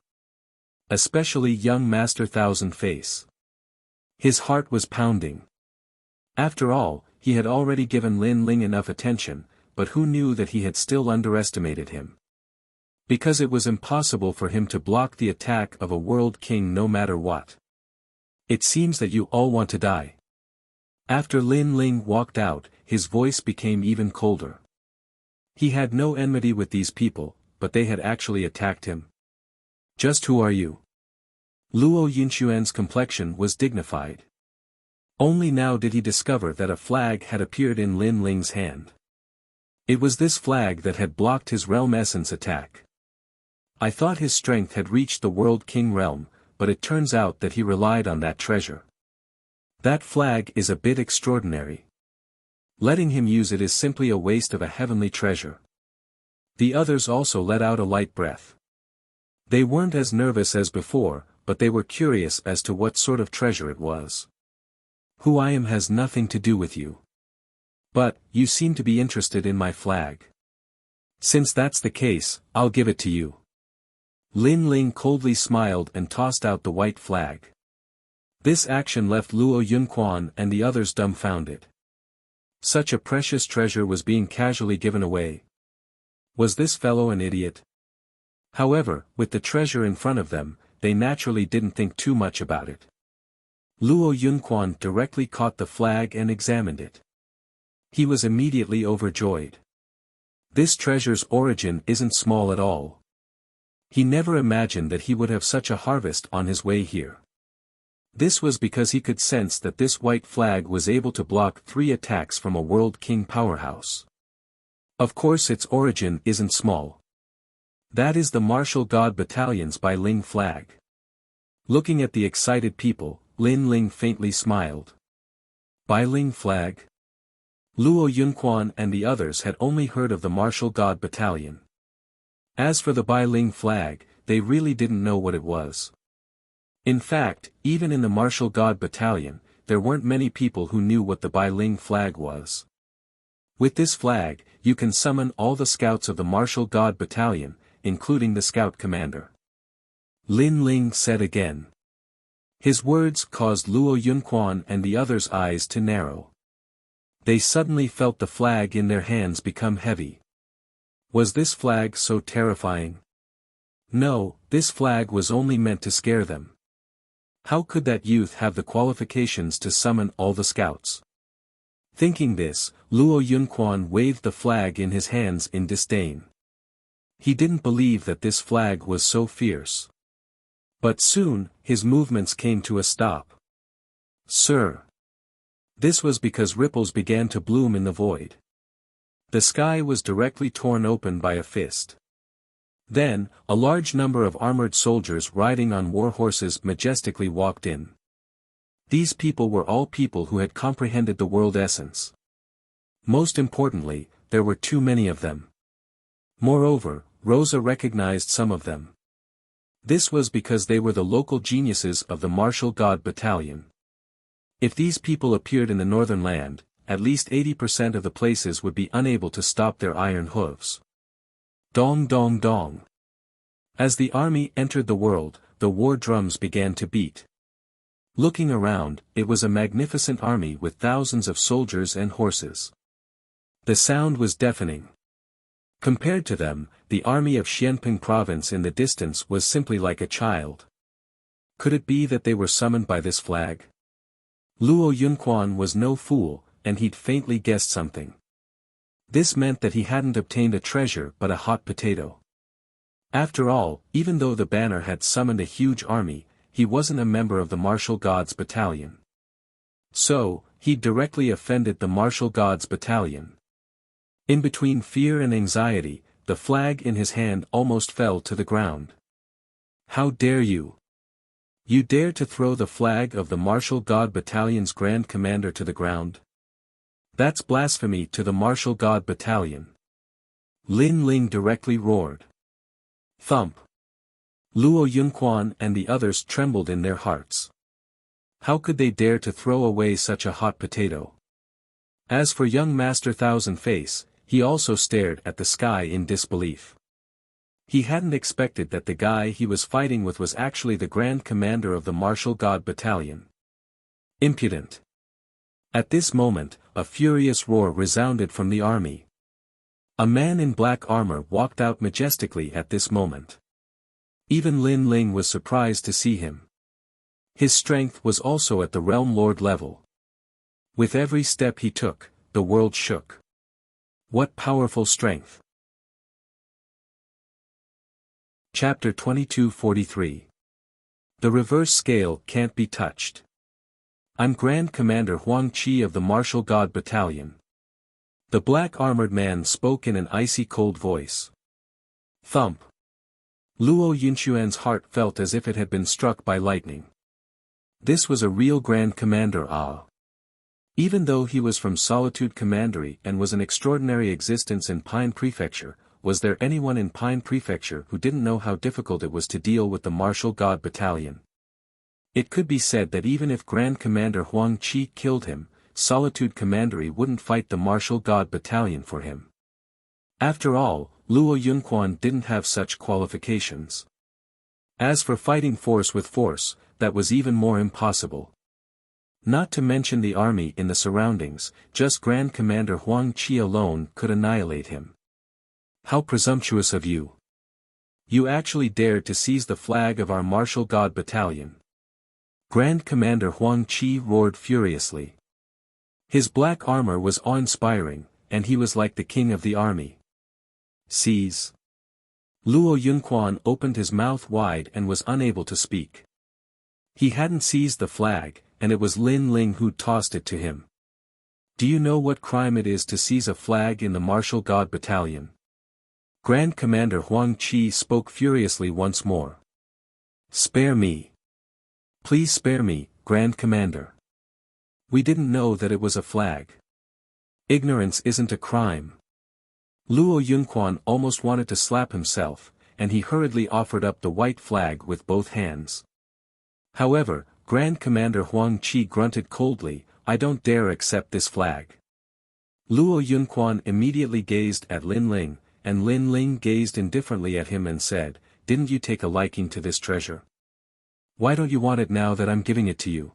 Especially young Master Thousand Face. His heart was pounding. After all, he had already given Lin Ling enough attention, but who knew that he had still underestimated him? Because it was impossible for him to block the attack of a world king no matter what. It seems that you all want to die. After Lin Ling walked out, his voice became even colder. He had no enmity with these people, but they had actually attacked him. Just who are you? Luo Yunquan's complexion was dignified. Only now did he discover that a flag had appeared in Lin Ling's hand. It was this flag that had blocked his realm essence attack. I thought his strength had reached the World King realm, but it turns out that he relied on that treasure. That flag is a bit extraordinary. Letting him use it is simply a waste of a heavenly treasure. The others also let out a light breath. They weren't as nervous as before, but they were curious as to what sort of treasure it was. Who I am has nothing to do with you. But, you seem to be interested in my flag. Since that's the case, I'll give it to you. Lin Ling coldly smiled and tossed out the white flag. This action left Luo Yunquan and the others dumbfounded. Such a precious treasure was being casually given away. Was this fellow an idiot? However, with the treasure in front of them, they naturally didn't think too much about it. Luo Yunquan directly caught the flag and examined it. He was immediately overjoyed. This treasure's origin isn't small at all. He never imagined that he would have such a harvest on his way here. This was because he could sense that this white flag was able to block 3 attacks from a World King powerhouse. Of course its origin isn't small. That is the Martial God Battalion's Bai Ling flag. Looking at the excited people, Lin Ling faintly smiled. Bai Ling flag? Luo Yunquan and the others had only heard of the Martial God Battalion. As for the Bai Ling flag, they really didn't know what it was. In fact, even in the Martial God Battalion, there weren't many people who knew what the Bai Ling flag was. With this flag, you can summon all the scouts of the Martial God Battalion, including the scout commander. Lin Ling said again. His words caused Luo Yunquan and the others' eyes to narrow. They suddenly felt the flag in their hands become heavy. Was this flag so terrifying? No, this flag was only meant to scare them. How could that youth have the qualifications to summon all the scouts? Thinking this, Luo Yunquan waved the flag in his hands in disdain. He didn't believe that this flag was so fierce. But soon, his movements came to a stop. Sir. This was because ripples began to bloom in the void. The sky was directly torn open by a fist. Then, a large number of armored soldiers riding on war horses majestically walked in. These people were all people who had comprehended the world essence. Most importantly, there were too many of them. Moreover, Rosa recognized some of them. This was because they were the local geniuses of the martial god battalion. If these people appeared in the northern land, at least 80% of the places would be unable to stop their iron hooves. Dong dong dong. As the army entered the world, the war drums began to beat. Looking around, it was a magnificent army with thousands of soldiers and horses. The sound was deafening. Compared to them, the army of Xianping province in the distance was simply like a child. Could it be that they were summoned by this flag? Luo Yunquan was no fool, and he'd faintly guessed something. This meant that he hadn't obtained a treasure but a hot potato. After all, even though the banner had summoned a huge army, he wasn't a member of the martial gods battalion. So, he'd directly offended the martial gods battalion. In between fear and anxiety, the flag in his hand almost fell to the ground. How dare you? You dare to throw the flag of the martial god battalion's grand commander to the ground? That's blasphemy to the martial god battalion. Lin Ling directly roared. Thump. Luo Yunquan and the others trembled in their hearts. How could they dare to throw away such a hot potato? As for young Master Thousand Face, he also stared at the sky in disbelief. He hadn't expected that the guy he was fighting with was actually the Grand Commander of the Martial God Battalion. Impudent. At this moment, a furious roar resounded from the army. A man in black armor walked out majestically at this moment. Even Lin Ling was surprised to see him. His strength was also at the Realm Lord level. With every step he took, the world shook. What powerful strength! Chapter 2243. The reverse scale can't be touched. I'm Grand Commander Huang Qi of the Martial God Battalion. The black-armored man spoke in an icy cold voice. Thump. Luo Yunquan's heart felt as if it had been struck by lightning. This was a real Grand Commander Even though he was from Solitude Commandery and was an extraordinary existence in Pine Prefecture, was there anyone in Pine Prefecture who didn't know how difficult it was to deal with the Martial God Battalion? It could be said that even if Grand Commander Huang Qi killed him, Solitude Commandery wouldn't fight the Martial God Battalion for him. After all, Luo Yunquan didn't have such qualifications. As for fighting force with force, that was even more impossible. Not to mention the army in the surroundings, just Grand Commander Huang Qi alone could annihilate him. How presumptuous of you! You actually dared to seize the flag of our Martial God Battalion. Grand Commander Huang Qi roared furiously. His black armor was awe-inspiring, and he was like the king of the army. Seize! Luo Yunquan opened his mouth wide and was unable to speak. He hadn't seized the flag, and it was Lin Ling who tossed it to him. Do you know what crime it is to seize a flag in the Martial God Battalion? Grand Commander Huang Qi spoke furiously once more. Spare me. Please spare me, Grand Commander. We didn't know that it was a flag. Ignorance isn't a crime. Luo Yunquan almost wanted to slap himself, and he hurriedly offered up the white flag with both hands. However, Grand Commander Huang Qi grunted coldly, I don't dare accept this flag. Luo Yunquan immediately gazed at Lin Ling, and Lin Ling gazed indifferently at him and said, "Didn't you take a liking to this treasure? Why don't you want it now that I'm giving it to you?"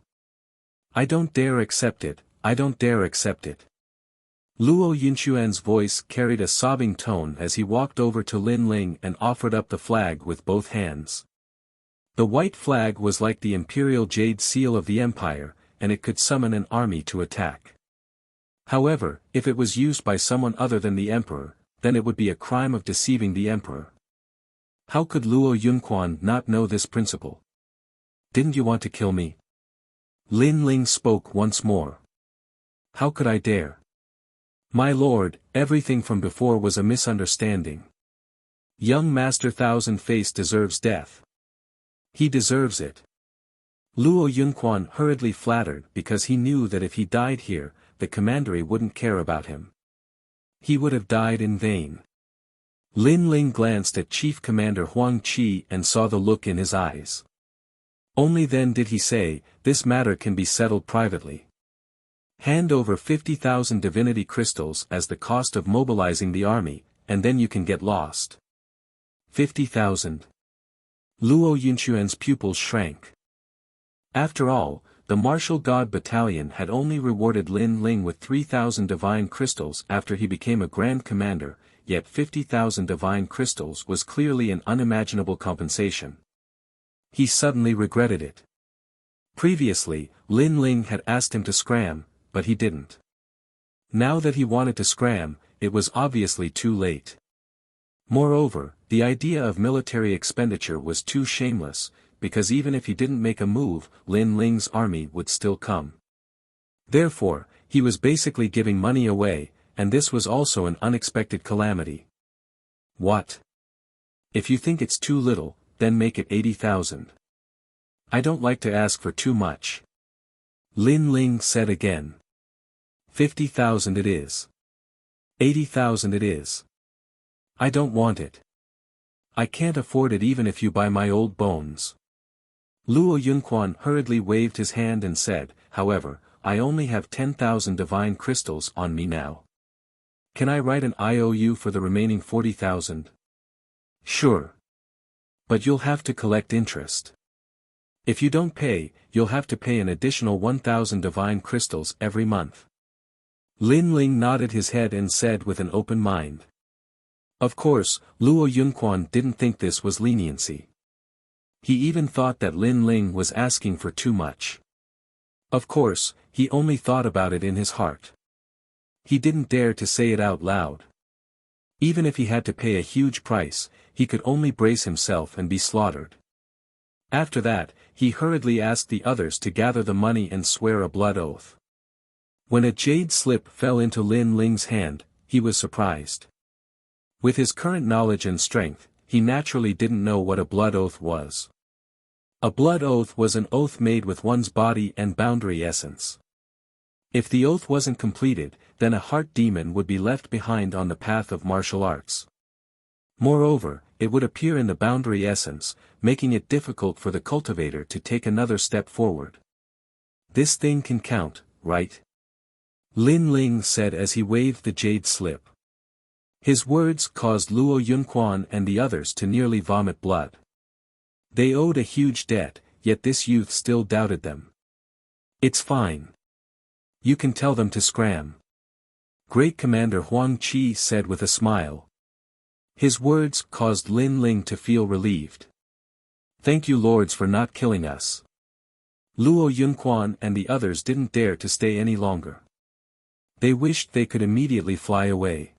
"I don't dare accept it, I don't dare accept it." Luo Yunquan's voice carried a sobbing tone as he walked over to Lin Ling and offered up the flag with both hands. The white flag was like the imperial jade seal of the empire, and it could summon an army to attack. However, if it was used by someone other than the emperor, then it would be a crime of deceiving the emperor. How could Luo Yunquan not know this principle? "Didn't you want to kill me?" Lin Ling spoke once more. "How could I dare? My lord, everything from before was a misunderstanding. Young Master Thousand Face deserves death. He deserves it." Luo Yunquan hurriedly flattered because he knew that if he died here, the commandery wouldn't care about him. He would have died in vain. Lin Ling glanced at Chief Commander Huang Qi and saw the look in his eyes. Only then did he say, "This matter can be settled privately. Hand over 50,000 divinity crystals as the cost of mobilizing the army, and then you can get lost." 50,000. Luo Yunquan's pupils shrank. After all, the Martial God Battalion had only rewarded Lin Ling with 3,000 divine crystals after he became a Grand Commander, yet 50,000 divine crystals was clearly an unimaginable compensation. He suddenly regretted it. Previously, Lin Ling had asked him to scram, but he didn't. Now that he wanted to scram, it was obviously too late. Moreover, the idea of military expenditure was too shameless, because even if he didn't make a move, Lin Ling's army would still come. Therefore, he was basically giving money away, and this was also an unexpected calamity. "What? If you think it's too little, then make it 80,000. I don't like to ask for too much." Lin Ling said again. 50,000 it is. 80,000 it is. I don't want it. I can't afford it even if you buy my old bones. Luo Yunquan hurriedly waved his hand and said, "However, I only have 10,000 divine crystals on me now. Can I write an IOU for the remaining 40,000? "Sure. But you'll have to collect interest. If you don't pay, you'll have to pay an additional 1,000 divine crystals every month." Lin Ling nodded his head and said with an open mind. Of course, Luo Yunquan didn't think this was leniency. He even thought that Lin Ling was asking for too much. Of course, he only thought about it in his heart. He didn't dare to say it out loud. Even if he had to pay a huge price, he could only brace himself and be slaughtered. After that, he hurriedly asked the others to gather the money and swear a blood oath. When a jade slip fell into Lin Ling's hand, he was surprised. With his current knowledge and strength, he naturally didn't know what a blood oath was. A blood oath was an oath made with one's body and boundary essence. If the oath wasn't completed, then a heart demon would be left behind on the path of martial arts. Moreover, it would appear in the boundary essence, making it difficult for the cultivator to take another step forward. This thing can count, right? Lin Ling said as he waved the jade slip. His words caused Luo Yunquan and the others to nearly vomit blood. They owed a huge debt, yet this youth still doubted them. "It's fine. You can tell them to scram," Great Commander Huang Qi said with a smile. His words caused Lin Ling to feel relieved. "Thank you lords for not killing us." Luo Yunquan and the others didn't dare to stay any longer. They wished they could immediately fly away.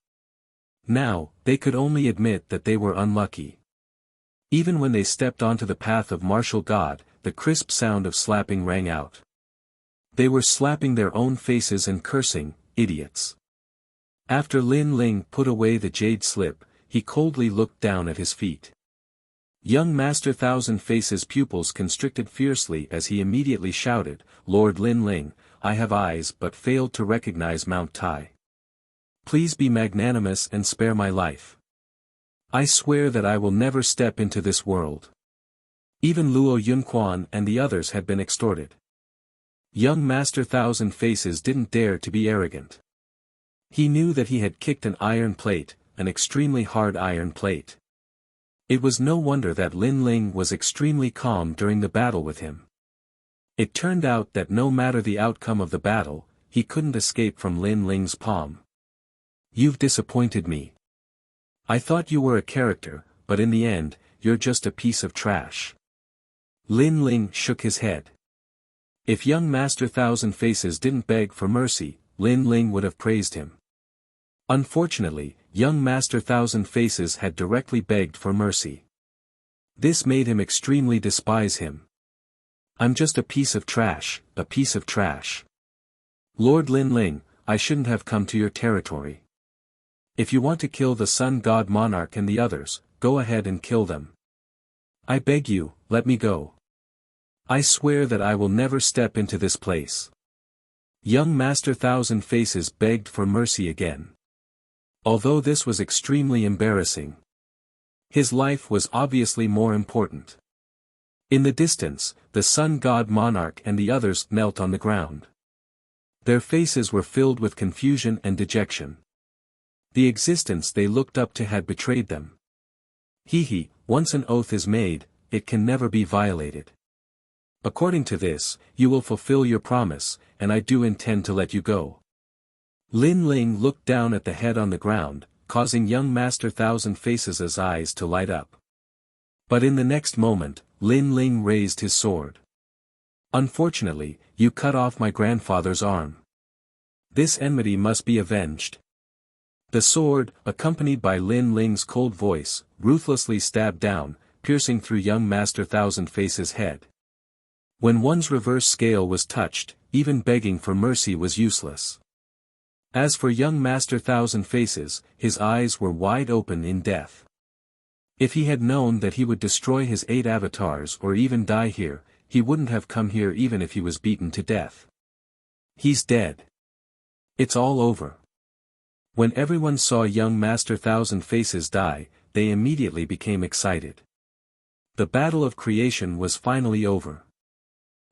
Now, they could only admit that they were unlucky. Even when they stepped onto the path of martial God, the crisp sound of slapping rang out. They were slapping their own faces and cursing, "Idiots." After Lin Ling put away the jade slip, he coldly looked down at his feet. Young Master Thousand Faces' pupils constricted fiercely as he immediately shouted, "Lord Lin Ling, I have eyes but failed to recognize Mount Tai. Please be magnanimous and spare my life. I swear that I will never step into this world." Even Luo Yunquan and the others had been extorted. Young Master Thousand Faces didn't dare to be arrogant. He knew that he had kicked an iron plate, an extremely hard iron plate. It was no wonder that Lin Ling was extremely calm during the battle with him. It turned out that no matter the outcome of the battle, he couldn't escape from Lin Ling's palm. "You've disappointed me. I thought you were a character, but in the end, you're just a piece of trash." Lin Ling shook his head. If young Master Thousand Faces didn't beg for mercy, Lin Ling would have praised him. Unfortunately, young Master Thousand Faces had directly begged for mercy. This made him extremely despise him. "I'm just a piece of trash, a piece of trash. Lord Lin Ling, I shouldn't have come to your territory. If you want to kill the Sun God Monarch and the others, go ahead and kill them. I beg you, let me go. I swear that I will never step into this place." Young Master Thousand Faces begged for mercy again. Although this was extremely embarrassing. His life was obviously more important. In the distance, the Sun God Monarch and the others knelt on the ground. Their faces were filled with confusion and dejection. The existence they looked up to had betrayed them. Once an oath is made, it can never be violated. According to this, you will fulfill your promise, and I do intend to let you go. Lin Ling looked down at the head on the ground, causing young Master Thousand Faces' eyes to light up. But in the next moment, Lin Ling raised his sword. "Unfortunately, you cut off my grandfather's arm. This enmity must be avenged." The sword, accompanied by Lin Ling's cold voice, ruthlessly stabbed down, piercing through young Master Thousand Faces' head. When one's reverse scale was touched, even begging for mercy was useless. As for young Master Thousand Faces, his eyes were wide open in death. If he had known that he would destroy his 8 avatars or even die here, he wouldn't have come here even if he was beaten to death. He's dead. It's all over. When everyone saw young Master Thousand Faces die, they immediately became excited. The battle of creation was finally over.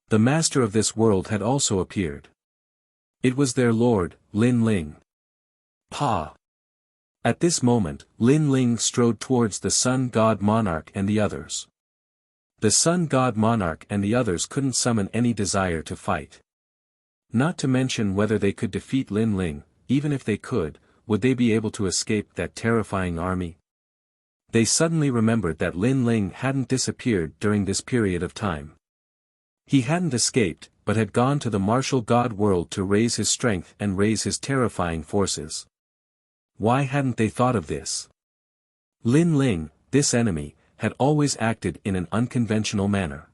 The master of this world had also appeared. It was their lord, Lin Ling. Pa! At this moment, Lin Ling strode towards the Sun God Monarch and the others. The Sun God Monarch and the others couldn't summon any desire to fight. Not to mention whether they could defeat Lin Ling, even if they could, would they be able to escape that terrifying army? They suddenly remembered that Lin Ling hadn't disappeared during this period of time. He hadn't escaped, but had gone to the martial god world to raise his strength and raise his terrifying forces. Why hadn't they thought of this? Lin Ling, this enemy, had always acted in an unconventional manner.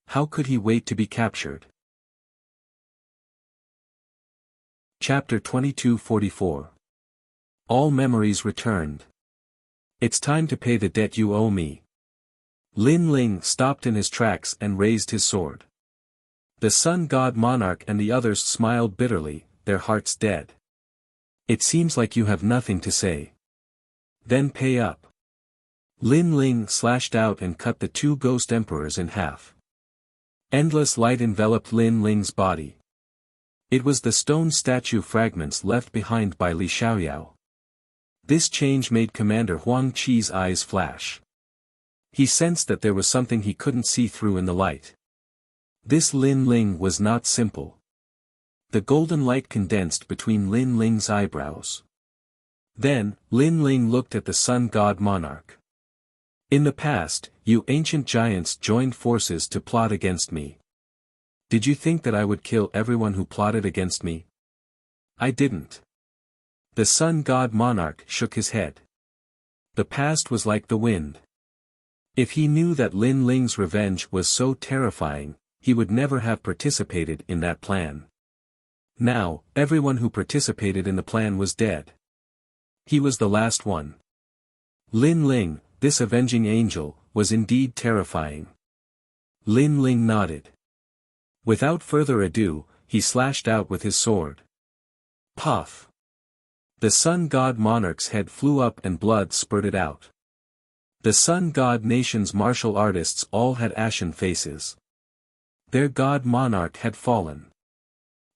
How could he wait to be captured? Chapter 2244. All memories returned. It's time to pay the debt you owe me. Lin Ling stopped in his tracks and raised his sword. The Sun God Monarch and the others smiled bitterly, their hearts dead. "It seems like you have nothing to say. Then pay up." Lin Ling slashed out and cut the 2 ghost emperors in half. Endless light enveloped Lin Ling's body. It was the stone statue fragments left behind by Li Xiaoyao. This change made Commander Huang Qi's eyes flash. He sensed that there was something he couldn't see through in the light. This Lin Ling was not simple. The golden light condensed between Lin Ling's eyebrows. Then, Lin Ling looked at the Sun God Monarch. "In the past, you ancient giants joined forces to plot against me. Did you think that I would kill everyone who plotted against me? I didn't." The Sun God Monarch shook his head. The past was like the wind. If he knew that Lin Ling's revenge was so terrifying, he would never have participated in that plan. Now, everyone who participated in the plan was dead. He was the last one. Lin Ling, this avenging angel, was indeed terrifying. Lin Ling nodded. Without further ado, he slashed out with his sword. Puff! The Sun God Monarch's head flew up and blood spurted out. The Sun God Nation's martial artists all had ashen faces. Their God Monarch had fallen.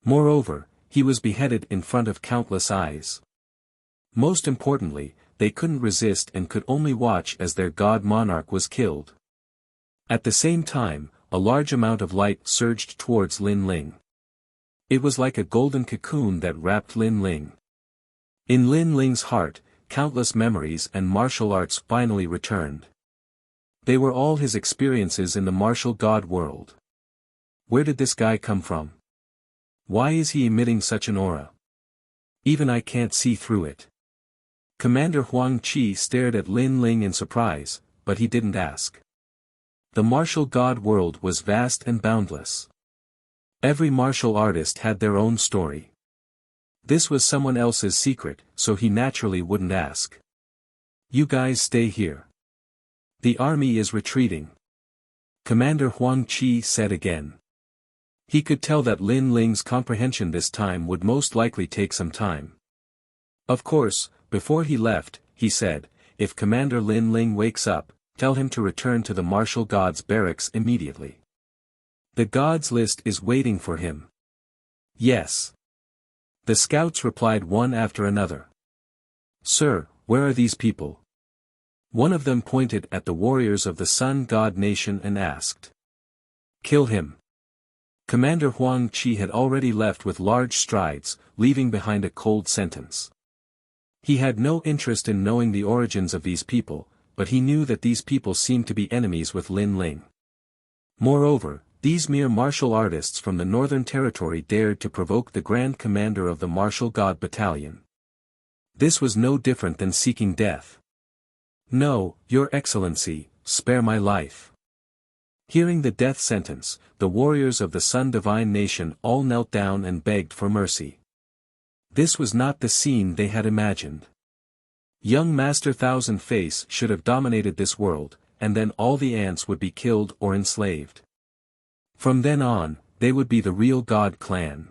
Moreover, he was beheaded in front of countless eyes. Most importantly, they couldn't resist and could only watch as their god monarch was killed. At the same time, a large amount of light surged towards Lin Ling. It was like a golden cocoon that wrapped Lin Ling. In Lin Ling's heart, countless memories and martial arts finally returned. They were all his experiences in the martial god world. Where did this guy come from? Why is he emitting such an aura? Even I can't see through it. Commander Huang Qi stared at Lin Ling in surprise, but he didn't ask. The martial god world was vast and boundless. Every martial artist had their own story. This was someone else's secret, so he naturally wouldn't ask. You guys stay here. The army is retreating. Commander Huang Qi said again. He could tell that Lin Ling's comprehension this time would most likely take some time. Of course, before he left, he said, if Commander Lin Ling wakes up, tell him to return to the martial gods' barracks immediately. The gods' list is waiting for him. Yes. The scouts replied one after another. Sir, where are these people? One of them pointed at the warriors of the Sun God Nation and asked. Kill him. Commander Huang Qi had already left with large strides, leaving behind a cold sentence. He had no interest in knowing the origins of these people, but he knew that these people seemed to be enemies with Lin Ling. Moreover, these mere martial artists from the Northern Territory dared to provoke the Grand Commander of the Martial God Battalion. This was no different than seeking death. No, Your Excellency, spare my life. Hearing the death sentence, the warriors of the Sun Divine Nation all knelt down and begged for mercy. This was not the scene they had imagined. Young Master Thousand Face should have dominated this world, and then all the ants would be killed or enslaved. From then on, they would be the real God clan.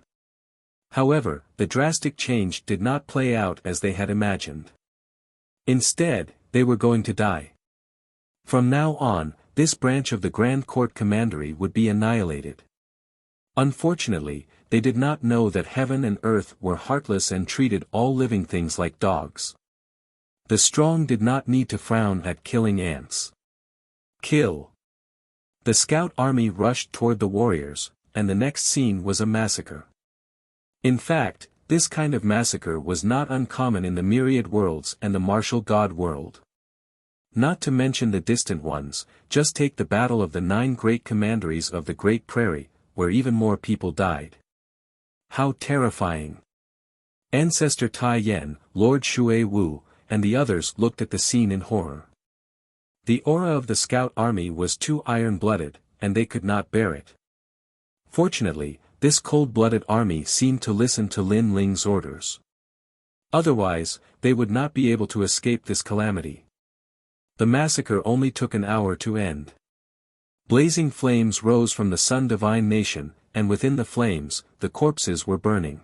However, the drastic change did not play out as they had imagined. Instead, they were going to die. From now on, this branch of the Grand Court Commandery would be annihilated. Unfortunately, they did not know that heaven and earth were heartless and treated all living things like dogs. The strong did not need to frown at killing ants. Kill. The scout army rushed toward the warriors, and the next scene was a massacre. In fact, this kind of massacre was not uncommon in the myriad worlds and the martial god world. Not to mention the distant ones, just take the battle of the 9 great commanderies of the Great Prairie, where even more people died. How terrifying! Ancestor Tai Yen, Lord Shui Wu, and the others looked at the scene in horror. The aura of the scout army was too iron-blooded, and they could not bear it. Fortunately, this cold-blooded army seemed to listen to Lin Ling's orders. Otherwise, they would not be able to escape this calamity. The massacre only took an hour to end. Blazing flames rose from the Sun Divine Nation, and within the flames, the corpses were burning.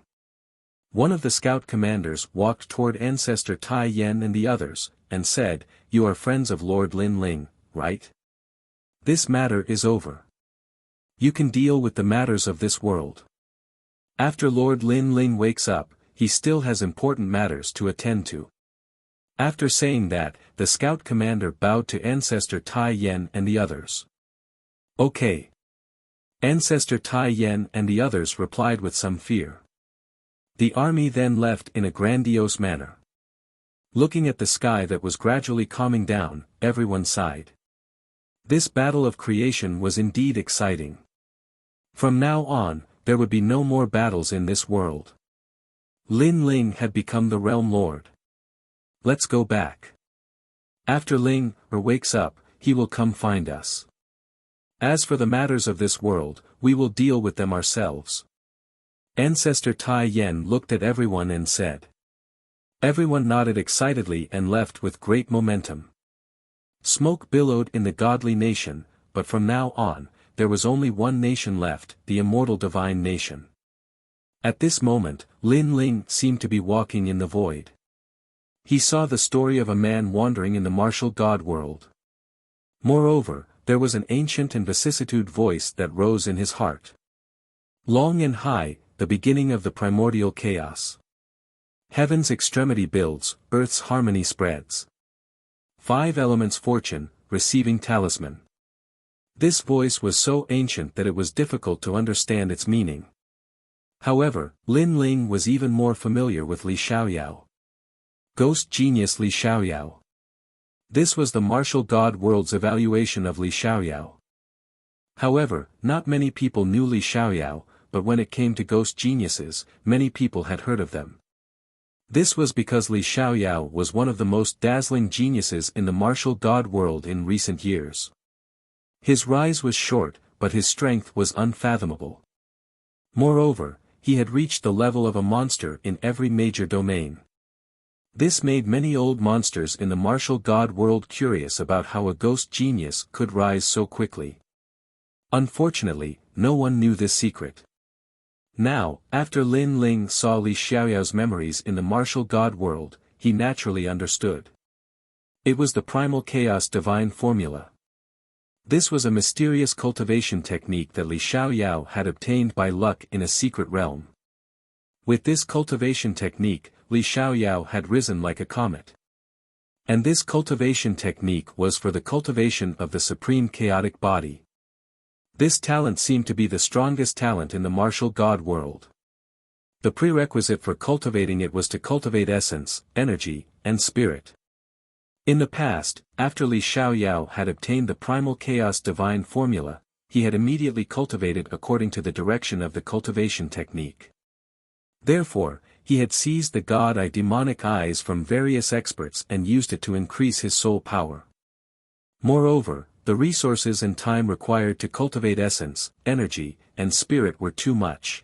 One of the scout commanders walked toward Ancestor Tai Yen and the others, and said, "You are friends of Lord Lin Ling, right? This matter is over. You can deal with the matters of this world. After Lord Lin Ling wakes up, he still has important matters to attend to." After saying that, the scout commander bowed to Ancestor Tai Yen and the others. Okay. Ancestor Tai Yen and the others replied with some fear. The army then left in a grandiose manner. Looking at the sky that was gradually calming down, everyone sighed. This battle of creation was indeed exciting. From now on, there would be no more battles in this world. Lin Ling had become the realm lord. Let's go back. After Ling wakes up, he will come find us. As for the matters of this world, we will deal with them ourselves. Ancestor Tai Yen looked at everyone and said. Everyone nodded excitedly and left with great momentum. Smoke billowed in the godly nation, but from now on, there was only one nation left, the immortal divine nation. At this moment, Lin Ling seemed to be walking in the void. He saw the story of a man wandering in the martial god world. Moreover, there was an ancient and vicissitude voice that rose in his heart. Long and high, the beginning of the primordial chaos. Heaven's extremity builds, earth's harmony spreads. 5 elements fortune, receiving talisman. This voice was so ancient that it was difficult to understand its meaning. However, Lin Ling was even more familiar with Li Xiaoyao. Ghost genius Li Xiaoyao. This was the martial god world's evaluation of Li Xiaoyao. However, not many people knew Li Xiaoyao, but when it came to ghost geniuses, many people had heard of them. This was because Li Xiaoyao was one of the most dazzling geniuses in the martial god world in recent years. His rise was short, but his strength was unfathomable. Moreover, he had reached the level of a monster in every major domain. This made many old monsters in the martial god world curious about how a ghost genius could rise so quickly. Unfortunately, no one knew this secret. Now, after Lin Ling saw Li Xiaoyao's memories in the martial god world, he naturally understood. It was the primal chaos divine formula. This was a mysterious cultivation technique that Li Xiaoyao had obtained by luck in a secret realm. With this cultivation technique, Li Xiaoyao had risen like a comet. And this cultivation technique was for the cultivation of the supreme chaotic body. This talent seemed to be the strongest talent in the martial god world. The prerequisite for cultivating it was to cultivate essence, energy, and spirit. In the past, after Li Xiaoyao had obtained the primal chaos divine formula, he had immediately cultivated according to the direction of the cultivation technique. Therefore, he had seized the god-eye demonic eyes from various experts and used it to increase his soul power. Moreover, the resources and time required to cultivate essence, energy, and spirit were too much.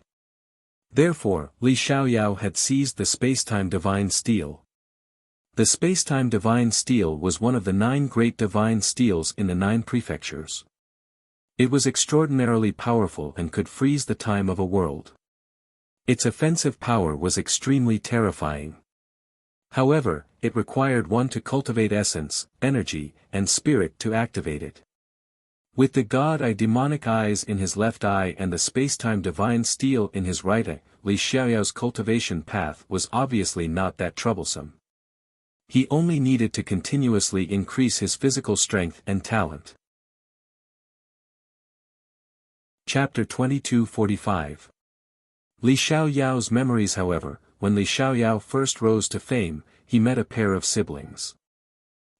Therefore, Li Xiaoyao had seized the spacetime divine steel. The spacetime divine steel was one of the 9 great divine steels in the 9 prefectures. It was extraordinarily powerful and could freeze the time of a world. Its offensive power was extremely terrifying. However, it required one to cultivate essence, energy, and spirit to activate it. With the god-eye demonic eyes in his left eye and the spacetime divine steel in his right eye, Li Xiaoyao's cultivation path was obviously not that troublesome. He only needed to continuously increase his physical strength and talent. Chapter 22:45. Li Xiaoyao's memories. However, when Li Xiaoyao first rose to fame, he met a pair of siblings.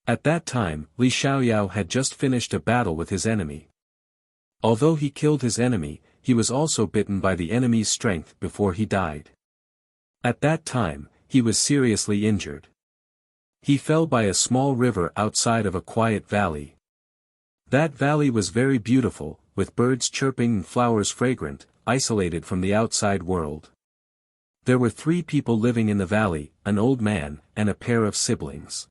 At that time, Li Xiaoyao had just finished a battle with his enemy. Although he killed his enemy, he was also bitten by the enemy's strength before he died. At that time, he was seriously injured. He fell by a small river outside of a quiet valley. That valley was very beautiful, with birds chirping and flowers fragrant, isolated from the outside world. There were 3 people living in the valley, an old man, and a pair of siblings.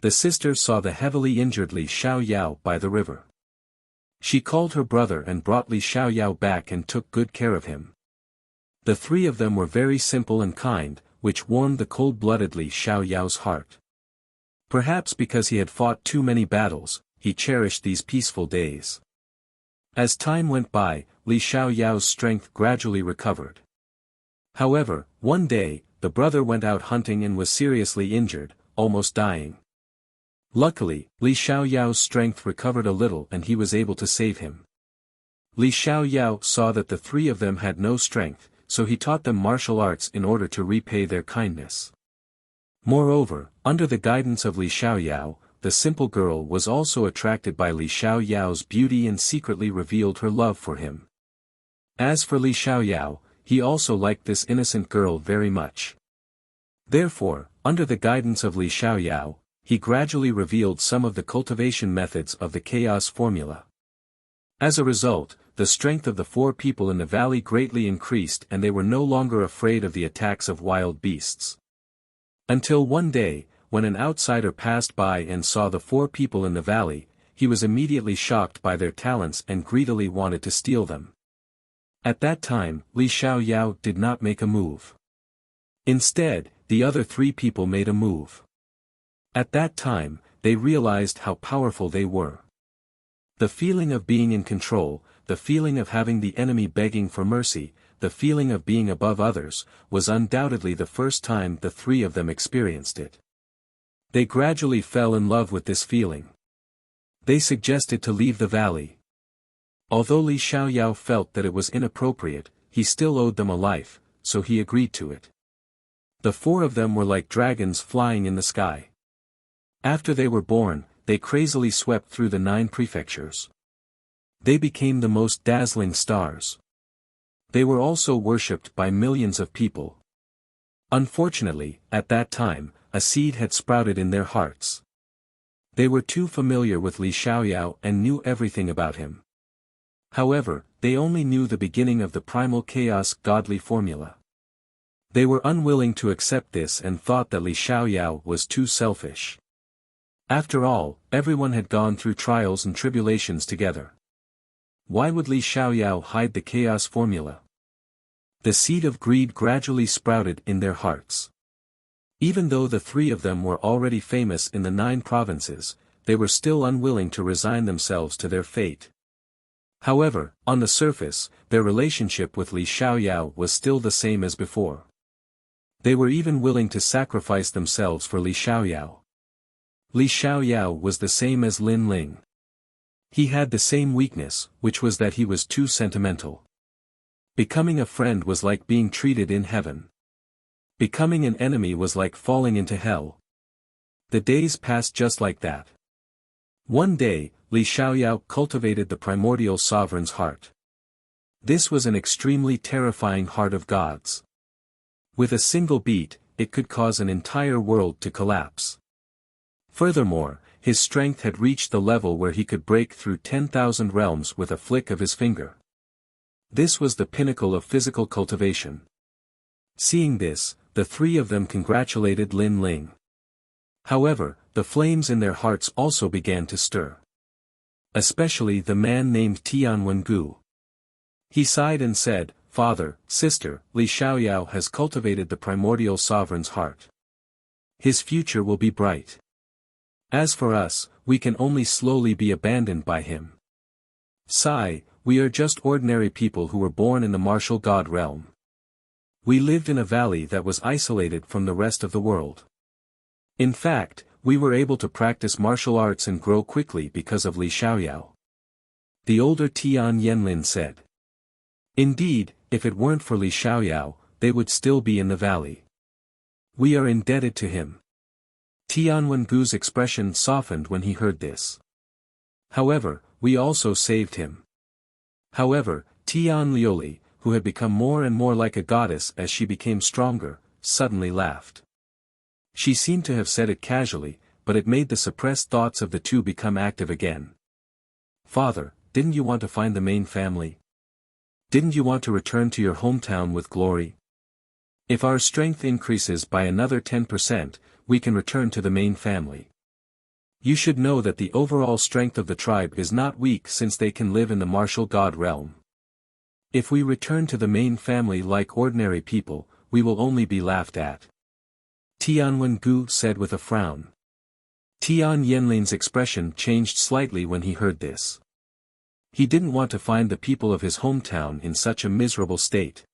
The sister saw the heavily injured Li Xiaoyao by the river. She called her brother and brought Li Xiaoyao back and took good care of him. The 3 of them were very simple and kind, which warmed the cold-blooded Li Xiaoyao's heart. Perhaps because he had fought too many battles, he cherished these peaceful days. As time went by, Li Xiaoyao's strength gradually recovered. However, one day, the brother went out hunting and was seriously injured, almost dying. Luckily, Li Xiaoyao's strength recovered a little and he was able to save him. Li Xiaoyao saw that the 3 of them had no strength, so he taught them martial arts in order to repay their kindness. Moreover, under the guidance of Li Xiaoyao, the simple girl was also attracted by Li Xiaoyao's beauty and secretly revealed her love for him. As for Li Xiaoyao, he also liked this innocent girl very much. Therefore, under the guidance of Li Xiaoyao, he gradually revealed some of the cultivation methods of the chaos formula. As a result, the strength of the 4 people in the valley greatly increased and they were no longer afraid of the attacks of wild beasts. Until one day, when an outsider passed by and saw the 4 people in the valley, he was immediately shocked by their talents and greedily wanted to steal them. At that time, Li Xiaoyao did not make a move. Instead, the other 3 people made a move. At that time, they realized how powerful they were. The feeling of being in control, the feeling of having the enemy begging for mercy, the feeling of being above others, was undoubtedly the first time the three of them experienced it. They gradually fell in love with this feeling. They suggested to leave the valley. Although Li Xiaoyao felt that it was inappropriate, he still owed them a life, so he agreed to it. The four of them were like dragons flying in the sky. After they were born, they crazily swept through the 9 prefectures. They became the most dazzling stars. They were also worshipped by millions of people. Unfortunately, at that time, a seed had sprouted in their hearts. They were too familiar with Li Xiaoyao and knew everything about him. However, they only knew the beginning of the primal chaos godly formula. They were unwilling to accept this and thought that Li Xiaoyao was too selfish. After all, everyone had gone through trials and tribulations together. Why would Li Xiaoyao hide the chaos formula? The seed of greed gradually sprouted in their hearts. Even though the three of them were already famous in the 9 provinces, they were still unwilling to resign themselves to their fate. However, on the surface, their relationship with Li Xiaoyao was still the same as before. They were even willing to sacrifice themselves for Li Xiaoyao. Li Xiaoyao was the same as Lin Ling. He had the same weakness, which was that he was too sentimental. Becoming a friend was like being treated in heaven. Becoming an enemy was like falling into hell. The days passed just like that. One day, Li Xiaoyao cultivated the primordial sovereign's heart. This was an extremely terrifying heart of gods. With a single beat, it could cause an entire world to collapse. Furthermore, his strength had reached the level where he could break through 10,000 realms with a flick of his finger. This was the pinnacle of physical cultivation. Seeing this, the three of them congratulated Lin Ling. However, the flames in their hearts also began to stir. Especially the man named Tian Wengu. He sighed and said, "Father, sister, Li Xiaoyao has cultivated the primordial sovereign's heart. His future will be bright. As for us, we can only slowly be abandoned by him. Sigh, we are just ordinary people who were born in the martial god realm. We lived in a valley that was isolated from the rest of the world. In fact, we were able to practice martial arts and grow quickly because of Li Xiaoyao." The older Tian Yenlin said. Indeed, if it weren't for Li Xiaoyao, they would still be in the valley. We are indebted to him. Tian Wengu's expression softened when he heard this. However, we also saved him. However, Tian Liuli, who had become more and more like a goddess as she became stronger, suddenly laughed. She seemed to have said it casually, but it made the suppressed thoughts of the two become active again. "Father, didn't you want to find the main family? Didn't you want to return to your hometown with glory? If our strength increases by another 10%, we can return to the main family. You should know that the overall strength of the tribe is not weak since they can live in the martial god realm. If we return to the main family like ordinary people, we will only be laughed at." Tian Wengu said with a frown. Tian Yenlin's expression changed slightly when he heard this. He didn't want to find the people of his hometown in such a miserable state.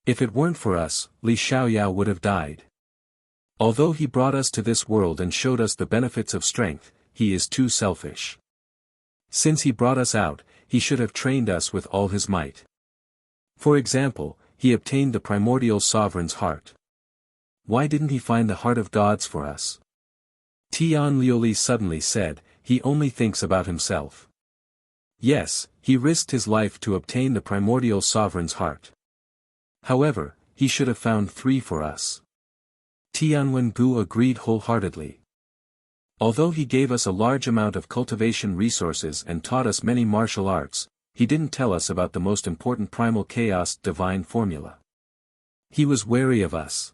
If it weren't for us, Li Xiaoyao would have died. Although he brought us to this world and showed us the benefits of strength, he is too selfish. Since he brought us out, he should have trained us with all his might. For example, he obtained the primordial sovereign's heart. Why didn't he find the heart of gods for us? Tian Liuli suddenly said, "He only thinks about himself." Yes, he risked his life to obtain the primordial sovereign's heart. However, he should have found 3 for us. Tian Wengu agreed wholeheartedly. Although he gave us a large amount of cultivation resources and taught us many martial arts, he didn't tell us about the most important primal chaos divine formula. He was wary of us.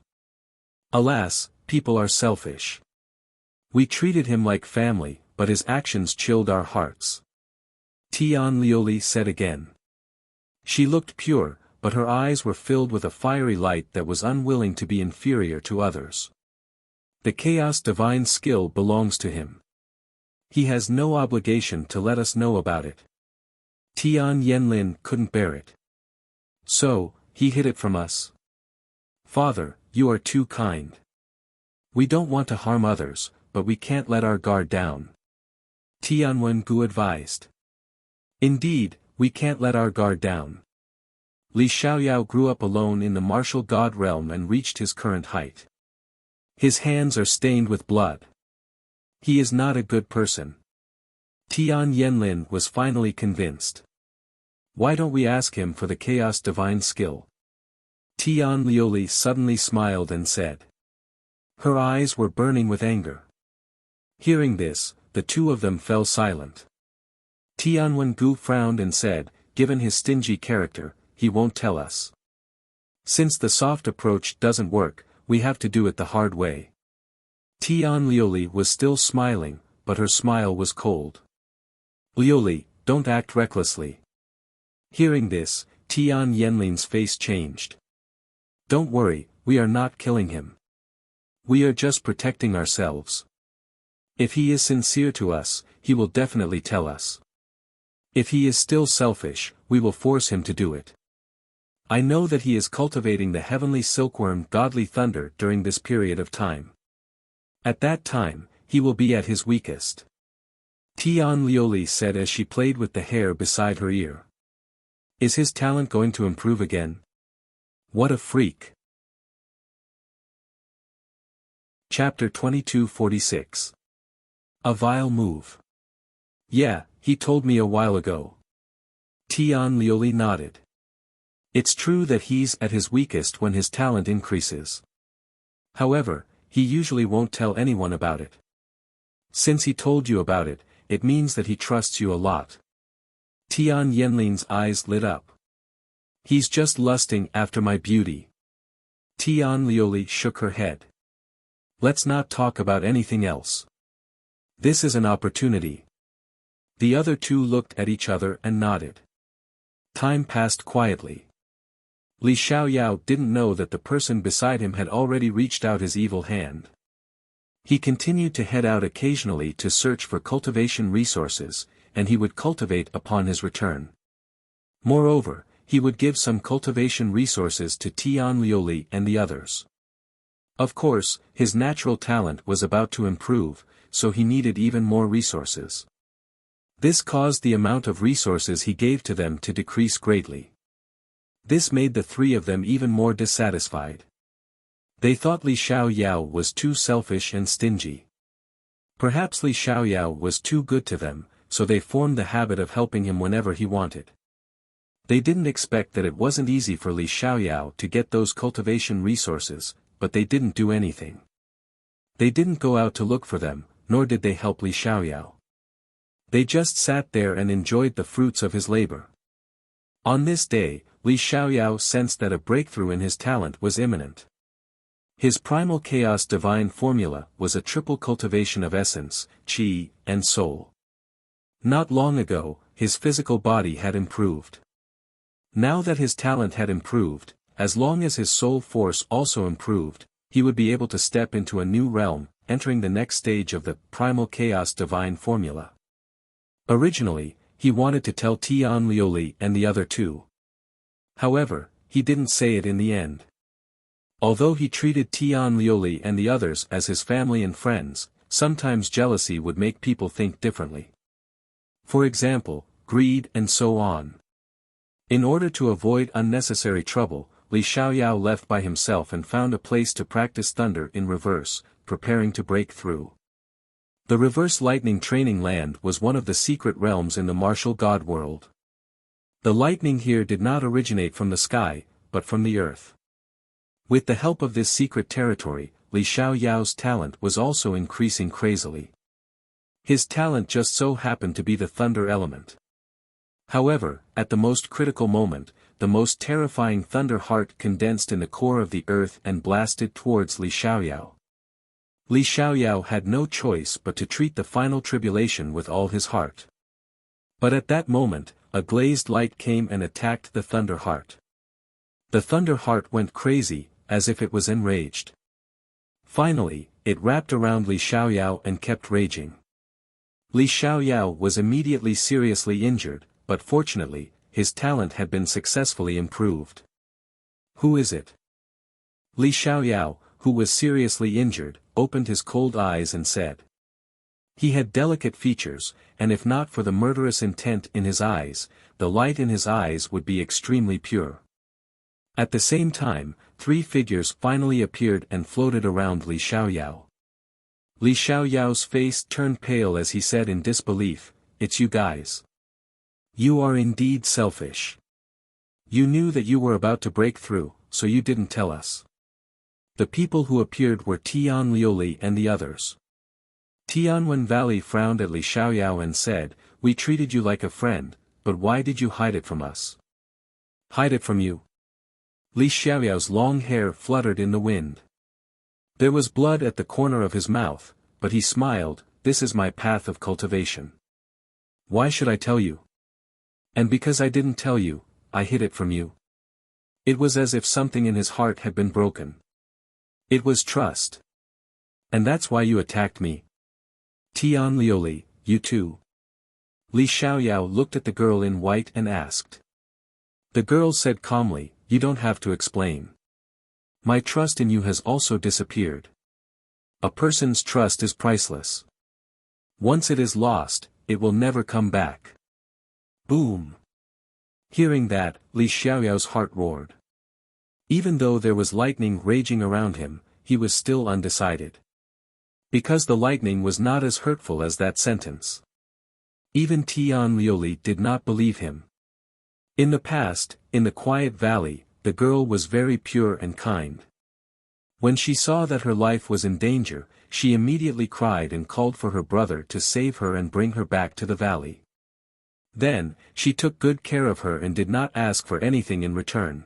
Alas, people are selfish. We treated him like family, but his actions chilled our hearts. Tian Liuli said again. She looked pure, but her eyes were filled with a fiery light that was unwilling to be inferior to others. The chaos divine skill belongs to him. He has no obligation to let us know about it. Tian Yenlin couldn't bear it. So, he hid it from us. Father, you are too kind. We don't want to harm others, but we can't let our guard down. Tianwen-gu advised. Indeed, we can't let our guard down. Li Xiaoyao grew up alone in the martial god realm and reached his current height. His hands are stained with blood. He is not a good person. Tian Yanlin was finally convinced. Why don't we ask him for the chaos divine skill? Tian Liuli suddenly smiled and said. Her eyes were burning with anger. Hearing this, the two of them fell silent. Tianwen-gu frowned and said, given his stingy character, he won't tell us. Since the soft approach doesn't work, we have to do it the hard way. Tian Liuli was still smiling, but her smile was cold. Liuli, don't act recklessly. Hearing this, Tian Yanlin's face changed. Don't worry, we are not killing him. We are just protecting ourselves. If he is sincere to us, he will definitely tell us. If he is still selfish, we will force him to do it. I know that he is cultivating the heavenly silkworm godly thunder during this period of time. At that time, he will be at his weakest. Tian Liuli said as she played with the hair beside her ear. Is his talent going to improve again? What a freak. Chapter 2246. A vile move. Yeah, he told me a while ago. Tian Liuli nodded. It's true that he's at his weakest when his talent increases. However, he usually won't tell anyone about it. Since he told you about it, it means that he trusts you a lot. Tian Yanlin's eyes lit up. He's just lusting after my beauty. Tian Liuli shook her head. Let's not talk about anything else. This is an opportunity. The other two looked at each other and nodded. Time passed quietly. Li Xiaoyao didn't know that the person beside him had already reached out his evil hand. He continued to head out occasionally to search for cultivation resources, and he would cultivate upon his return. Moreover, he would give some cultivation resources to Tian Liuli and the others. Of course, his natural talent was about to improve, so he needed even more resources. This caused the amount of resources he gave to them to decrease greatly. This made the three of them even more dissatisfied. They thought Li Xiaoyao was too selfish and stingy. Perhaps Li Xiaoyao was too good to them, so they formed the habit of helping him whenever he wanted. They didn't expect that it wasn't easy for Li Xiaoyao to get those cultivation resources, but they didn't do anything. They didn't go out to look for them, nor did they help Li Xiaoyao. They just sat there and enjoyed the fruits of his labor. On this day, Li Xiaoyao sensed that a breakthrough in his talent was imminent. His primal chaos divine formula was a triple cultivation of essence, qi, and soul. Not long ago, his physical body had improved. Now that his talent had improved, as long as his soul force also improved, he would be able to step into a new realm, entering the next stage of the primal chaos divine formula. Originally, he wanted to tell Tian Liuli and the other two. However, he didn't say it in the end. Although he treated Tian Liuli and the others as his family and friends, sometimes jealousy would make people think differently. For example, greed and so on. In order to avoid unnecessary trouble, Li Xiaoyao left by himself and found a place to practice thunder in reverse, preparing to break through. The reverse lightning training land was one of the secret realms in the martial god world. The lightning here did not originate from the sky, but from the earth. With the help of this secret territory, Li Xiaoyao's talent was also increasing crazily. His talent just so happened to be the thunder element. However, at the most critical moment, the most terrifying thunder heart condensed in the core of the earth and blasted towards Li Xiaoyao. Li Xiaoyao had no choice but to treat the final tribulation with all his heart. But at that moment, a glazed light came and attacked the thunder heart. The thunder heart went crazy, as if it was enraged. Finally, it wrapped around Li Xiaoyao and kept raging. Li Xiaoyao was immediately seriously injured, but fortunately, his talent had been successfully improved. Who is it? Li Xiaoyao, who was seriously injured, opened his cold eyes and said. He had delicate features, and if not for the murderous intent in his eyes, the light in his eyes would be extremely pure. At the same time, three figures finally appeared and floated around Li Xiaoyao. Li Xiaoyao's face turned pale as he said in disbelief, "It's you guys. You are indeed selfish. You knew that you were about to break through, so you didn't tell us." The people who appeared were Tian Liuli and the others. Tianwen Valley frowned at Li Xiaoyao and said, "We treated you like a friend, but why did you hide it from us?" "Hide it from you?" Li Xiaoyao's long hair fluttered in the wind. There was blood at the corner of his mouth, but he smiled, "This is my path of cultivation. Why should I tell you? And because I didn't tell you, I hid it from you." It was as if something in his heart had been broken. It was trust. "And that's why you attacked me?" "Tian Liuli, you too?" Li Xiaoyao looked at the girl in white and asked. The girl said calmly, "You don't have to explain. My trust in you has also disappeared. A person's trust is priceless. Once it is lost, it will never come back." Boom! Hearing that, Li Xiaoyao's heart roared. Even though there was lightning raging around him, he was still undecided. Because the lightning was not as hurtful as that sentence. Even Tian Liuli did not believe him. In the past, in the quiet valley, the girl was very pure and kind. When she saw that her life was in danger, she immediately cried and called for her brother to save her and bring her back to the valley. Then, she took good care of her and did not ask for anything in return.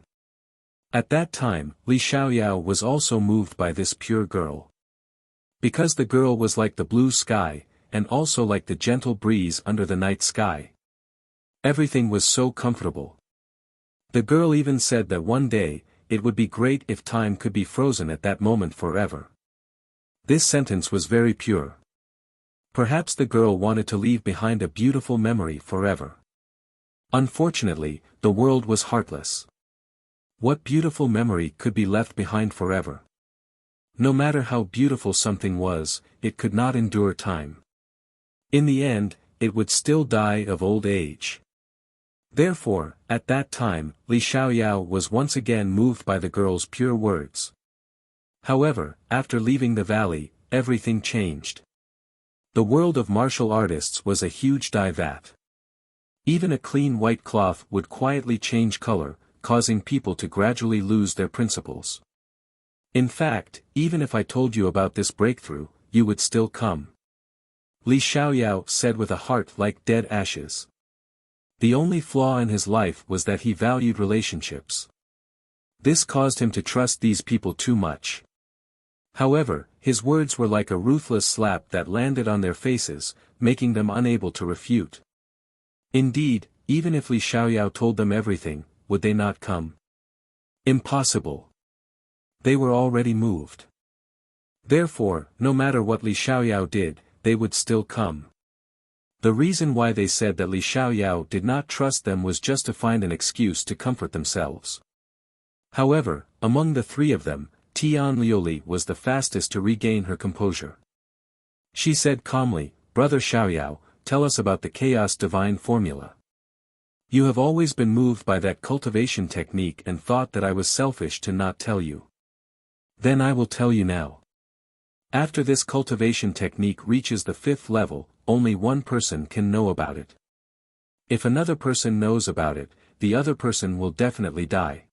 At that time, Li Xiaoyao was also moved by this pure girl. Because the girl was like the blue sky, and also like the gentle breeze under the night sky. Everything was so comfortable. The girl even said that one day, it would be great if time could be frozen at that moment forever. This sentence was very pure. Perhaps the girl wanted to leave behind a beautiful memory forever. Unfortunately, the world was heartless. What beautiful memory could be left behind forever? No matter how beautiful something was, it could not endure time. In the end, it would still die of old age. Therefore, at that time, Li Xiaoyao was once again moved by the girl's pure words. However, after leaving the valley, everything changed. The world of martial artists was a huge dye vat. Even a clean white cloth would quietly change color, causing people to gradually lose their principles. In fact, even if I told you about this breakthrough, you would still come. Li Xiaoyao said with a heart like dead ashes. The only flaw in his life was that he valued relationships. This caused him to trust these people too much. However, his words were like a ruthless slap that landed on their faces, making them unable to refute. Indeed, even if Li Xiaoyao told them everything, would they not come? Impossible. They were already moved. Therefore, no matter what Li Xiaoyao did, they would still come. The reason why they said that Li Xiaoyao did not trust them was just to find an excuse to comfort themselves. However, among the three of them, Tian Liuli was the fastest to regain her composure. She said calmly, "Brother Xiaoyao, tell us about the chaos divine formula. You have always been moved by that cultivation technique and thought that I was selfish to not tell you. Then I will tell you now. After this cultivation technique reaches the 5th level, only one person can know about it. If another person knows about it, the other person will definitely die.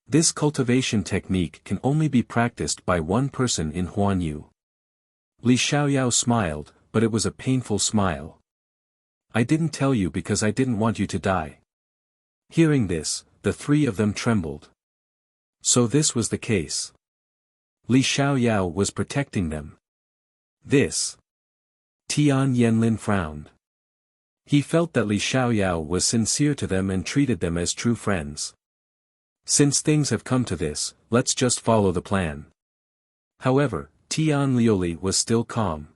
This cultivation technique can only be practiced by one person in Huanyu." Li Xiaoyao smiled, but it was a painful smile. "I didn't tell you because I didn't want you to die." Hearing this, the three of them trembled. So this was the case. Li Xiaoyao was protecting them. This. Tian Yanlin frowned. He felt that Li Xiaoyao was sincere to them and treated them as true friends. Since things have come to this, let's just follow the plan. However, Tian Liuli was still calm.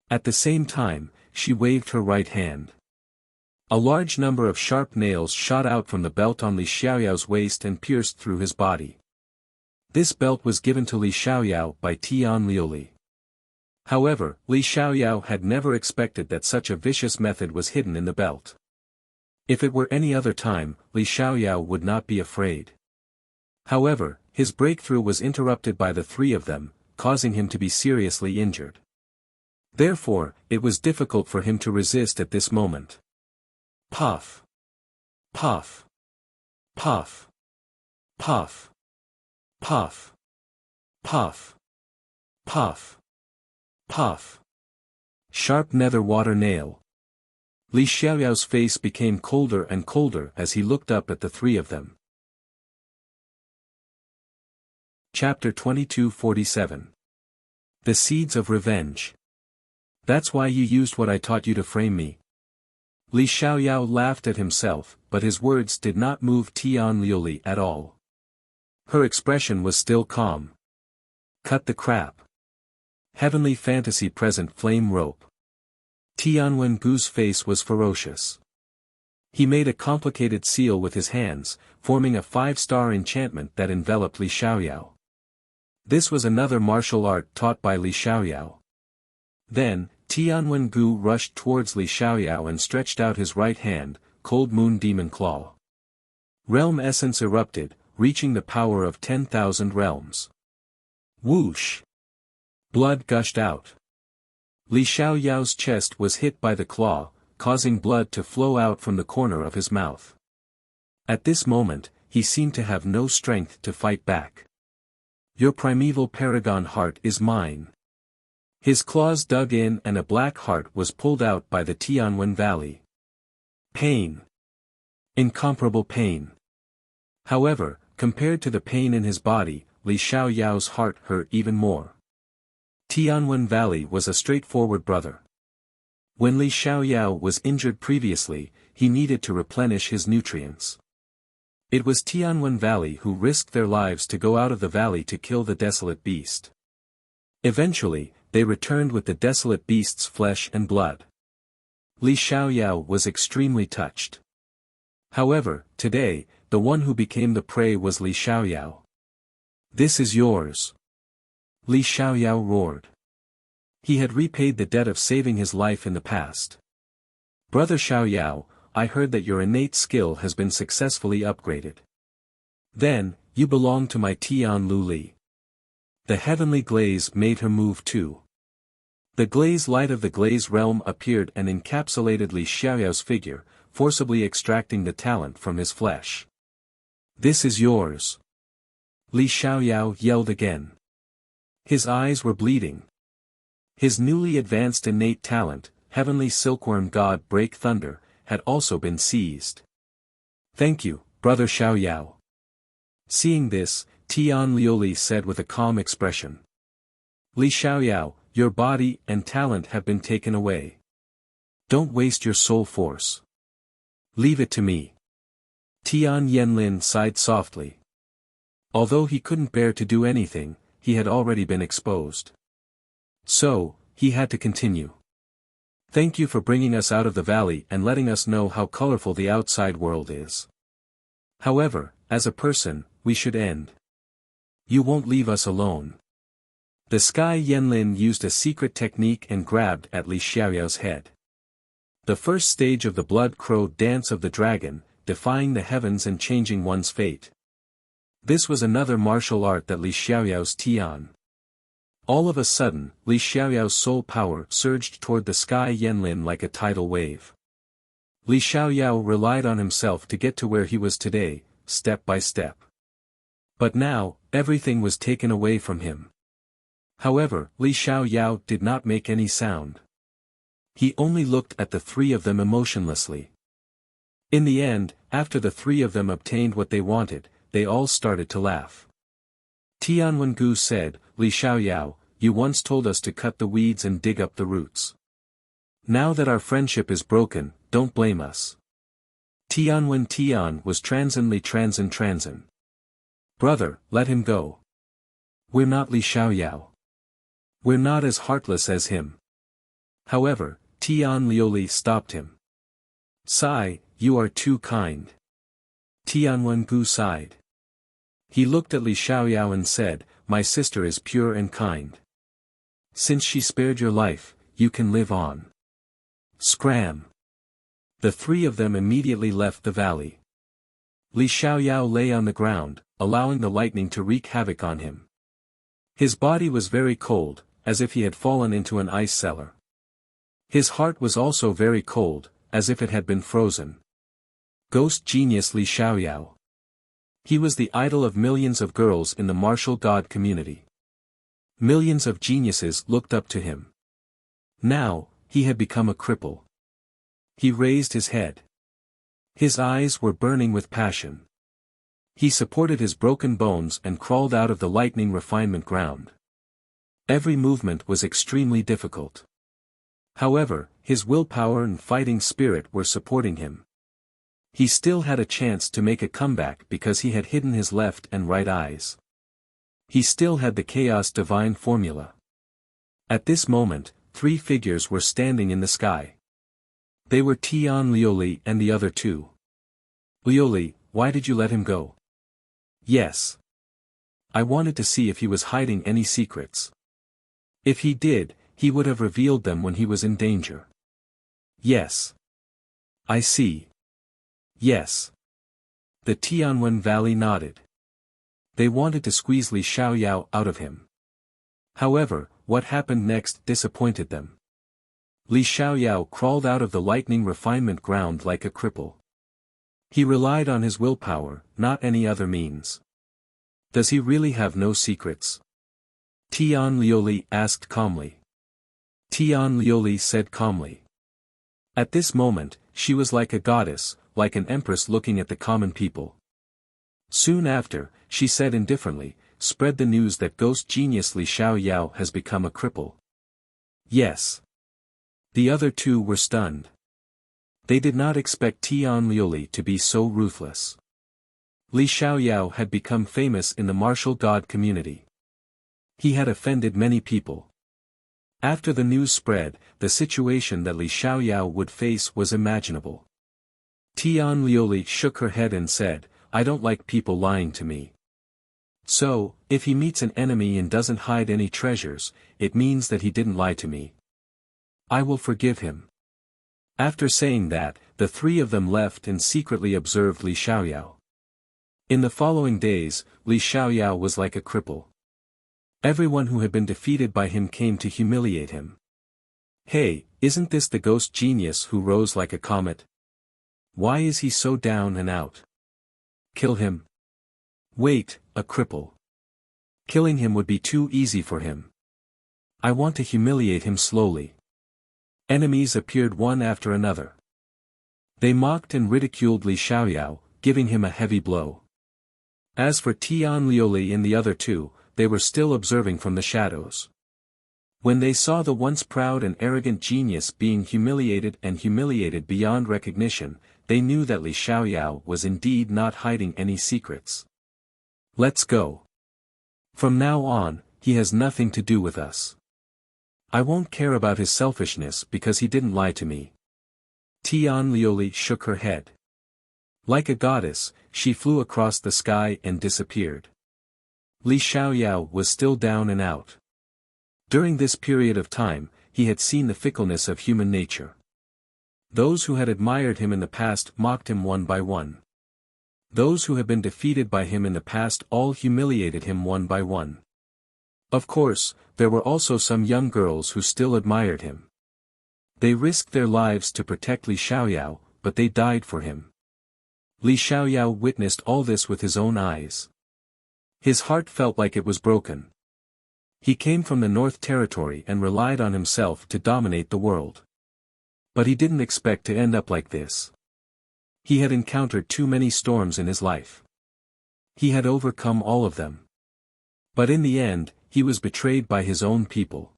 At the same time, she waved her right hand. A large number of sharp nails shot out from the belt on Li Xiaoyao's waist and pierced through his body. This belt was given to Li Xiaoyao by Tian Liuli. However, Li Xiaoyao had never expected that such a vicious method was hidden in the belt. If it were any other time, Li Xiaoyao would not be afraid. However, his breakthrough was interrupted by the three of them, causing him to be seriously injured. Therefore, it was difficult for him to resist at this moment. Puff. Puff. Puff. Puff. Puff. Puff. Puff. Puff. Sharp nether water nail. Li Xiaoyao's face became colder and colder as he looked up at the three of them. Chapter 2247. The Seeds of Revenge. That's why you used what I taught you to frame me. Li Xiaoyao laughed at himself, but his words did not move Tian Liuli at all. Her expression was still calm. Cut the crap. Heavenly Fantasy Present Flame Rope. Tianwen Gu's face was ferocious. He made a complicated seal with his hands, forming a 5-star enchantment that enveloped Li Xiaoyao. This was another martial art taught by Li Xiaoyao. Then, Tianwen Gu rushed towards Li Xiaoyao and stretched out his right hand, Cold Moon Demon Claw. Realm essence erupted, reaching the power of 10,000 realms. Whoosh! Blood gushed out. Li Xiaoyao's chest was hit by the claw, causing blood to flow out from the corner of his mouth. At this moment, he seemed to have no strength to fight back. Your primeval paragon heart is mine. His claws dug in and a black heart was pulled out by the Tianwen Valley. Pain. Incomparable pain. However, compared to the pain in his body, Li Xiaoyao's heart hurt even more. Tianwen Valley was a straightforward brother. When Li Xiaoyao was injured previously, he needed to replenish his nutrients. It was Tianwen Valley who risked their lives to go out of the valley to kill the desolate beast. Eventually, they returned with the desolate beast's flesh and blood. Li Xiaoyao was extremely touched. However, today, the one who became the prey was Li Xiaoyao. This is yours. Li Xiaoyao roared. He had repaid the debt of saving his life in the past. Brother Xiaoyao, I heard that your innate skill has been successfully upgraded. Then, you belong to my Tian Luli. The heavenly glaze made her move too. The glaze light of the glaze realm appeared and encapsulated Li Xiaoyao's figure, forcibly extracting the talent from his flesh. This is yours. Li Xiaoyao yelled again. His eyes were bleeding. His newly advanced innate talent, Heavenly Silkworm God Break Thunder, had also been seized. Thank you, Brother Xiaoyao. Seeing this, Tian Liuli said with a calm expression. Li Xiaoyao, your body and talent have been taken away. Don't waste your soul force. Leave it to me. Tian Yanlin sighed softly. Although he couldn't bear to do anything, he had already been exposed. So, he had to continue. Thank you for bringing us out of the valley and letting us know how colorful the outside world is. However, as a person, we should end. You won't leave us alone. The Sky Yanlin used a secret technique and grabbed at Li Xiaoyao's head. The first stage of the Blood Crow Dance of the Dragon, defying the heavens and changing one's fate. This was another martial art that Li Xiaoyao's Tian. All of a sudden, Li Xiaoyao's soul power surged toward the Sky Yanlin like a tidal wave. Li Xiaoyao relied on himself to get to where he was today, step by step. But now, everything was taken away from him. However, Li Xiaoyao did not make any sound. He only looked at the three of them emotionlessly. In the end, after the three of them obtained what they wanted, they all started to laugh. Tianwen Gu said, Li Xiaoyao, you once told us to cut the weeds and dig up the roots. Now that our friendship is broken, don't blame us. Tianwen Tian was Transin. Brother, let him go. We're not Li Xiaoyao. We're not as heartless as him. However, Tian Liuli stopped him. Sigh, you are too kind. Tianwen-gu sighed. He looked at Li Xiaoyao and said, my sister is pure and kind. Since she spared your life, you can live on. Scram. The three of them immediately left the valley. Li Xiaoyao lay on the ground, allowing the lightning to wreak havoc on him. His body was very cold, as if he had fallen into an ice cellar. His heart was also very cold, as if it had been frozen. Ghost genius Li Xiaoyao. He was the idol of millions of girls in the martial god community. Millions of geniuses looked up to him. Now, he had become a cripple. He raised his head. His eyes were burning with passion. He supported his broken bones and crawled out of the lightning refinement ground. Every movement was extremely difficult. However, his willpower and fighting spirit were supporting him. He still had a chance to make a comeback because he had hidden his left and right eyes. He still had the Chaos Divine formula. At this moment, three figures were standing in the sky. They were Tian Liuli and the other two. Liuli, why did you let him go? Yes. I wanted to see if he was hiding any secrets. If he did, he would have revealed them when he was in danger. Yes. I see. Yes. The Tianwen Valley nodded. They wanted to squeeze Li Xiaoyao out of him. However, what happened next disappointed them. Li Xiaoyao crawled out of the lightning refinement ground like a cripple. He relied on his willpower, not any other means. Does he really have no secrets? Tian Liuli asked calmly. Tian Liuli said calmly. At this moment, she was like a goddess, like an empress looking at the common people. Soon after, she said indifferently, spread the news that ghost genius Li Xiaoyao has become a cripple. Yes. The other two were stunned. They did not expect Tian Liuli to be so ruthless. Li Xiaoyao had become famous in the martial god community. He had offended many people. After the news spread, the situation that Li Xiaoyao would face was imaginable. Tian Liuli shook her head and said, I don't like people lying to me. So, if he meets an enemy and doesn't hide any treasures, it means that he didn't lie to me. I will forgive him. After saying that, the three of them left and secretly observed Li Xiaoyao. In the following days, Li Xiaoyao was like a cripple. Everyone who had been defeated by him came to humiliate him. Hey, isn't this the ghost genius who rose like a comet? Why is he so down and out? Kill him. Wait, a cripple. Killing him would be too easy for him. I want to humiliate him slowly. Enemies appeared one after another. They mocked and ridiculed Li Xiaoyao, giving him a heavy blow. As for Tian Liuli and the other two, they were still observing from the shadows. When they saw the once proud and arrogant genius being humiliated beyond recognition, they knew that Li Xiaoyao was indeed not hiding any secrets. Let's go. From now on, he has nothing to do with us. I won't care about his selfishness because he didn't lie to me. Tian Liuli shook her head. Like a goddess, she flew across the sky and disappeared. Li Xiaoyao was still down and out. During this period of time, he had seen the fickleness of human nature. Those who had admired him in the past mocked him one by one. Those who had been defeated by him in the past all humiliated him one by one. Of course, there were also some young girls who still admired him. They risked their lives to protect Li Xiaoyao, but they died for him. Li Xiaoyao witnessed all this with his own eyes. His heart felt like it was broken. He came from the North Territory and relied on himself to dominate the world. But he didn't expect to end up like this. He had encountered too many storms in his life. He had overcome all of them. But in the end, he was betrayed by his own people.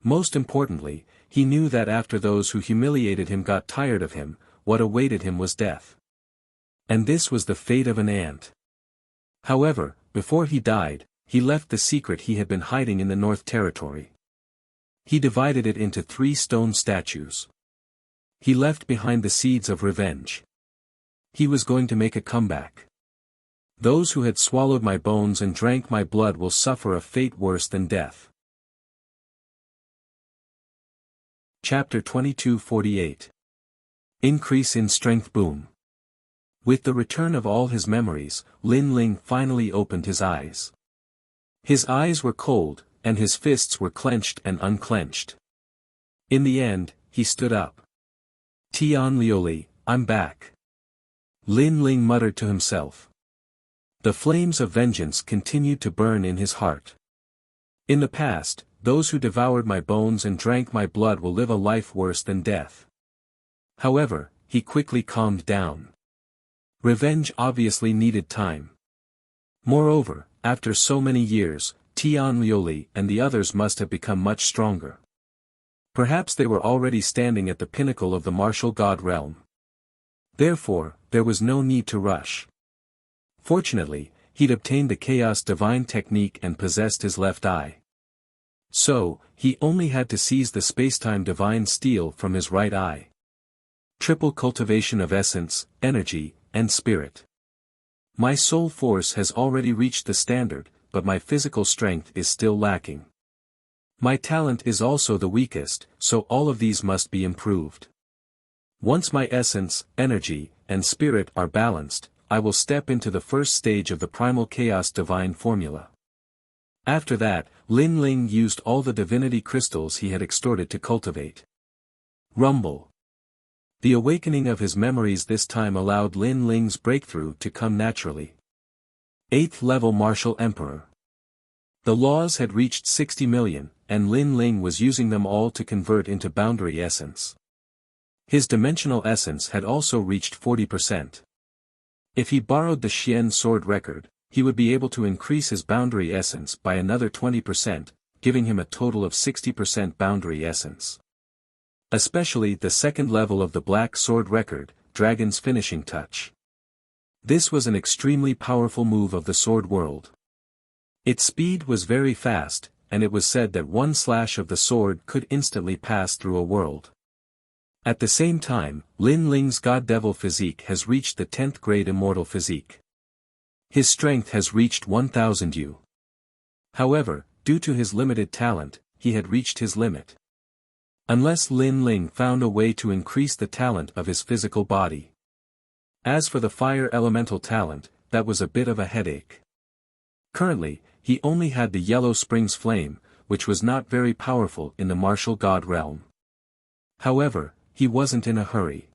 Most importantly, he knew that after those who humiliated him got tired of him, what awaited him was death. And this was the fate of an ant. However, before he died, he left the secret he had been hiding in the North Territory. He divided it into 3 stone statues. He left behind the seeds of revenge. He was going to make a comeback. Those who had swallowed my bones and drank my blood will suffer a fate worse than death. Chapter 22:48. Increase in Strength Boom. With the return of all his memories, Lin Ling finally opened his eyes. His eyes were cold, and his fists were clenched and unclenched. In the end, he stood up. Tian Liuli, I'm back. Lin Ling muttered to himself. The flames of vengeance continued to burn in his heart. In the past, those who devoured my bones and drank my blood will live a life worse than death. However, he quickly calmed down. Revenge obviously needed time. Moreover, after so many years, Tian Liuli and the others must have become much stronger. Perhaps they were already standing at the pinnacle of the martial god realm. Therefore, there was no need to rush. Fortunately, he'd obtained the Chaos Divine technique and possessed his left eye. So, he only had to seize the Spacetime Divine Steel from his right eye. Triple cultivation of essence, energy, and spirit. My soul force has already reached the standard, but my physical strength is still lacking. My talent is also the weakest, so all of these must be improved. Once my essence, energy, and spirit are balanced, I will step into the first stage of the Primal Chaos Divine Formula. After that, Lin Ling used all the divinity crystals he had extorted to cultivate. Rumble. The awakening of his memories this time allowed Lin Ling's breakthrough to come naturally. 8th level Martial Emperor. The laws had reached 60 million, and Lin Ling was using them all to convert into boundary essence. His dimensional essence had also reached 40%. If he borrowed the Xian sword record, he would be able to increase his boundary essence by another 20%, giving him a total of 60% boundary essence. Especially the second level of the Black Sword record, Dragon's Finishing Touch. This was an extremely powerful move of the sword world. Its speed was very fast, and it was said that one slash of the sword could instantly pass through a world. At the same time, Lin Ling's God Devil physique has reached the 10th grade immortal physique. His strength has reached 1000 U. However, due to his limited talent, he had reached his limit. Unless Lin Ling found a way to increase the talent of his physical body. As for the fire elemental talent, that was a bit of a headache. Currently, he only had the Yellow Springs Flame, which was not very powerful in the martial god realm. However, he wasn't in a hurry.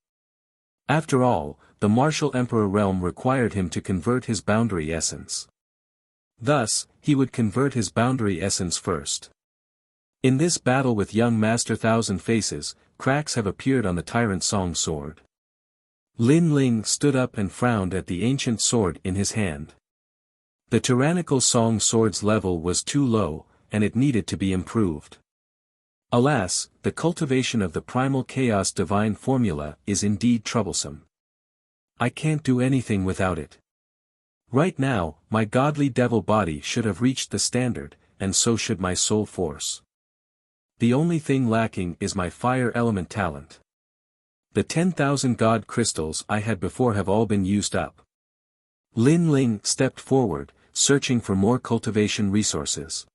After all, the martial emperor realm required him to convert his boundary essence. Thus, he would convert his boundary essence first. In this battle with young Master Thousand Faces, cracks have appeared on the Tyrant Song sword. Lin Ling stood up and frowned at the ancient sword in his hand. The tyrannical Song sword's level was too low, and it needed to be improved. Alas, the cultivation of the Primal Chaos Divine Formula is indeed troublesome. I can't do anything without it. Right now, my godly devil body should have reached the standard, and so should my soul force. The only thing lacking is my fire element talent. The 10,000 god crystals I had before have all been used up. Lin Ling stepped forward, searching for more cultivation resources.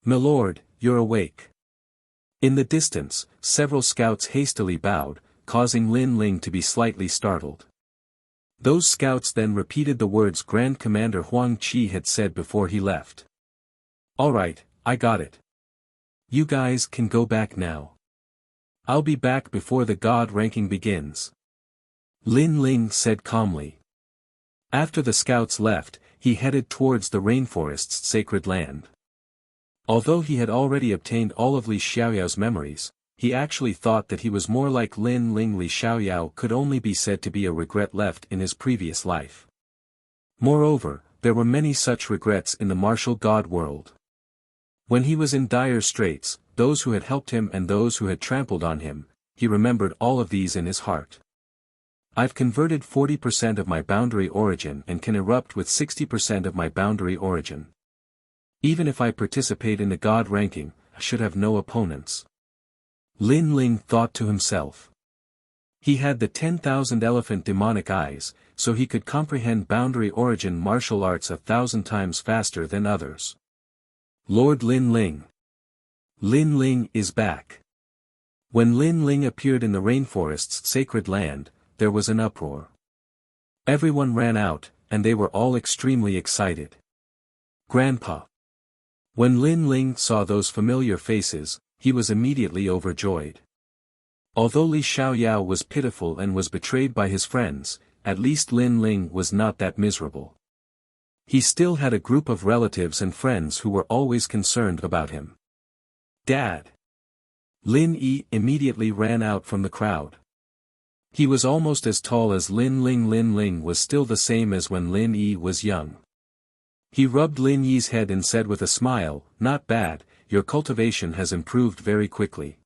"Milord, you're awake." In the distance, several scouts hastily bowed, causing Lin Ling to be slightly startled. Those scouts then repeated the words Grand Commander Huang Qi had said before he left. "All right, I got it. You guys can go back now. I'll be back before the god ranking begins," Lin Ling said calmly. After the scouts left, he headed towards the rainforest's sacred land. Although he had already obtained all of Li Xiaoyao's memories, he actually thought that he was more like Lin Ling. Li Xiaoyao could only be said to be a regret left in his previous life. Moreover, there were many such regrets in the martial god world. When he was in dire straits, those who had helped him and those who had trampled on him, he remembered all of these in his heart. I've converted 40% of my boundary origin and can erupt with 60% of my boundary origin. Even if I participate in the god ranking, I should have no opponents. Lin Ling thought to himself. He had the 10,000 elephant demonic eyes, so he could comprehend boundary origin martial arts 1,000 times faster than others. Lord Lin Ling. Lin Ling is back. When Lin Ling appeared in the rainforest's sacred land, there was an uproar. Everyone ran out, and they were all extremely excited. Grandpa. When Lin Ling saw those familiar faces, he was immediately overjoyed. Although Li Xiaoyao was pitiful and was betrayed by his friends, at least Lin Ling was not that miserable. He still had a group of relatives and friends who were always concerned about him. Dad. Lin Yi immediately ran out from the crowd. He was almost as tall as Lin Ling. Lin Ling was still the same as when Lin Yi was young. He rubbed Lin Yi's head and said with a smile, "Not bad, your cultivation has improved very quickly.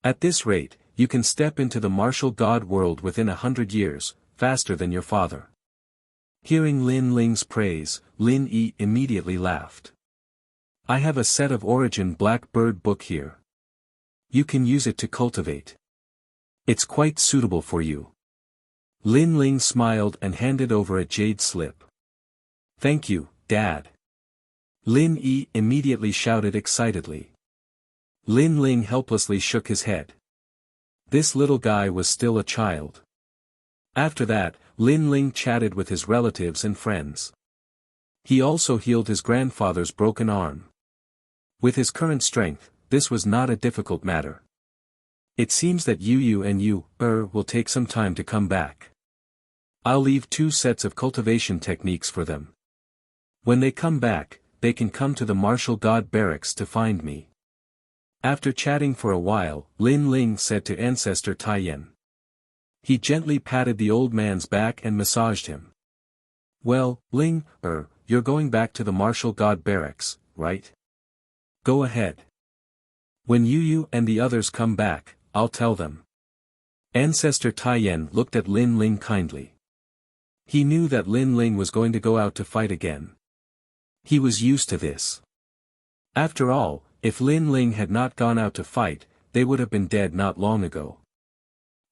At this rate, you can step into the martial god world within 100 years, faster than your father." Hearing Lin Ling's praise, Lin Yi immediately laughed. "I have a set of Origin Black Bird book here. You can use it to cultivate. It's quite suitable for you." Lin Ling smiled and handed over a jade slip. "Thank you, Dad." Lin Yi immediately shouted excitedly. Lin Ling helplessly shook his head. This little guy was still a child. After that, Lin Ling chatted with his relatives and friends. He also healed his grandfather's broken arm. With his current strength, this was not a difficult matter. "It seems that you and you will take some time to come back. I'll leave 2 sets of cultivation techniques for them. When they come back, they can come to the martial god barracks to find me." After chatting for a while, Lin Ling said to Ancestor Taiyan. He gently patted the old man's back and massaged him. "Well, Ling, you're going back to the martial god barracks, right? Go ahead. When you and the others come back, I'll tell them." Ancestor Taiyan looked at Lin Ling kindly. He knew that Lin Ling was going to go out to fight again. He was used to this. After all, if Lin Ling had not gone out to fight, they would have been dead not long ago.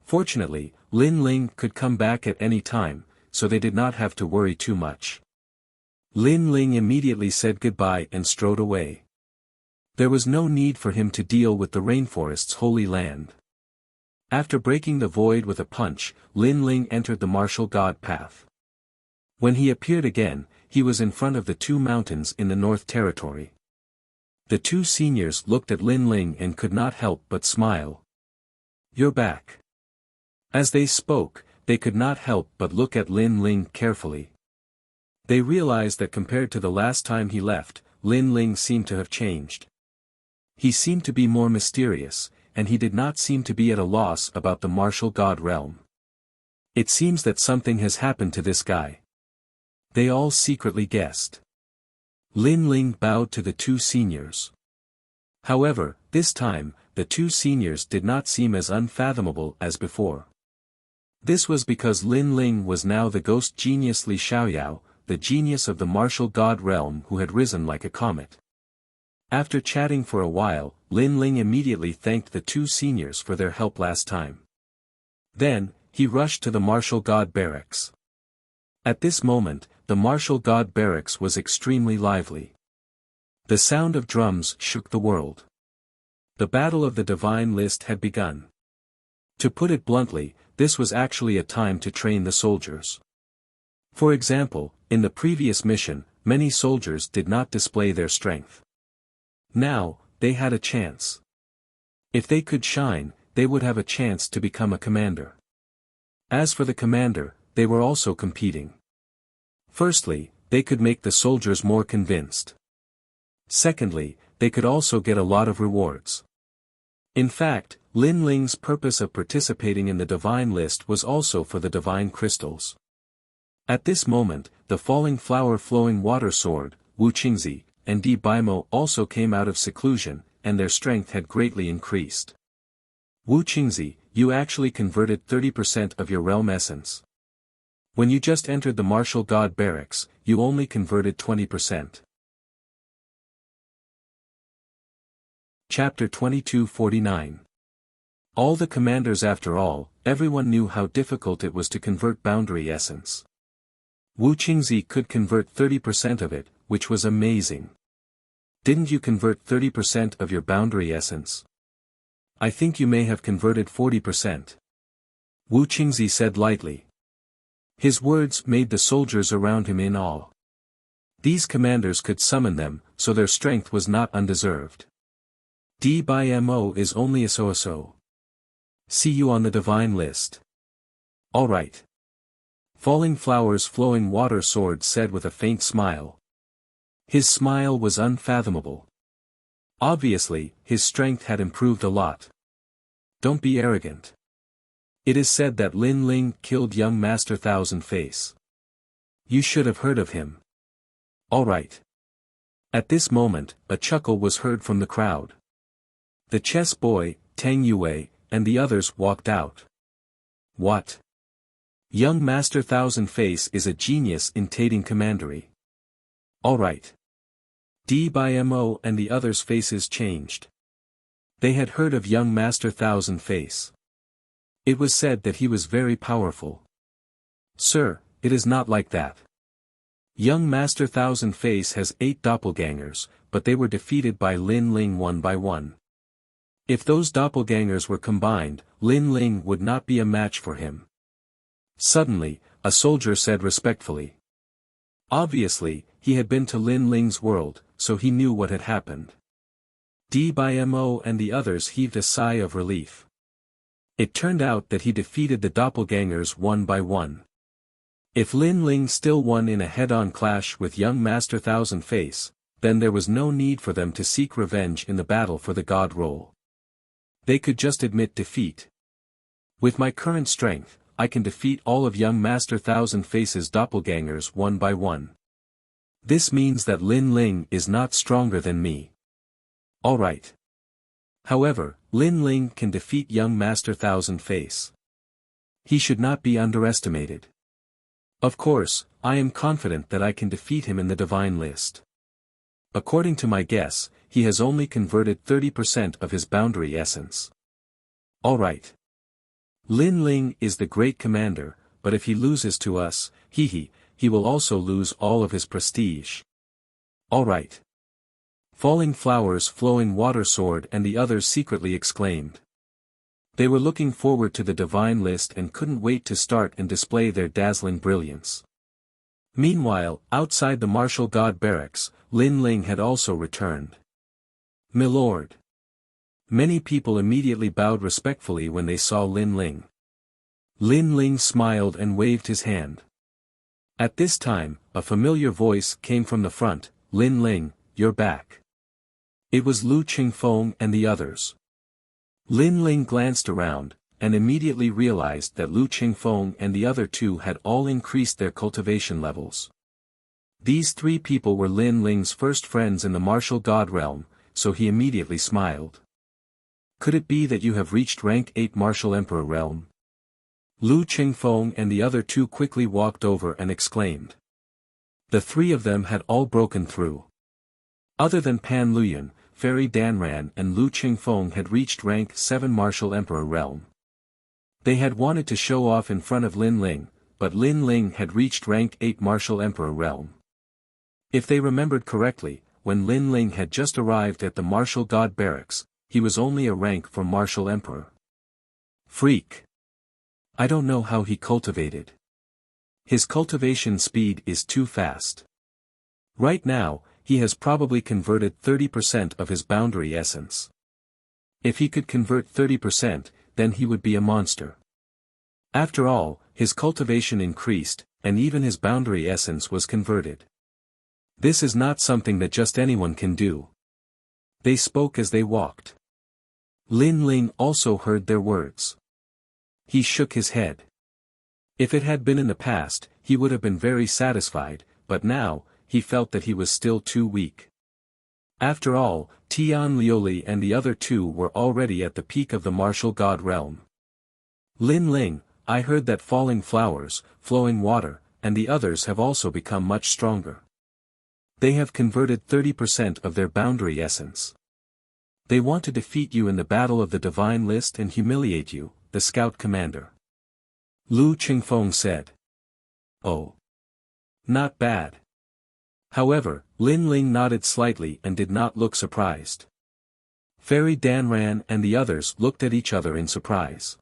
Fortunately, Lin Ling could come back at any time, so they did not have to worry too much. Lin Ling immediately said goodbye and strode away. There was no need for him to deal with the rainforest's holy land. After breaking the void with a punch, Lin Ling entered the martial god path. When he appeared again, he was in front of the 2 mountains in the North Territory. The 2 seniors looked at Lin Ling and could not help but smile. "You're back." As they spoke, they could not help but look at Lin Ling carefully. They realized that compared to the last time he left, Lin Ling seemed to have changed. He seemed to be more mysterious, and he did not seem to be at a loss about the martial god realm. "It seems that something has happened to this guy." They all secretly guessed. Lin Ling bowed to the 2 seniors. However, this time, the 2 seniors did not seem as unfathomable as before. This was because Lin Ling was now the ghost genius Li Xiaoyao, the genius of the martial god realm who had risen like a comet. After chatting for a while, Lin Ling immediately thanked the 2 seniors for their help last time. Then, he rushed to the martial god barracks. At this moment, the martial god barracks was extremely lively. The sound of drums shook the world. The battle of the divine list had begun. To put it bluntly, this was actually a time to train the soldiers. For example, in the previous mission, many soldiers did not display their strength. Now, they had a chance. If they could shine, they would have a chance to become a commander. As for the commander, they were also competing. Firstly, they could make the soldiers more convinced. Secondly, they could also get a lot of rewards. In fact, Lin Ling's purpose of participating in the divine list was also for the divine crystals. At this moment, the falling flower flowing water sword, Wu Qingzi, and Di Baimo also came out of seclusion, and their strength had greatly increased. Wu Qingzi, you actually converted 30% of your realm essence. When you just entered the martial god barracks, you only converted 20%. Chapter 2249. All the commanders after all, everyone knew how difficult it was to convert boundary essence. Wu Qingzi could convert 30% of it, which was amazing. Didn't you convert 30% of your boundary essence? I think you may have converted 40%. Wu Qingzi said lightly. His words made the soldiers around him in awe. These commanders could summon them, so their strength was not undeserved. D by MO is only a so-so. See you on the divine list. Alright. Falling Flowers Flowing Water Sword said with a faint smile. His smile was unfathomable. Obviously, his strength had improved a lot. Don't be arrogant. It is said that Lin Ling killed young Master Thousand Face. You should have heard of him. Alright. At this moment, a chuckle was heard from the crowd. The chess boy, Tang Yue, and the others walked out. What? Young Master Thousand Face is a genius in tating commandery. Alright. D by MO and the others' faces changed. They had heard of young Master Thousand Face. It was said that he was very powerful. Sir, it is not like that. Young Master Thousand Face has 8 doppelgangers, but they were defeated by Lin Ling one by one. If those doppelgangers were combined, Lin Ling would not be a match for him. Suddenly, a soldier said respectfully. Obviously, he had been to Lin Ling's world, so he knew what had happened. D by MO and the others heaved a sigh of relief. It turned out that he defeated the doppelgangers one by one. If Lin Ling still won in a head-on clash with young Master Thousand Face, then there was no need for them to seek revenge in the battle for the god role. They could just admit defeat. With my current strength, I can defeat all of young Master Thousand Face's doppelgangers one by one. This means that Lin Ling is not stronger than me. Alright. However, Lin Ling can defeat young Master Thousand Face. He should not be underestimated. Of course, I am confident that I can defeat him in the divine list. According to my guess, he has only converted 30% of his boundary essence. Alright. Lin Ling is the great commander, but if he loses to us, he will also lose all of his prestige. Alright. Falling Flowers Flowing Water Sword and the others secretly exclaimed. They were looking forward to the divine list and couldn't wait to start and display their dazzling brilliance. Meanwhile, outside the martial god barracks, Lin Ling had also returned. Milord. Many people immediately bowed respectfully when they saw Lin Ling. Lin Ling smiled and waved his hand. At this time, a familiar voice came from the front. Lin Ling, you're back. It was Lu Qingfeng and the others. Lin Ling glanced around, and immediately realized that Lu Qingfeng and the other two had all increased their cultivation levels. These 3 people were Lin Ling's first friends in the martial god realm, so he immediately smiled. Could it be that you have reached rank 8 martial emperor realm? Lu Qingfeng and the other 2 quickly walked over and exclaimed. The 3 of them had all broken through. Other than Pan Luyan, Fairy Danran and Lu Qingfeng had reached rank 7 martial emperor realm. They had wanted to show off in front of Lin Ling, but Lin Ling had reached rank 8 martial emperor realm. If they remembered correctly, when Lin Ling had just arrived at the martial god barracks, he was only a rank for martial emperor. Freak. I don't know how he cultivated. His cultivation speed is too fast. Right now, he has probably converted 30% of his boundary essence. If he could convert 30%, then he would be a monster. After all, his cultivation increased, and even his boundary essence was converted. This is not something that just anyone can do. They spoke as they walked. Lin Ling also heard their words. He shook his head. If it had been in the past, he would have been very satisfied, but now, he felt that he was still too weak. After all, Tian Liuli and the other 2 were already at the peak of the martial god realm. Lin Ling, I heard that Falling Flowers, Flowing Water, and the others have also become much stronger. They have converted 30% of their boundary essence. They want to defeat you in the battle of the divine list and humiliate you, the scout commander. Lu Qingfeng said. Oh. Not bad. However, Lin Ling nodded slightly and did not look surprised. Fairy Danran and the others looked at each other in surprise.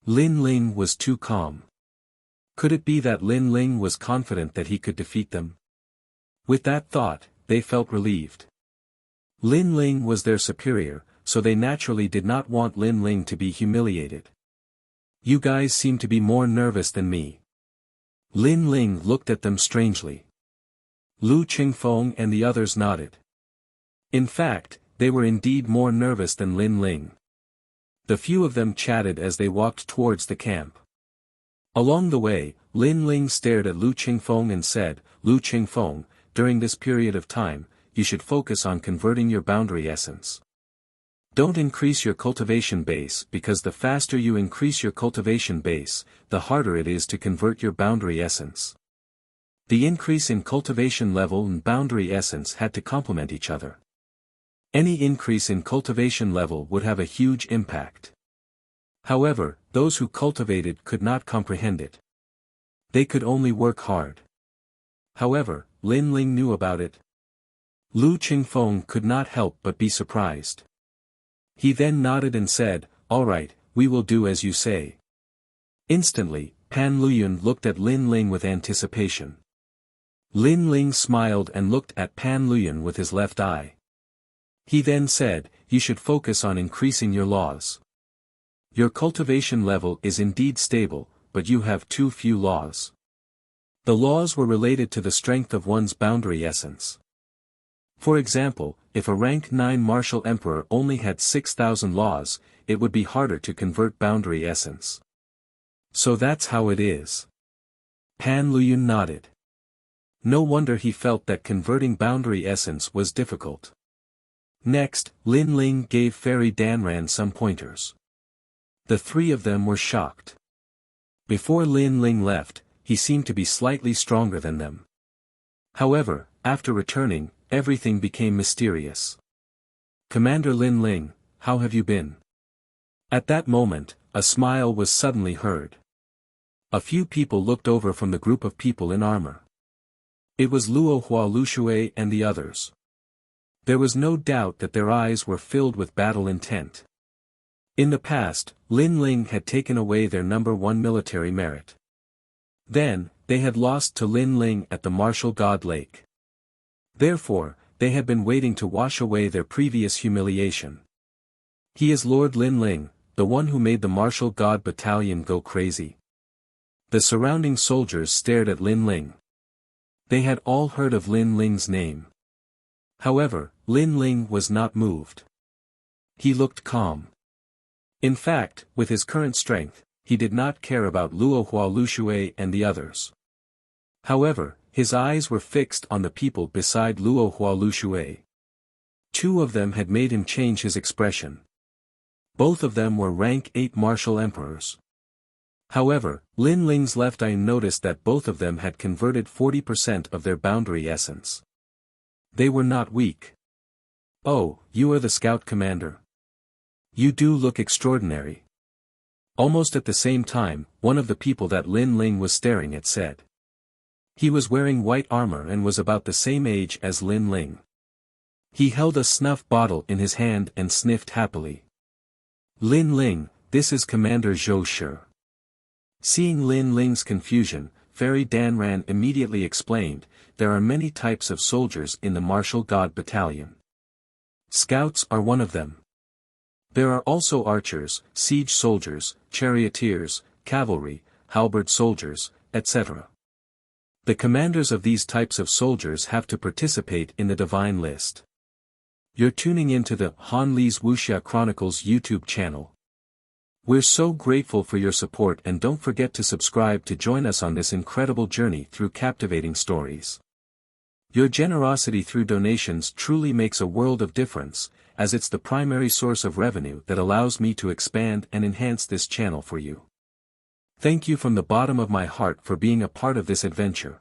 Lin Ling was too calm. Could it be that Lin Ling was confident that he could defeat them? With that thought, they felt relieved. Lin Ling was their superior, so they naturally did not want Lin Ling to be humiliated. You guys seem to be more nervous than me. Lin Ling looked at them strangely. Lu Qingfeng and the others nodded. In fact, they were indeed more nervous than Lin Ling. The few of them chatted as they walked towards the camp. Along the way, Lin Ling stared at Lu Qingfeng and said, Lu Qingfeng, during this period of time, you should focus on converting your boundary essence. Don't increase your cultivation base because the faster you increase your cultivation base, the harder it is to convert your boundary essence. The increase in cultivation level and boundary essence had to complement each other. Any increase in cultivation level would have a huge impact. However, those who cultivated could not comprehend it. They could only work hard. However, Lin Ling knew about it. Lu Qingfeng could not help but be surprised. He then nodded and said, all right, we will do as you say. Instantly, Pan Luyun looked at Lin Ling with anticipation. Lin Ling smiled and looked at Pan Luyun with his left eye. He then said, you should focus on increasing your laws. Your cultivation level is indeed stable, but you have too few laws. The laws were related to the strength of one's boundary essence. For example, if a rank 9 martial emperor only had 6,000 laws, it would be harder to convert boundary essence. So that's how it is. Pan Luyun nodded. No wonder he felt that converting boundary essence was difficult. Next, Lin Ling gave Fairy Danran some pointers. The three of them were shocked. Before Lin Ling left, he seemed to be slightly stronger than them. However, after returning, everything became mysterious. Commander Lin Ling, how have you been? At that moment, a smile was suddenly heard. A few people looked over from the group of people in armor. It was Luo Hualushui and the others. There was no doubt that their eyes were filled with battle intent. In the past, Lin Ling had taken away their #1 military merit. Then, they had lost to Lin Ling at the Martial God Lake. Therefore, they had been waiting to wash away their previous humiliation. He is Lord Lin Ling, the one who made the Martial God Battalion go crazy. The surrounding soldiers stared at Lin Ling. They had all heard of Lin Ling's name. However, Lin Ling was not moved. He looked calm. In fact, with his current strength, he did not care about Luo Hualushui and the others. However, his eyes were fixed on the people beside Luo Hualushui. Two of them had made him change his expression. Both of them were rank 8 martial emperors. However, Lin Ling's left eye noticed that both of them had converted 40% of their boundary essence. They were not weak. Oh, you are the scout commander. You do look extraordinary. Almost at the same time, one of the people that Lin Ling was staring at said. He was wearing white armor and was about the same age as Lin Ling. He held a snuff bottle in his hand and sniffed happily. Lin Ling, this is Commander Zhou Shi. Seeing Lin Ling's confusion, Fairy Danran immediately explained, there are many types of soldiers in the Martial God Battalion. Scouts are one of them. There are also archers, siege soldiers, charioteers, cavalry, halberd soldiers, etc. The commanders of these types of soldiers have to participate in the divine list. You're tuning into the Han Li's Wuxia Chronicles YouTube channel. We're so grateful for your support, and don't forget to subscribe to join us on this incredible journey through captivating stories. Your generosity through donations truly makes a world of difference, as it's the primary source of revenue that allows me to expand and enhance this channel for you. Thank you from the bottom of my heart for being a part of this adventure.